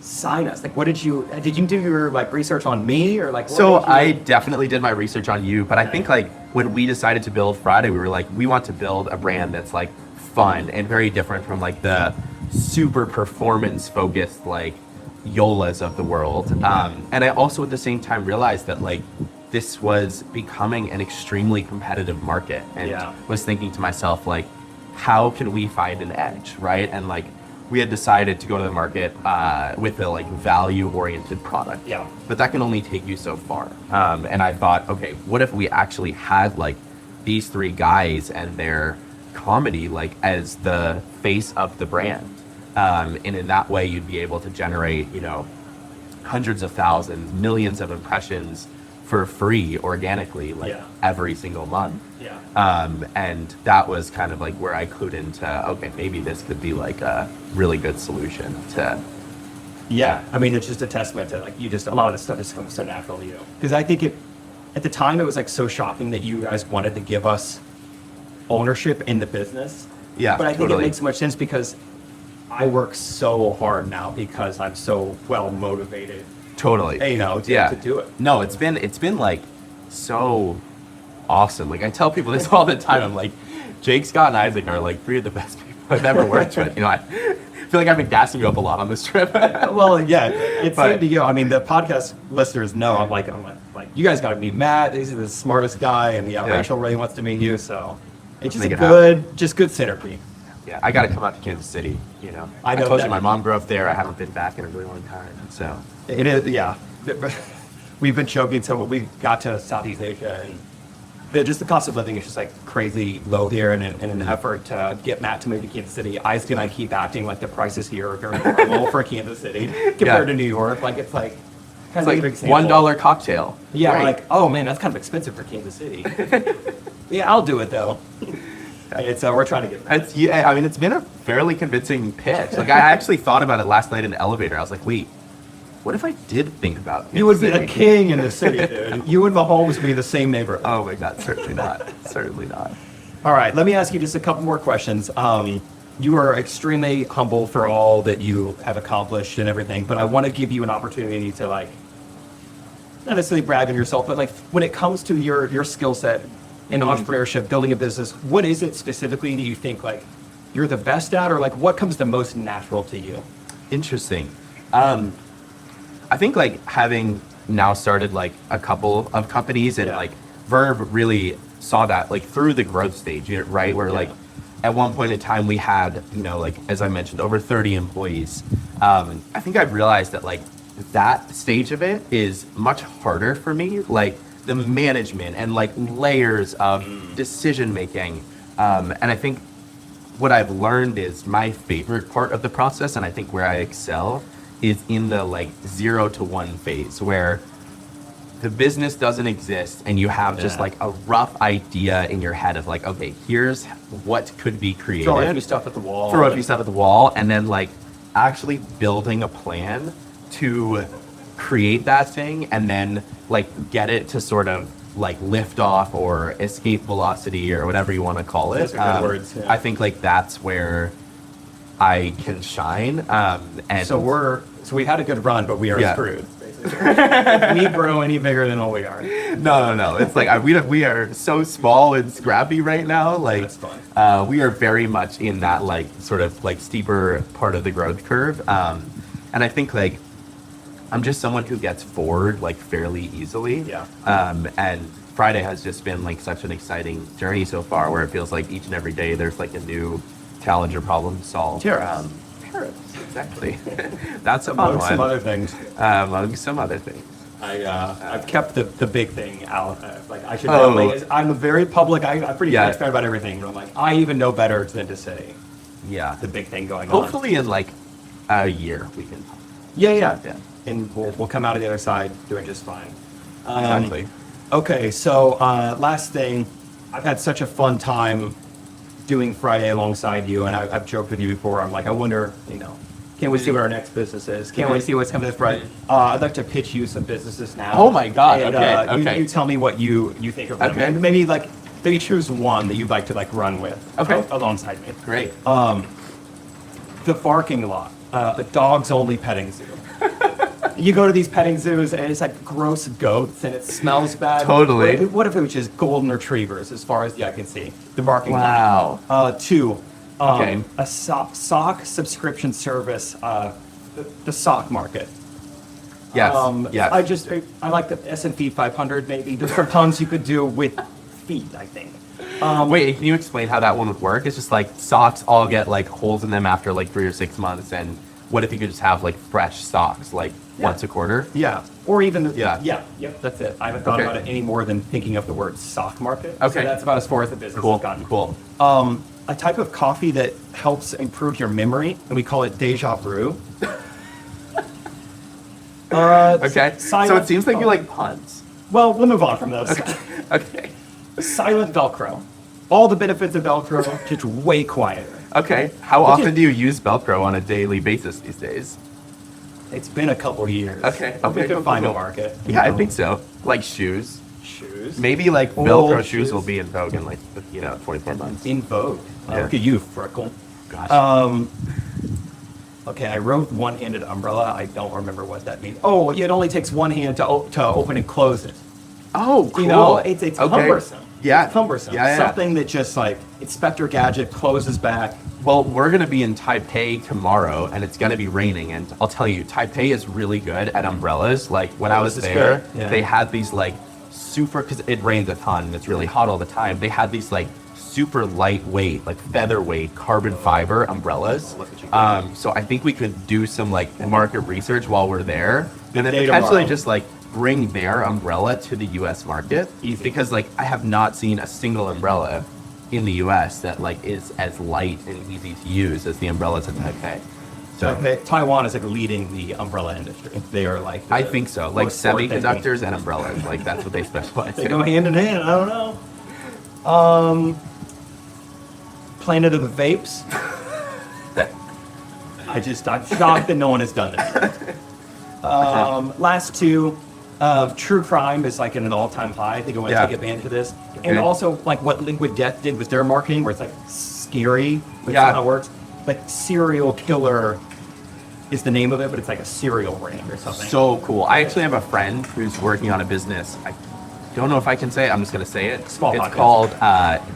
sign us? Like, what did you do your like research on me, or like? So I definitely did my research on you, but I think like when we decided to build Friday, we were like, we want to build a brand that's like fun and very different from like the super performance focused like YOLAs of the world. And I also at the same time realized that like this was becoming an extremely competitive market, and was thinking to myself like, how can we find an edge, right? And like we had decided to go to the market with a like value oriented product, but that can only take you so far. And I thought, okay, what if we actually had like these three guys and their comedy like as the face of the brand, and in that way you'd be able to generate, you know, hundreds of thousands, millions of impressions for free organically, like every single month. And that was kind of like where I clued into, okay, maybe this could be like a really good solution to. I mean, it's just a testament to like, you just, a lot of this stuff is so natural to you. Because I think at the time it was like so shocking that you guys wanted to give us ownership in the business. But I think it makes so much sense because I work so hard now because I'm so well motivated. You know, to do it. No, it's been like so awesome. Like I tell people this all the time. I'm like, Jake, Scott, and Isaac are like three of the best people I've ever worked with. You know, I feel like I've been gassing you up a lot on this trip. Well, yeah, it's same to you. I mean, the podcast listeners know I'm like, you guys got to meet Matt. He's the smartest guy, and Rachel really wants to meet you. So it's just good synergy. Yeah, I got to come out to Kansas City. You know, I told you my mom grew up there. I haven't been back in a really long time. So it is, We've been joking. So we got to Southeast Asia, and just the cost of living is just like crazy low here. And in an effort to get Matt to move to Kansas City, Isaac and I keep acting like the prices here are very normal for Kansas City compared to New York. Like it's like kind of like $1 cocktail. Yeah, right. Like, oh man, that's kind of expensive for Kansas City. Yeah, I'll do it though. It's we're trying to get. I mean, it's been a fairly convincing pitch. Like I actually thought about it last night in the elevator. I was like, wait, what if I did think about it? You would be a king in the city, dude. You and Mahomes would be the same neighborhood. Oh my God, certainly not. Certainly not. All right, let me ask you just a couple more questions. You are extremely humble for all that you have accomplished and everything, but I want to give you an opportunity to like, not necessarily brag on yourself, but like when it comes to your skill set in entrepreneurship, building a business, what is it specifically that you think like you're the best at, or like what comes the most natural to you? Interesting. I think like having now started like a couple of companies, and like Verve really saw that like through the growth stage, right? Where like at one point in time we had, you know, like as I mentioned, over 30 employees. I think I've realized that like that stage of it is much harder for me, like the management and like layers of decision making. And I think what I've learned is my favorite part of the process, and I think where I excel, is in the like 0 to 1 phase, where the business doesn't exist and you have just like a rough idea in your head of like, okay, here's what could be created. Throw a few stuff at the wall. Throw a few stuff at the wall, and then like actually building a plan to create that thing, and then like get it to sort of like lift off or escape velocity or whatever you want to call it. Those are good words. I think like that's where I can shine. And so we had a good run, but we are screwed. if we grow any bigger than what we are. No. It's like we are so small and scrappy right now. Like, That's fine. we are very much in that like sort of like steeper part of the growth curve. And I think like I'm just someone who gets bored like fairly easily. Yeah. And Friday has just been like such an exciting journey so far, where it feels like each and every day there's like a new challenge or problem to solve. Tariffs. Tariffs, exactly. That's a fun Among one. some other things. Among some other things. I've kept the big thing out. Like I should. Oh. Like, I'm very public. I'm pretty Yeah. transparent about everything. But I'm like, I even know better than to say Yeah. the big thing going on. Hopefully in like a year we can. Yeah. Yeah. And we'll come out of the other side doing just fine. Exactly. Okay, so last thing, I've had such a fun time doing Friday alongside you, and I've joked with you before. I'm like, I wonder, can't we see what our next business is? Can't we see what's coming this Friday? I'd like to pitch you some businesses now. Oh my God, And, okay. You tell me what you think of them. Okay. And maybe choose one that you'd like to run with. Okay. Alongside me. Great. The parking lot, the dogs only petting zoo. You go to these petting zoos and it's like gross goats and it smells bad. Totally. What if it was just golden retrievers as far as the eye can see? The parking Wow. lot. Two, Okay. a sock subscription service, the sock market. Yes. Yes. I like the S&P 500 maybe. There's some tons you could do with feet, I think. Wait, can you explain how that one would work? It's just like socks all get like holes in them after like 3 or 6 months, and what if you could just have like fresh socks like once a quarter? Yeah. Or even, Yeah. Yep, that's it. I haven't thought Okay. about it any more than thinking of the word sock market. Okay. So that's about as far as the business Cool. has gotten. Cool. A type of coffee that helps improve your memory, and we call it deja vu. Okay. So silent- it seems like you like puns. Well, we'll move on from those. Okay. Silent Velcro. All the benefits of Velcro, just way quieter. Okay. How often do you use Velcro on a daily basis these days? It's been a couple years. Okay. But we Okay, can cool, find cool. a market. Yeah, I think so. Like shoes. Shoes. Maybe like Old Velcro shoes shoes. will be in vogue in like 24 months. In vogue. Yeah. Look at you, Freckle. Gosh. Okay, I wrote one-handed umbrella. I don't remember what that means. Oh, it only takes one hand to open and close it. Oh, cool. You know, it's Okay. cumbersome. Yeah. It's cumbersome. Yeah. Something that just like Inspector Gadget closes back. Well, we're going to be in Taipei tomorrow, and it's going to be raining. And I'll tell you, Taipei is really good at umbrellas. Like, when I was this is there, good. Yeah. they had these, like, super, because it rains a ton, and it's really hot all the time. They had these, like, super lightweight, like, featherweight carbon fiber umbrellas. So I think we could do some, like, market research while we're there. And then Day potentially tomorrow. just, like, bring their umbrella to the U.S. market. Easy. Because, like, I have not seen a single umbrella in the U.S. that like is as light and easy to use as the umbrellas in Taipei. So Taiwan is like leading the umbrella industry. They are like I think so. Like most forward-thinking. semiconductors and umbrellas, like that's what they specialize They in. go hand in hand. I don't know. Planet of the Vapes. I'm shocked that no one has done this. Last two, True Crime is like at an all-time high. I think I want to Yeah. take advantage of this. Okay. And also like what Liquid Death did with their marketing, where it's like scary, which Yeah. is how it works. Like Serial Killer is the name of it, but it's like a cereal brand or something. So cool. I actually have a friend who's working on a business. I don't know if I can say it. I'm just going to say it. Small It's podcast. called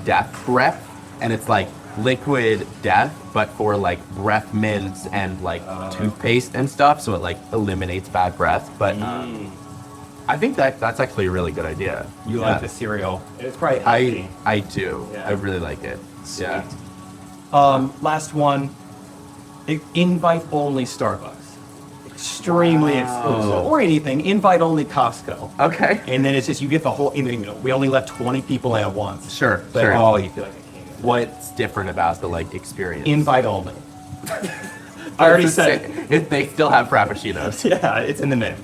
Death Breath, and it's like liquid death, but for like breath mints and like toothpaste and stuff. So it like eliminates bad breath. But I think that's actually a really good idea. You Yeah. like the cereal. It's probably healthy. I do. Yeah. I really like it. Yeah. Last one, invite only Starbucks. Extremely exclusive. Or anything, invite only Costco. Okay. And then it's just, you get the whole, we only let 20 people in at once. Sure. But Sure. oh, you feel like a king. What's different about the like experience? Invite only. I already It's the said same- if they still have frappuccinos. Yeah, it's in the name.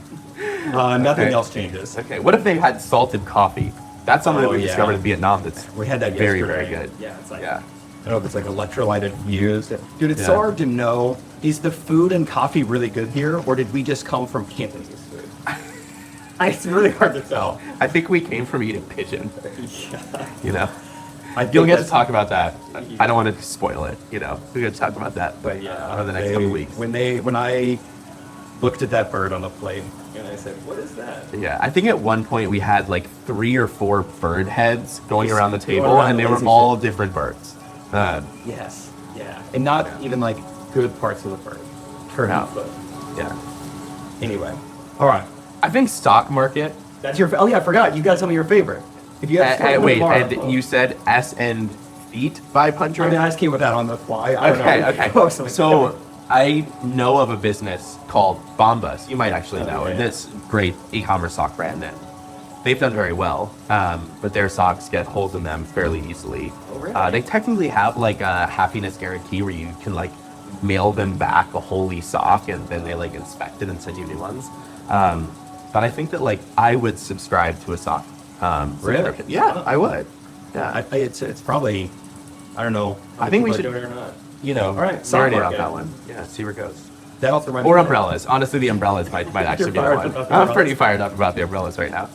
Nothing Okay. else changes. Okay. What if they had salted coffee? That's something that we yeah. discovered in Vietnam. That's We had that very, yesterday. very good. Yeah, it's like, Yeah. I don't know if it's like electrolyted fused. Dude, it's so Yeah. hard to know. Is the food and coffee really good here, or did we just come from Cantonese food? It's really hard to tell. I think we came from eating pigeon. You know. I You'll think get to that's- talk about that. I don't want to spoil it. You know. We're gonna talk about that. But yeah, over the next couple weeks. when I looked at that bird on the plate, and I said, what is that? Yeah, I think at one point we had like 3 or 4 bird heads going around the table, around and they were lazy all different birds. Yes. Yeah. And not even like good parts of the bird. Turn out. But Yeah. anyway. All right. I think stock market. That's your. Oh yeah, I forgot. You got some of your favorite. If you had Wait, and you said S and feet 500? I mean, I just came with that on the fly. I don't know. Okay. So I know of a business called Bombas. You might actually know it. This great e-commerce sock brand, and they've done very well. But their socks get holes in them fairly easily. Oh, really? They technically have like a happiness guarantee where you can like mail them back a holey sock, and then they like inspect it and send you new ones. But I think that like I would subscribe to a sock. Really? Yeah, I would. Yeah. It's probably. I don't know. I think we people should- are doing it or not. You know, All right, marinate on market. that one. Yeah, see where it goes. That also reminds Or me- umbrellas. Honestly, the umbrellas might actually be the fired one. up about the I'm umbrellas? pretty fired up about the umbrellas right now.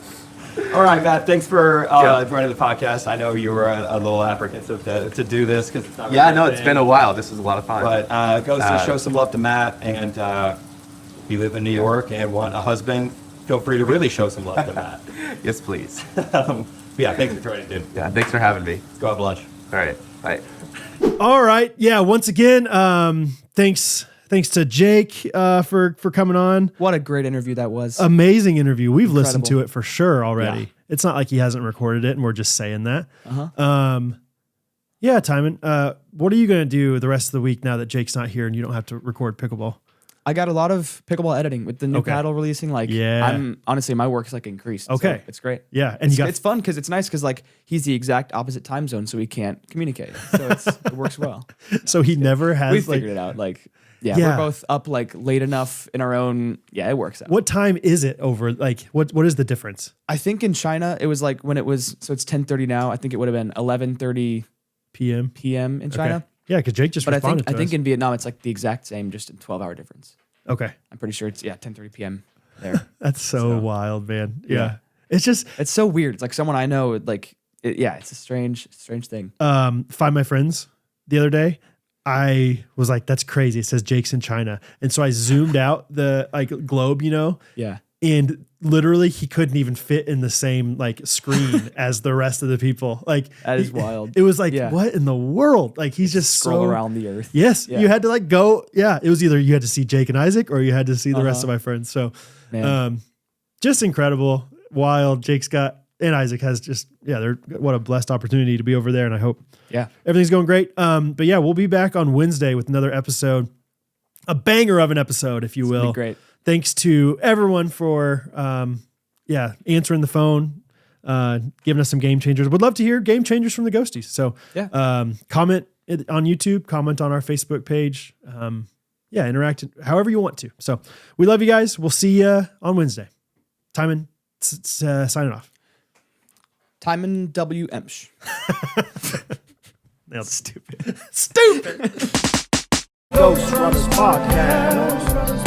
All right, Matt. Thanks for Yeah. joining the podcast. I know you were a little apprehensive to do this because it's not. Yeah, really no, your it's thing. been a while. This is a lot of fun. But goes to show some love to Matt, and if you live in New York and want a husband, feel free to really show some love to Matt. Yes, please. Yeah, thanks for joining, dude. Yeah, thanks for having me. Let's go have lunch. All right, bye. All right. Yeah. Once again, thanks to Jake for coming on. What a great interview that was. Amazing interview. We've listened Incredible. to it for sure already. Yeah. It's not like he hasn't recorded it and we're just saying that. Uh-huh. Yeah, Timon, what are you going to do the rest of the week now that Jake's not here and you don't have to record pickleball? I got a lot of pickleball editing with the new Okay. paddle releasing. Like, Yeah. I'm honestly, my work's like increased. so Okay. it's great. Yeah. And It's fun because it's nice because like he's the exact opposite time zone, so we can't communicate. So it works well. so he never has We like, figured it out. Like, yeah, Yeah. we're both up like late enough in our own. Yeah, it works out. what time is it over? Like what is the difference? I think in China it was like when it was. So it's 10:30 now. I think it would have been 11:30 PM? p.m. in China. Okay. Yeah. Cause Jake just But I responded think to us. in Vietnam it's like the exact same, just a 12-hour difference. Okay. I'm pretty sure it's 10:30 p.m. there. That's so wild, man. Yeah. Yeah. It's just, It's so weird. It's like someone I know. Like, it's a strange thing. Find My Friends the other day. I was like, that's crazy. It says Jake's in China. And so I zoomed out the like globe, Yeah. and literally he couldn't even fit in the same like screen as the rest of the people. Like That is wild. It was like, Yeah. what in the world? Like he's just Scroll so around the earth. Yes. Yeah. You had to like go. Yeah. It was either you had to see Jake and Isaac or you had to see the rest of my friends. So, Man. just incredible. Wild. Jake's got, and Isaac has just, they're what a blessed opportunity to be over there. And I hope everything's going great. But yeah, we'll be back on Wednesday with another episode, a banger of an episode, if you will. Great. Thanks to everyone for, answering the phone, giving us some game changers. Would love to hear game changers from the Ghosties. So, comment on YouTube, comment on our Facebook page. Interact however you want to. So we love you guys. We'll see you on Wednesday. Timon, signing off. Timon W. Emsch. Nailed stupid. Ghostrunners podcast.